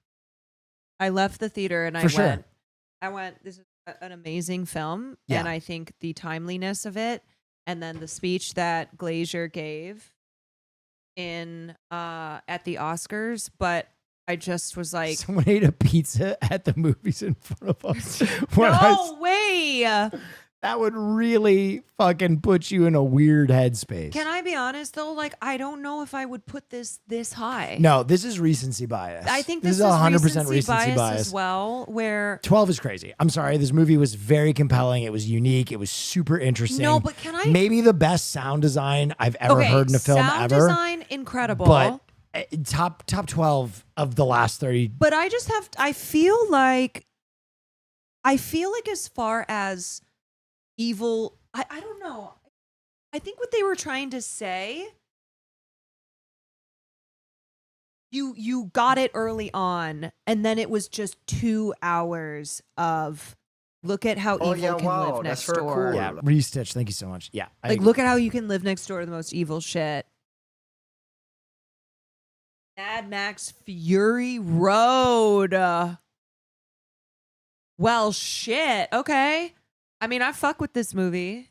I left the theater and I went, this is an amazing film.
Yeah.
And I think the timeliness of it and then the speech that Glazier gave in at the Oscars, but I just was like,
someone ate a pizza at the movies in front of us.
no way.
That would really fucking put you in a weird headspace.
Can I be honest though? Like, I don't know if I would put this high.
No, this is recency bias.
I think this is
100%
recency bias as well, where
12 is crazy. I'm sorry. This movie was very compelling. It was unique. It was super interesting.
No, but can I...
Maybe the best sound design I've ever heard in a film
sound
ever.
design, incredible.
But top 12 of the last 30.
But I feel like as far as evil, I don't know. I think what they were trying to say, you got it early on, and then it was just 2 hours of look at how evil can live next door.
Cool.
Yeah, Restitch. Thank you so much. Yeah.
Look at how you can live next door to the most evil shit. Mad Max Fury Road. Well, shit. Okay. I mean, I fuck with this movie.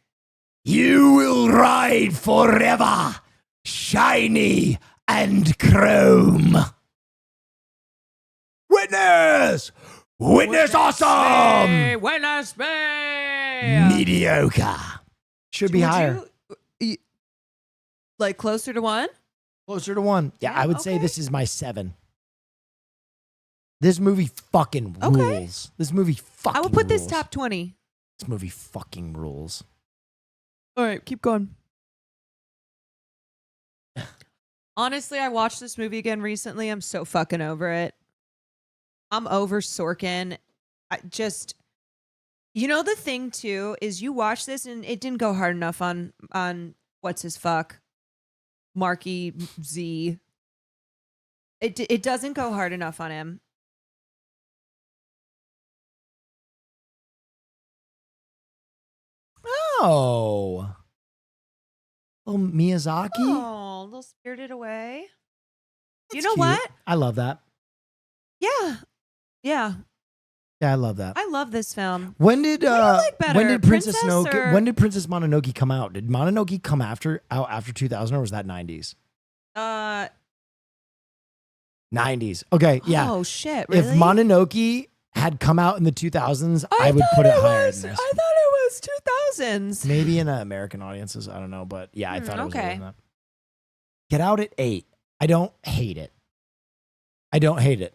You will ride forever, shiny and chrome. Witness! Witness awesome!
Witness me!
Mediocre. Should be
Would
higher.
Like closer to 1?
Closer to 1. Yeah, I would say
okay.
this is my 7. This movie fucking rules. This movie fucking
I would put this
rules.
top 20.
This movie fucking rules.
All right, keep going. Honestly, I watched this movie again recently. I'm so fucking over it. I'm over Sorkin. The thing too is you watch this and it didn't go hard enough on what's his fuck, Marky Z. It doesn't go hard enough on him.
Oh. Little Miyazaki.
Oh, a little Spirited Away.
That's
you know
cute.
what?
I love that.
Yeah.
Yeah, I love that.
I love this film.
When did
What do you like better,
when did Princess
Princess or-
When did Princess Mononoke come out? Did Mononoke come out after 2000 or was that 90s? 90s. Okay, yeah.
Oh shit! Really?
If Mononoke had come out in the 2000s, I would put it higher than this.
I thought it was 2000s.
Maybe in American audiences, I don't know, but yeah, I thought it was
okay.
lower than that. Get Out at 8. I don't hate it. I don't hate it.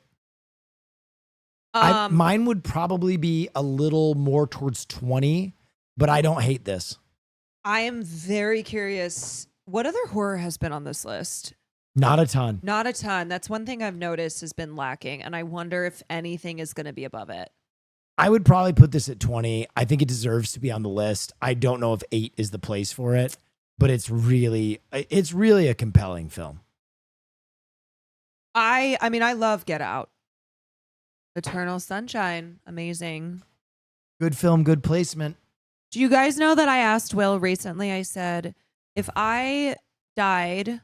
Mine would probably be a little more towards 20, but I don't hate this.
I am very curious. What other horror has been on this list?
Not a ton.
Not a ton. That's one thing I've noticed has been lacking, and I wonder if anything is going to be above it.
I would probably put this at 20. I think it deserves to be on the list. I don't know if 8 is the place for it, but it's really a compelling film.
I mean, I love Get Out. Eternal Sunshine, amazing.
Good film, good placement.
Do you guys know that I asked Will recently? I said, if I died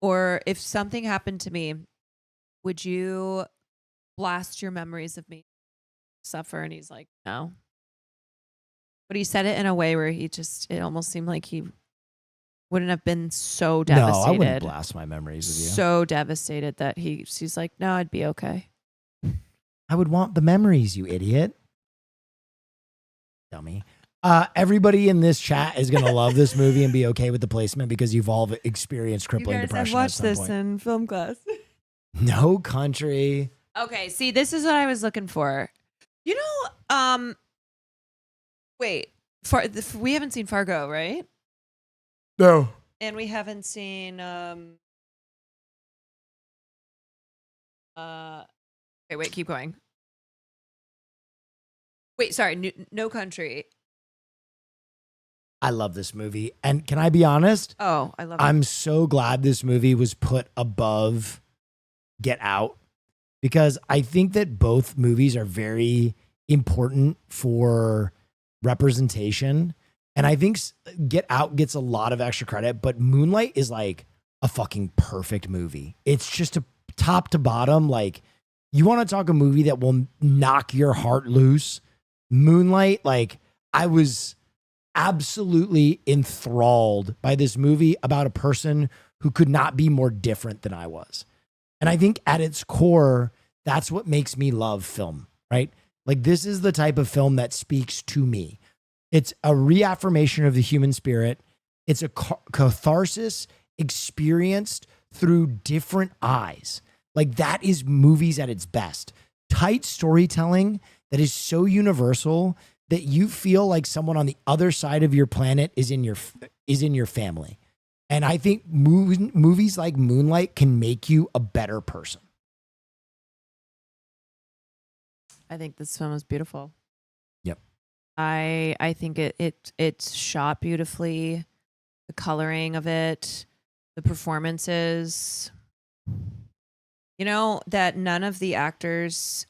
or if something happened to me, would you blast your memories of me suffer? And he's like, no. But he said it in a way where it almost seemed like he wouldn't have been so devastated.
No, I wouldn't blast my memories of you.
So devastated that he's like, no, I'd be okay.
I would want the memories, you idiot. Dummy. Everybody in this chat is going to love this movie and be okay with the placement because you've all experienced crippling depression.
I've watched
at some
this
point.
in film class.
No Country.
Okay, see, this is what I was looking for. You know, wait, we haven't seen Fargo, right?
No.
And we haven't seen okay, wait, keep going. Wait, sorry, No Country.
I love this movie. And can I be honest?
Oh, I love it.
I'm so glad this movie was put above Get Out because I think that both movies are very important for representation. And I think Get Out gets a lot of extra credit, but Moonlight is like a fucking perfect movie. It's just a top to bottom. Like, you want to talk a movie that will knock your heart loose? Moonlight, like, I was absolutely enthralled by this movie about a person who could not be more different than I was. And I think at its core, that's what makes me love film, right? Like, this is the type of film that speaks to me. It's a reaffirmation of the human spirit. It's a catharsis experienced through different eyes. Like, that is movies at its best. Tight storytelling that is so universal that you feel like someone on the other side of your planet is in your family. And I think movies like Moonlight can make you a better person.
I think this film is beautiful.
Yep.
I think it's shot beautifully. The coloring of it, the performances. You know that none of the actors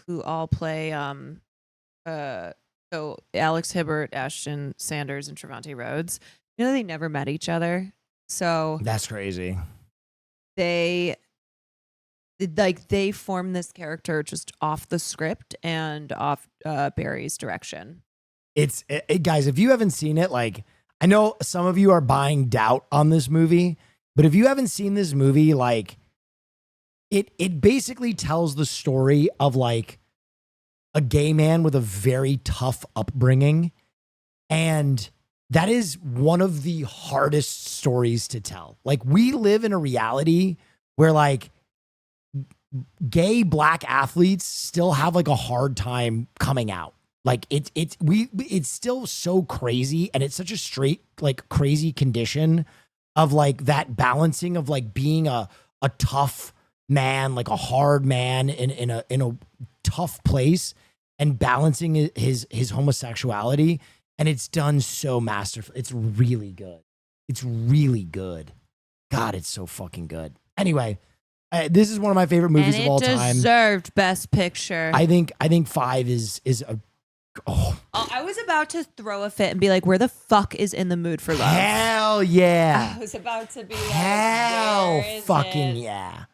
who all play so Alex Hibbert, Ashton Sanders, and Trevante Rhodes, you know, they never met each other. So
That's crazy.
they formed this character just off the script and off Barry's direction.
Guys, if you haven't seen it, like, I know some of you are buying doubt on this movie, but if you haven't seen this movie, like, it basically tells the story of like a gay man with a very tough upbringing. And that is one of the hardest stories to tell. Like, we live in a reality where like gay black athletes still have like a hard time coming out. Like it's still so crazy, and it's such a straight, like, crazy condition of like that balancing of like being a tough man, like a hard man in a tough place, and balancing his homosexuality. And it's done so masterfully. It's really good. It's really good. God, it's so fucking good. Anyway, this is one of my favorite movies of all time.
And it deserved Best Picture.
I think 5 is a. Oh,
I was about to throw a fit and be like, where the fuck is In the Mood for Love?
hell yeah.
I was about to be like,
Hell
where is
fucking
it?
yeah.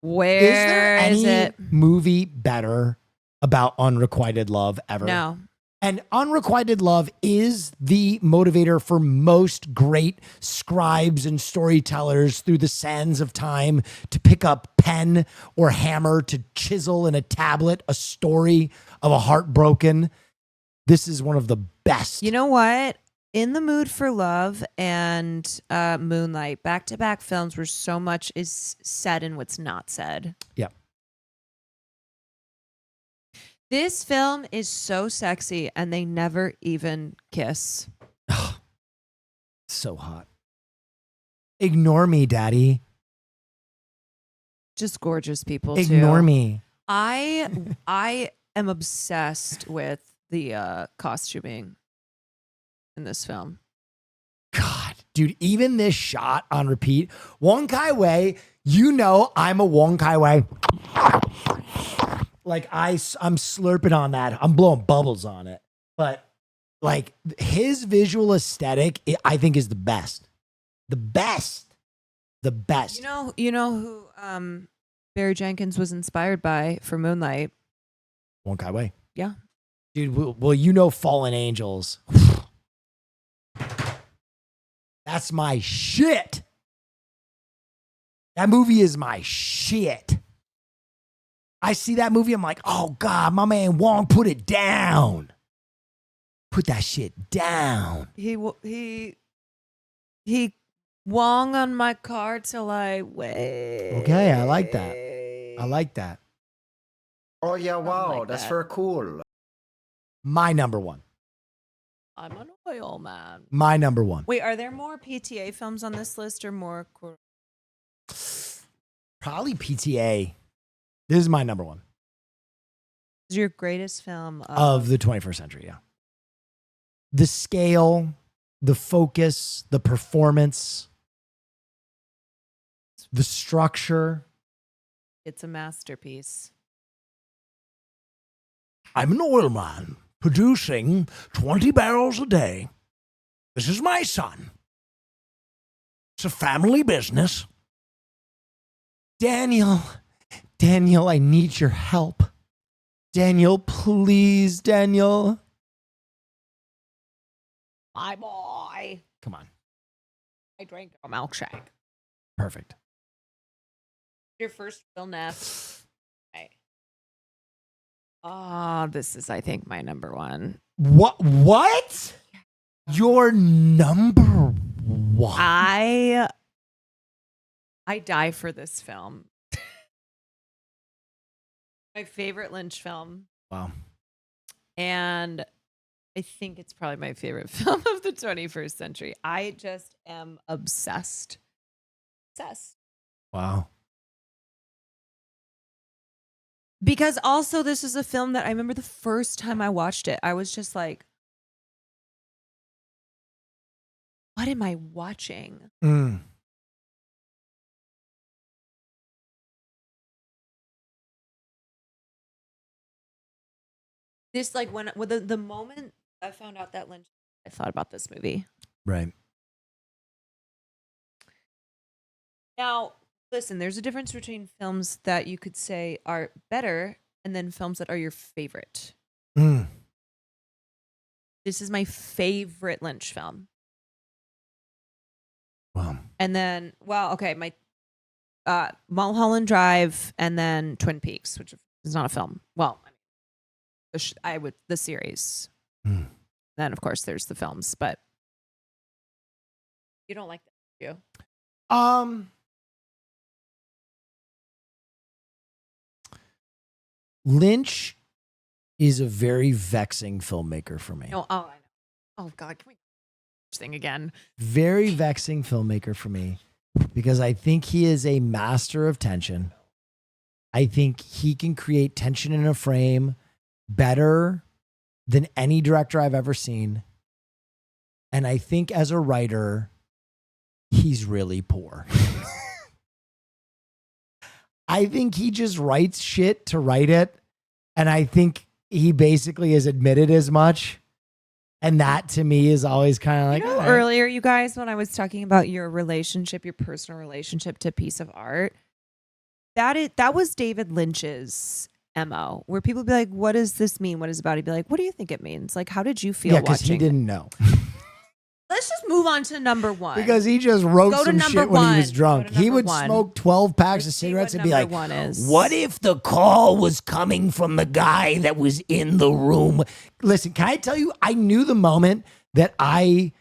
Where
Is there any
it?
movie better about unrequited love ever?
No.
And unrequited love is the motivator for most great scribes and storytellers through the sands of time to pick up pen or hammer to chisel in a tablet a story of a heartbroken. This is one of the best.
You know what? In the Mood for Love and Moonlight, back-to-back films where so much is said and what's not said.
Yeah.
This film is so sexy, and they never even kiss.
So hot. Ignore me, daddy.
Just gorgeous people, too.
Ignore me.
I am obsessed with the costuming in this film.
God, dude, even this shot on repeat. Wong Kai-wai, you know I'm a Wong Kai-wai. Like, I'm slurping on that. I'm blowing bubbles on it. But like, his visual aesthetic, I think, is the best. The best. The best.
You know who Barry Jenkins was inspired by for Moonlight?
Wong Kai-wai.
Yeah.
Dude, well, you know Fallen Angels. That's my shit. That movie is my shit. I see that movie, I'm like, oh God, my man Wong, put it down. Put that shit down.
He Wong on my car till I wait.
Okay, I like that. I like that.
Oh yeah, wow,
like
that's
that.
very cool.
My number one.
I'm an oil man.
My number one.
Wait, are there more PTA films on this list or more?
Probably PTA. This is my number one.
This is your greatest film
of the 21st century, yeah. The scale, the focus, the performance, the structure.
It's a masterpiece.
I'm an oil man producing 20 barrels a day. This is my son. It's a family business. Daniel, I need your help. Daniel, please, Daniel.
My boy.
Come on.
I drank a milkshake.
Perfect.
Your first film, Neff. Okay. This is, I think, my number one.
What? Your number one?
I die for this film. My favorite Lynch film.
Wow.
And I think it's probably my favorite film of the 21st century. I just am obsessed. Obsessed.
Wow.
Because also this is a film that I remember the first time I watched it, I was just like, what am I watching?
Mm.
This, like, when the moment I found out that Lynch, I thought about this movie.
Right.
Now, listen, there's a difference between films that you could say are better and then films that are your favorite.
Mm.
This is my favorite Lynch film.
Wow.
And then, my Mulholland Drive, and then Twin Peaks, which is not a film. Well, the series. Then of course there's the films, but you don't like that, do you?
Lynch is a very vexing filmmaker for me.
No, I know. Oh God, can we thing again?
Very vexing filmmaker for me because I think he is a master of tension. I think he can create tension in a frame better than any director I've ever seen. And I think as a writer, he's really poor. I think he just writes shit to write it. And I think he basically has admitted as much. And that to me is always kind of like,
you know, earlier, you guys, when I was talking about your relationship, your personal relationship to a piece of art, that was David Lynch's MO, where people be like, what does this mean? What is it about? He'd be like, what do you think it means? Like, how did you feel
because
watching
he didn't know.
Let's just move on to number one.
Because he just wrote some shit when he was drunk. He would
one.
smoke 12 packs of cigarettes and be like, what if the call was coming from the guy that was in the room? Listen, can I tell you, I knew the moment that I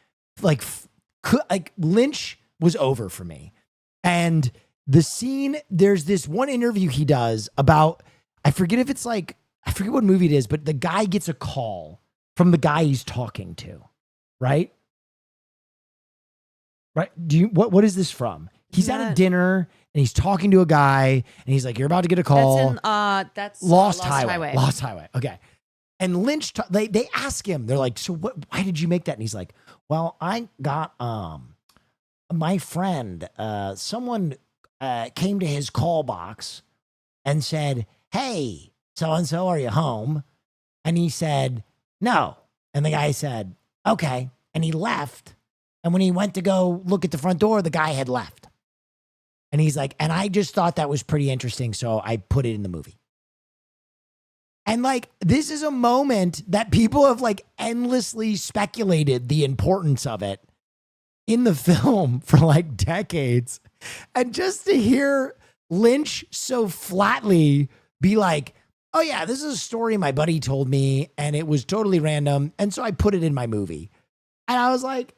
Lynch was over for me. And the scene, there's this one interview he does about, I forget what movie it is, but the guy gets a call from the guy he's talking to, right? Right? What is this from? He's at a dinner and he's talking to a guy and he's like, "You're about to get a call."
That's
Lost Highway. Lost Highway. Okay. And Lynch, they ask him. They're like, "So why did you make that?" And he's like, "Well, I got my friend. Someone came to his call box and said, 'Hey, so and so, are you home?' And he said, 'No.' And the guy said, 'Okay.' And he left. And when he went to go look at the front door, the guy had left. And he's like, and I just thought that was pretty interesting, so I put it in the movie." And like, this is a moment that people have like endlessly speculated the importance of it in the film for like decades. And just to hear Lynch so flatly be like, "Oh yeah, this is a story my buddy told me and it was totally random. And so I put it in my movie." And I was like,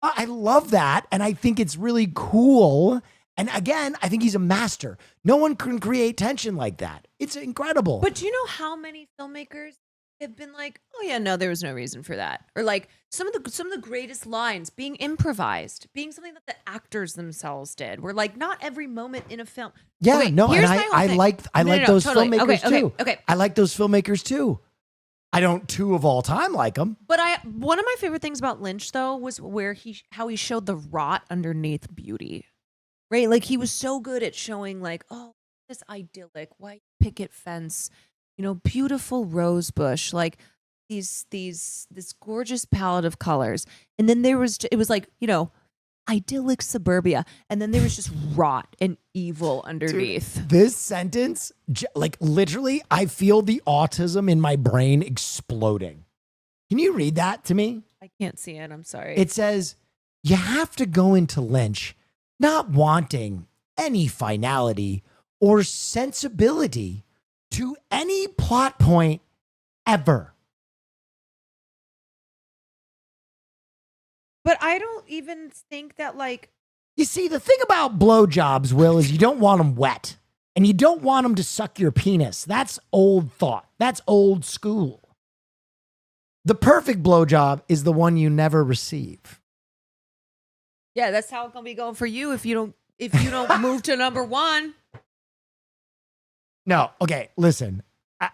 I love that. And I think it's really cool. And again, I think he's a master. No one can create tension like that. It's incredible.
But do you know how many filmmakers have been like, "Oh yeah, no, there was no reason for that," or like some of the greatest lines being improvised, being something that the actors themselves did. Where like not every moment in a film.
Yeah,
okay,
no, and I like those
totally.
filmmakers too.
Okay.
I like those filmmakers too. I don't two of all time like them.
But one of my favorite things about Lynch though was how he showed the rot underneath beauty, right? Like he was so good at showing like, oh, this idyllic white picket fence, beautiful rose bush, like this gorgeous palette of colors, and then it was like idyllic suburbia, and then there was just rot and evil underneath.
Dude, this sentence, like literally, I feel the autism in my brain exploding. Can you read that to me?
I can't see it. I'm sorry.
It says, you have to go into Lynch not wanting any finality or sensibility to any plot point ever.
But I don't even think that like...
You see, the thing about blowjobs, Will, is you don't want them wet. And you don't want them to suck your penis. That's old thought. That's old school. The perfect blowjob is the one you never receive.
Yeah, that's how it's gonna be going for you if you don't move to number one.
No, okay, listen.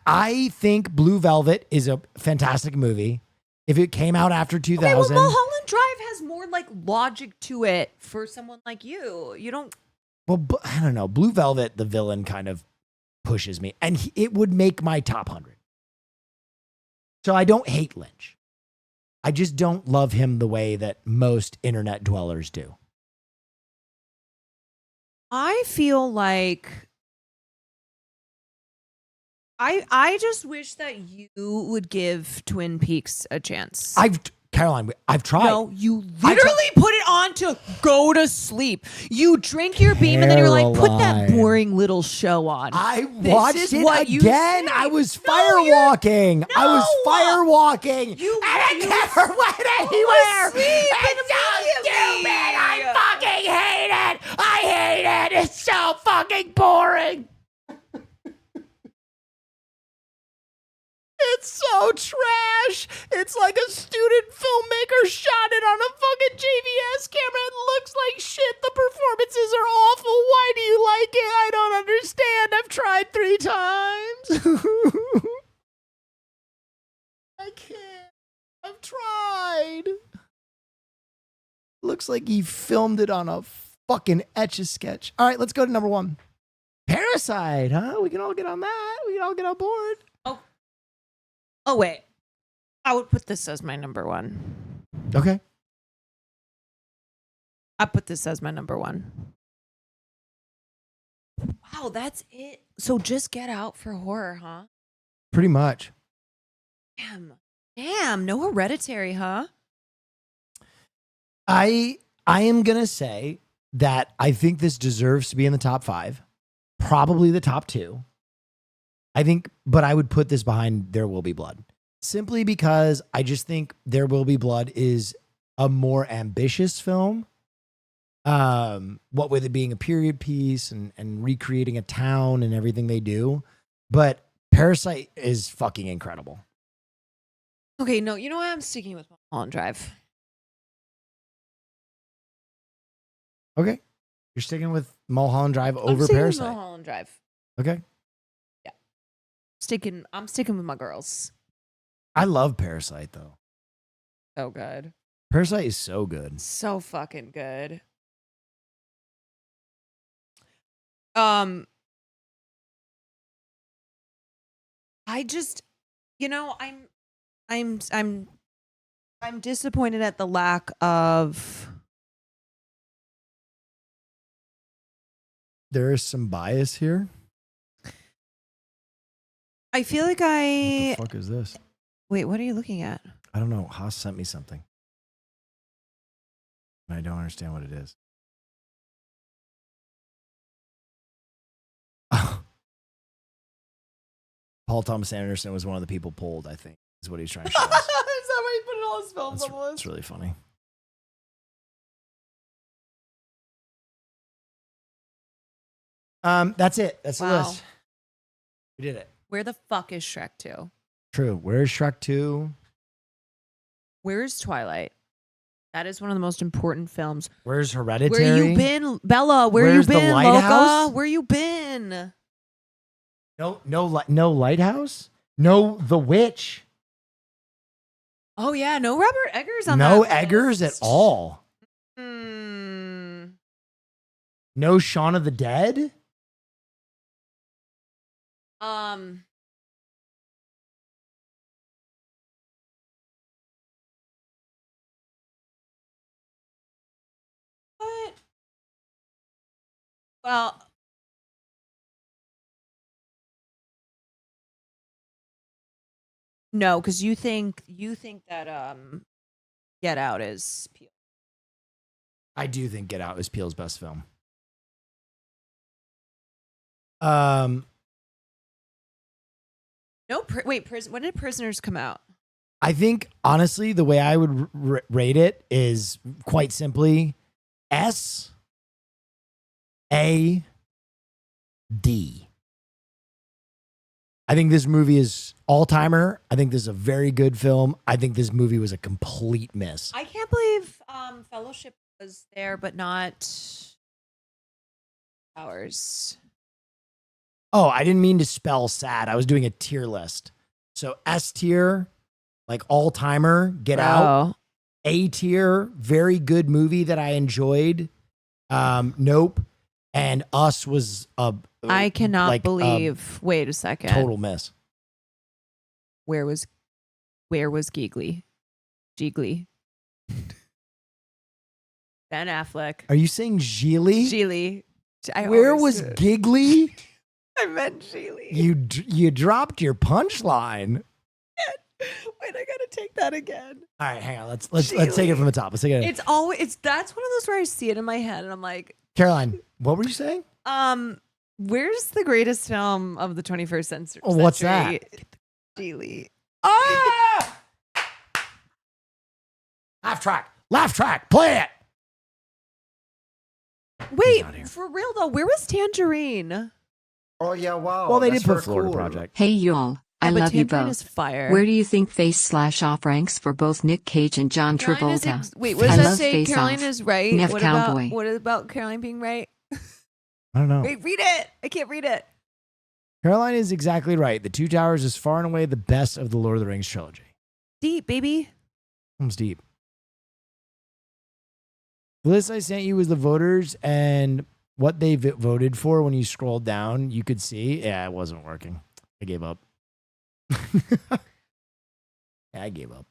I think Blue Velvet is a fantastic movie. If it came out after 2000.
Okay, well, Mulholland Drive has more like logic to it for someone like you. You don't.
Well, I don't know. Blue Velvet, the villain, kind of pushes me, and it would make my top 100. So I don't hate Lynch. I just don't love him the way that most internet dwellers do.
I feel like I just wish that you would give Twin Peaks a chance.
Caroline, I've tried.
No, you literally put it on to go to sleep. You drink your beam and then you're like, put that
Caroline.
boring little show on.
I
This
watched
is
it
what you
again.
say.
I was
No,
firewalking. I was
No.
firewalking. And
You
I never went anywhere.
asleep
It's so stupid. I fucking hate it. I hate it. It's so fucking boring. It's so trash. It's like a student filmmaker shot it on a fucking JVS camera. It looks like shit. The performances are awful. Why do you like it? I don't understand. I've tried 3 times. I can't. I've tried. Looks like he filmed it on a fucking Etch-a-Sketch. All right, let's go to number 1. Parasite, huh? We can all get on that. We can all get on board.
Oh, wait. I would put this as my number 1.
Okay.
I put this as my number 1. Wow, that's it. So just Get Out for horror, huh?
Pretty much.
Damn, no Hereditary, huh?
I am going to say that I think this deserves to be in the top 5. Probably the top 2. I think, but I would put this behind There Will Be Blood. Simply because I just think There Will Be Blood is a more ambitious film. What with it being a period piece and recreating a town and everything they do. But Parasite is fucking incredible.
Okay, no, you know what? I'm sticking with Mulholland Drive.
Okay. You're sticking with Mulholland Drive
I'm
over
sticking with
Parasite.
Mulholland Drive.
Okay.
I'm sticking with my girls.
I love Parasite though.
So good.
Parasite is so good.
So fucking good. I just, I'm disappointed at the lack of.
There is some bias here.
I feel like
What the fuck is this?
Wait, what are you looking at?
I don't know. Haas sent me something. And I don't understand what it is. Paul Thomas Anderson was one of the people pulled, I think, is what he's trying to show us.
Is that why you put all his films on the list?
That's really funny. That's it. That's the
Wow.
list. We did it.
Where the fuck is Shrek 2?
True. Where's Shrek 2?
Where's Twilight? That is one of the most important films.
Where's Hereditary?
Where you been, Bella? Where
Where's
you
The
been,
Lighthouse?
Loca? Where you been?
No Lighthouse? No The Witch?
Oh yeah, no Robert Eggers on that
No
list.
Eggers at all.
Hmm.
No Shaun of the Dead?
What? Well, no, because you think that Get Out is Peel.
I do think Get Out is Peele's best film.
No, wait, when did Prisoners come out?
I think, honestly, the way I would rate it is quite simply S, A, D. I think this movie is all-timer. I think this is a very good film. I think this movie was a complete miss.
I can't believe Fellowship was there, but not ours.
Oh, I didn't mean to spell sad. I was doing a tier list. So S tier, like all-timer, Get Out. A tier, very good movie that I enjoyed. Nope. And Us was a
I cannot
like,
believe. Wait a second.
total miss.
Where was Giggly? Jiggly. Ben Affleck.
Are you saying Gigli?
Gigli.
Where was Giggly?
I meant Sheely.
You dropped your punchline.
Wait, I gotta take that again.
All right, hang on. Let's take it from the top. Let's take it.
That's one of those where I see it in my head and I'm like,
Caroline, what were you saying?
where's the greatest film of the 21st century?
Oh, what's that?
Sheely.
Ah! Laugh track, play it.
Wait, for real though, where was Tangerine?
Oh yeah, wow.
Well, they
that's
did put
very
Florida
cool.
Project.
Hey y'all, I
But
love you
Tangerine
both.
is fire.
Where do you think Face/Off ranks for both Nick Cage and John
Caroline is
Travolta?
wait, what
I
does that
love
say?
Face
Caroline
Off.
is right.
Neff
What
Cowboy.
about Caroline being right?
I don't know.
Wait, read it. I can't read it.
Caroline is exactly right. The Two Towers is far and away the best of the Lord of the Rings trilogy.
Deep, baby.
Comes deep. The list I sent you was the voters and what they voted for. When you scrolled down, you could see. Yeah, it wasn't working. I gave up. Yeah, I gave up.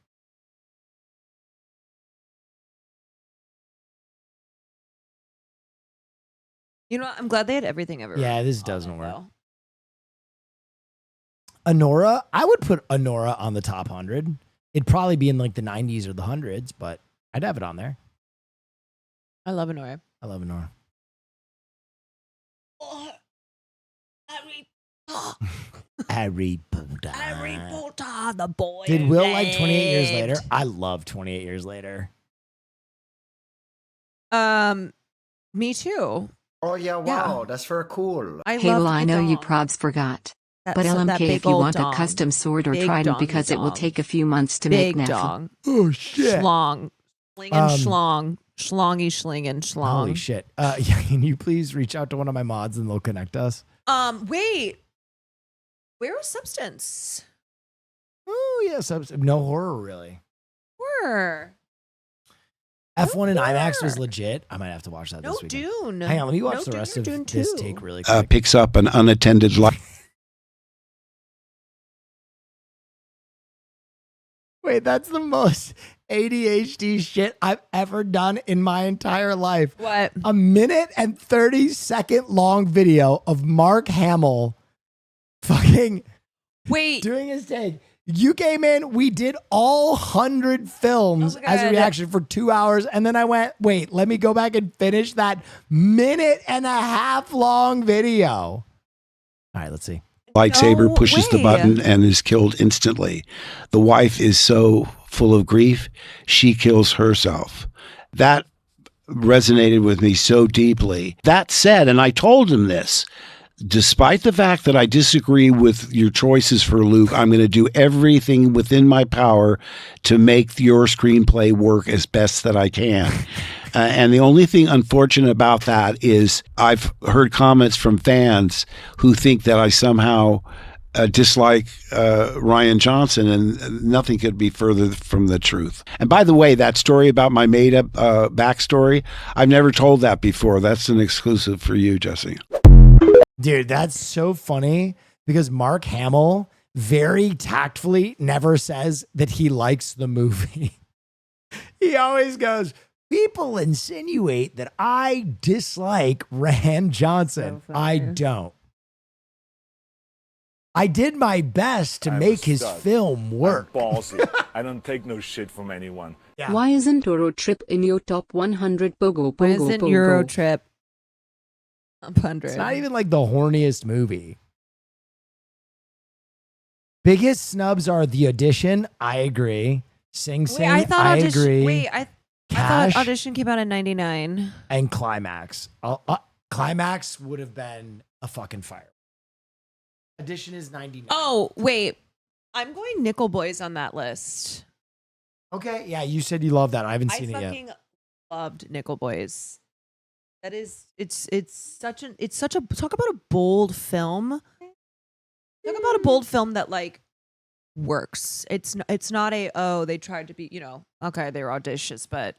You know what? I'm glad they had everything ever.
Yeah, this
on
doesn't
it,
work.
though.
Honora, I would put Honora on the top 100. It'd probably be in like the 90s or the hundreds, but I'd have it on there.
I love Honora.
I love Honora. Harry Potter.
Harry Potter, the boy.
Did Will like 28 years
named-
later? I love 28 years later.
Me too.
Oh yeah, wow. That's very cool.
I
Hey,
love
well, I
the
know you
dong.
probs forgot.
That-
But
so that
LMK,
big
if you
old
want
dong.
a custom sword or
Big
trident,
dongy
because it will
dong.
take a few months to
Big
make Neff.
dong.
Oh, shit.
Schlong. Slinging schlong. Schlongy schlinging schlong.
Holy shit. Yeah, can you please reach out to one of my mods and they'll connect us?
Wait. Where was Substance?
Oh, yeah. No horror, really.
Where?
F1 and IMAX was
horror.
legit. I might have to watch that
No
this weekend.
Dune.
Hang on, let me watch
No
the
Dune
rest
or
of
Dune
this
2.
take really quick.
Picks up an unattended life.
Wait, that's the most ADHD shit I've ever done in my entire life.
What?
A minute and 30-second long video of Mark Hamill fucking
Wait.
doing his take. You came in, we did all 100 films
Oh my
as a
God.
reaction for 2 hours. And then I went, wait, let me go back and finish that minute and a half long video. All right, let's see.
Lightsaber
No
pushes the
way.
button and is killed instantly. The wife is so full of grief, she kills herself. That resonated with me so deeply. That said, and I told him this, despite the fact that I disagree with your choices for Luke, I'm going to do everything within my power to make your screenplay work as best that I can. And the only thing unfortunate about that is I've heard comments from fans who think that I somehow dislike Ryan Johnson, and nothing could be further from the truth. And by the way, that story about my made-up backstory, I've never told that before. That's an exclusive for you, Jesse.
Dude, that's so funny because Mark Hamill very tactfully never says that he likes the movie. He always goes, people insinuate that I dislike Rand Johnson.
So
I
funny.
don't. I did my best to
I'm a
make his
stud.
film work.
I'm ballsy. I don't take no shit from anyone.
Yeah.
Why isn't Eurotrip in your top 100 Pogo
Why
Pogo
isn't
Pogo?
Eurotrip up 100?
It's not even like the horniest movie. Biggest snubs are The Audition. I agree. Sing Sing.
Wait, I thought
I
audition.
agree.
Wait, I
Cash
thought audition came out in '99.
and Climax. Climax would have been a fucking fire. Audition is 99.
Oh wait, I'm going Nickel Boys on that list.
Okay. Yeah, you said you love that. I haven't
I
seen it yet.
fucking loved Nickel Boys. That is, it's such a talk about a bold film. Talk about a bold film that like works. It's not a they tried to be, okay, they were audacious, but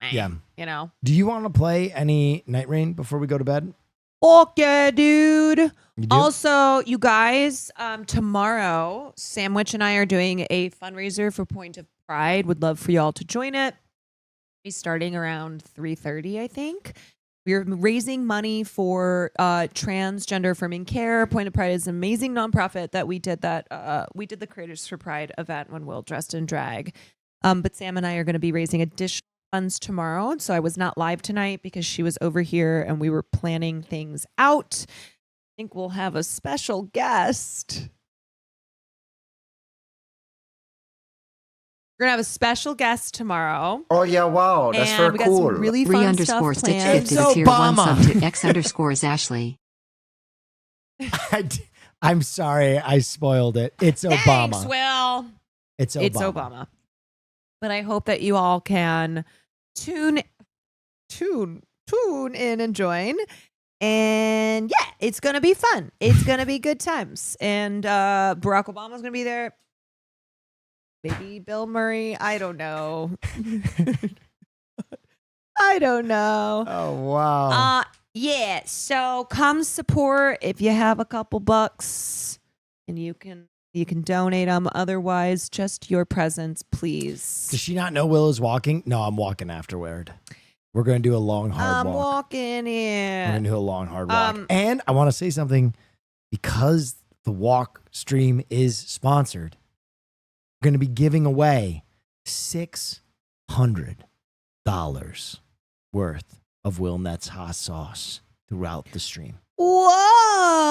Yeah.
you know.
Do you want to play any Night Rain before we go to bed?
Okay, dude.
You do?
Also, you guys, tomorrow, Sandwich and I are doing a fundraiser for Point of Pride. Would love for y'all to join it. Be starting around 3:30, I think. We're raising money for transgender affirming care. Point of Pride is an amazing nonprofit that we did the Creators for Pride event when Will dressed in drag. But Sam and I are going to be raising additional funds tomorrow. So I was not live tonight because she was over here and we were planning things out. I think we'll have a special guest. We're gonna have a special guest tomorrow.
Oh yeah, wow, that's
and
very
we got
cool.
some really fun stuff
_Stitch
planned.
50 to tier 1 sub to X_Ashley.
I'm sorry, I spoiled it. It's Obama.
Thanks, Will.
It's Obama.
It's Obama. But I hope that you all can tune in and join. And yeah, it's gonna be fun. It's gonna be good times. And Barack Obama's gonna be there. Maybe Bill Murray. I don't know. I don't know.
Oh wow.
Yeah. So come support if you have a couple bucks, and you can donate them. Otherwise, just your presence, please.
Does she not know Will is walking? No, I'm walking afterward. We're going to do a long, hard walk.
I'm walking in.
We're going to do a long, hard walk. And I want to say something. Because the walk stream is sponsored, we're going to be giving away $600 worth of Will Nett's hot sauce throughout the stream.
Whoa.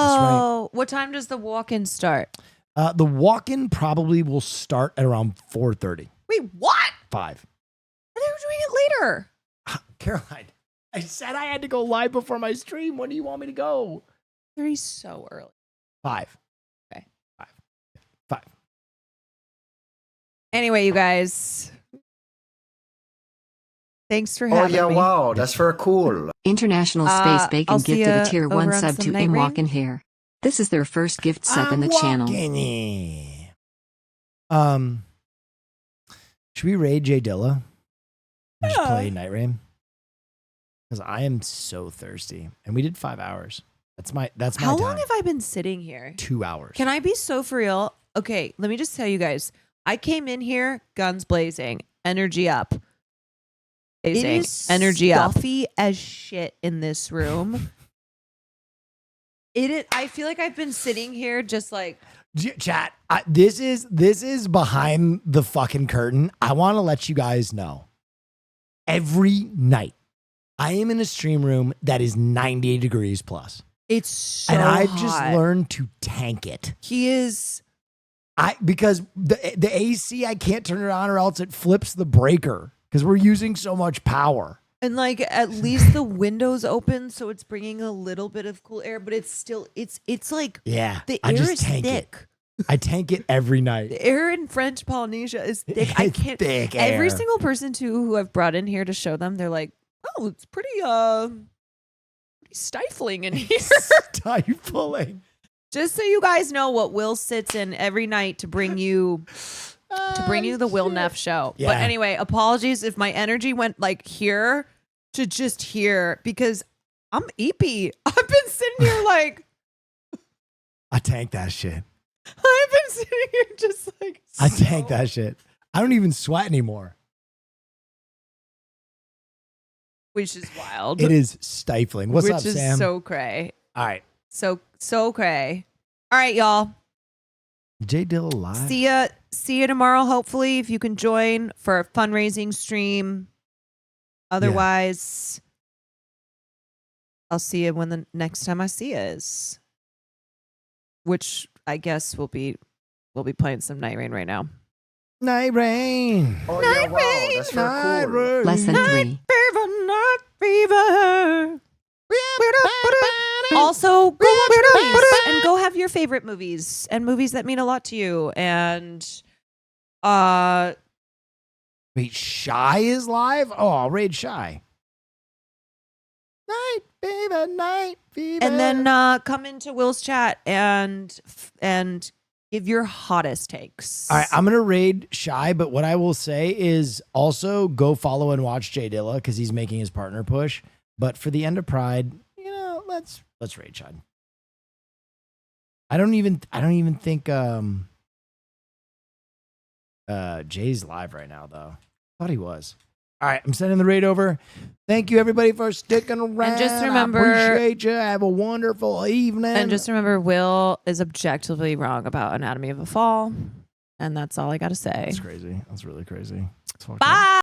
That's right.
What time does the walk-in start?
The walk-in probably will start at around 4:30.
Wait, what?
5.
They were doing it later.
Caroline, I said I had to go live before my stream. When do you want me to go?
3 so early.
5.
Okay.
5.
Anyway, you guys. Thanks for
Oh
having
yeah,
me.
wow, that's very cool.
International Space Bacon
I'll see
gifted
ya
a tier
over
1
on
sub
some
to
Night
In
Rain.
Walkin' Hair. This is their first gift sub in the channel.
Should we raid J Dilla and just
Yeah.
play Night Rain? Because I am so thirsty, and we did 5 hours. That's my
How
time.
long have I been sitting here?
2 hours.
Can I be so for real? Okay, let me just tell you guys. I came in here, guns blazing, energy up. It is energy stuffy as shit in this room. I feel like I've been sitting here just like
Chat, this is behind the fucking curtain. I want to let you guys know. Every night, I am in a stream room that is 90 degrees plus.
it's so
And I've
hot.
just learned to tank it.
He is
Because the AC, I can't turn it on or else it flips the breaker because we're using so much power.
and like at least the windows open so it's bringing a little bit of cool air, but it's still it's like
Yeah,
the
I
air
just
is
tank
thick.
it. I tank it every night.
The air in French Polynesia is thick. I
It's
can't.
thick
Every
air.
single person too who I've brought in here to show them, they're like, "Oh, it's pretty stifling in here."
Stifling.
Just so you guys know what Will sits in every night to bring you the Will Neff show.
Yeah.
But anyway, apologies if my energy went like here to just here because I'm eepy. I've been sitting here like
I tank that shit.
I've been sitting here just like
I tank that shit. I don't even sweat anymore.
which is wild.
It is stifling. What's
which
up,
is
Sam?
so cray.
All right.
So cray. All right, y'all.
J Dilla live.
See ya tomorrow, hopefully, if you can join for a fundraising stream. Otherwise, I'll see you when the next time I see you is. Which I guess we'll be playing some Night Rain right now.
Night Rain.
Oh yeah, wow, that's very cool.
Less than 3.
Fever, night fever. Also, go watch movies and go have your favorite movies and movies that mean a lot to you. And
Wait, Shy is live? Oh, I'll raid Shy. Night fever, night fever.
and then come into Will's chat and give your hottest takes.
All right, I'm gonna raid Shy, but what I will say is also go follow and watch J Dilla because he's making his partner push. But for the end of Pride, let's raid Shy. I don't even think Jay's live right now though. Thought he was. All right, I'm sending the raid over. Thank you, everybody, for sticking around.
And just remember,
I appreciate you. Have a wonderful evening.
And just remember, Will is objectively wrong about Anatomy of a Fall. And that's all I got to say.
That's crazy. That's really crazy.
Bye.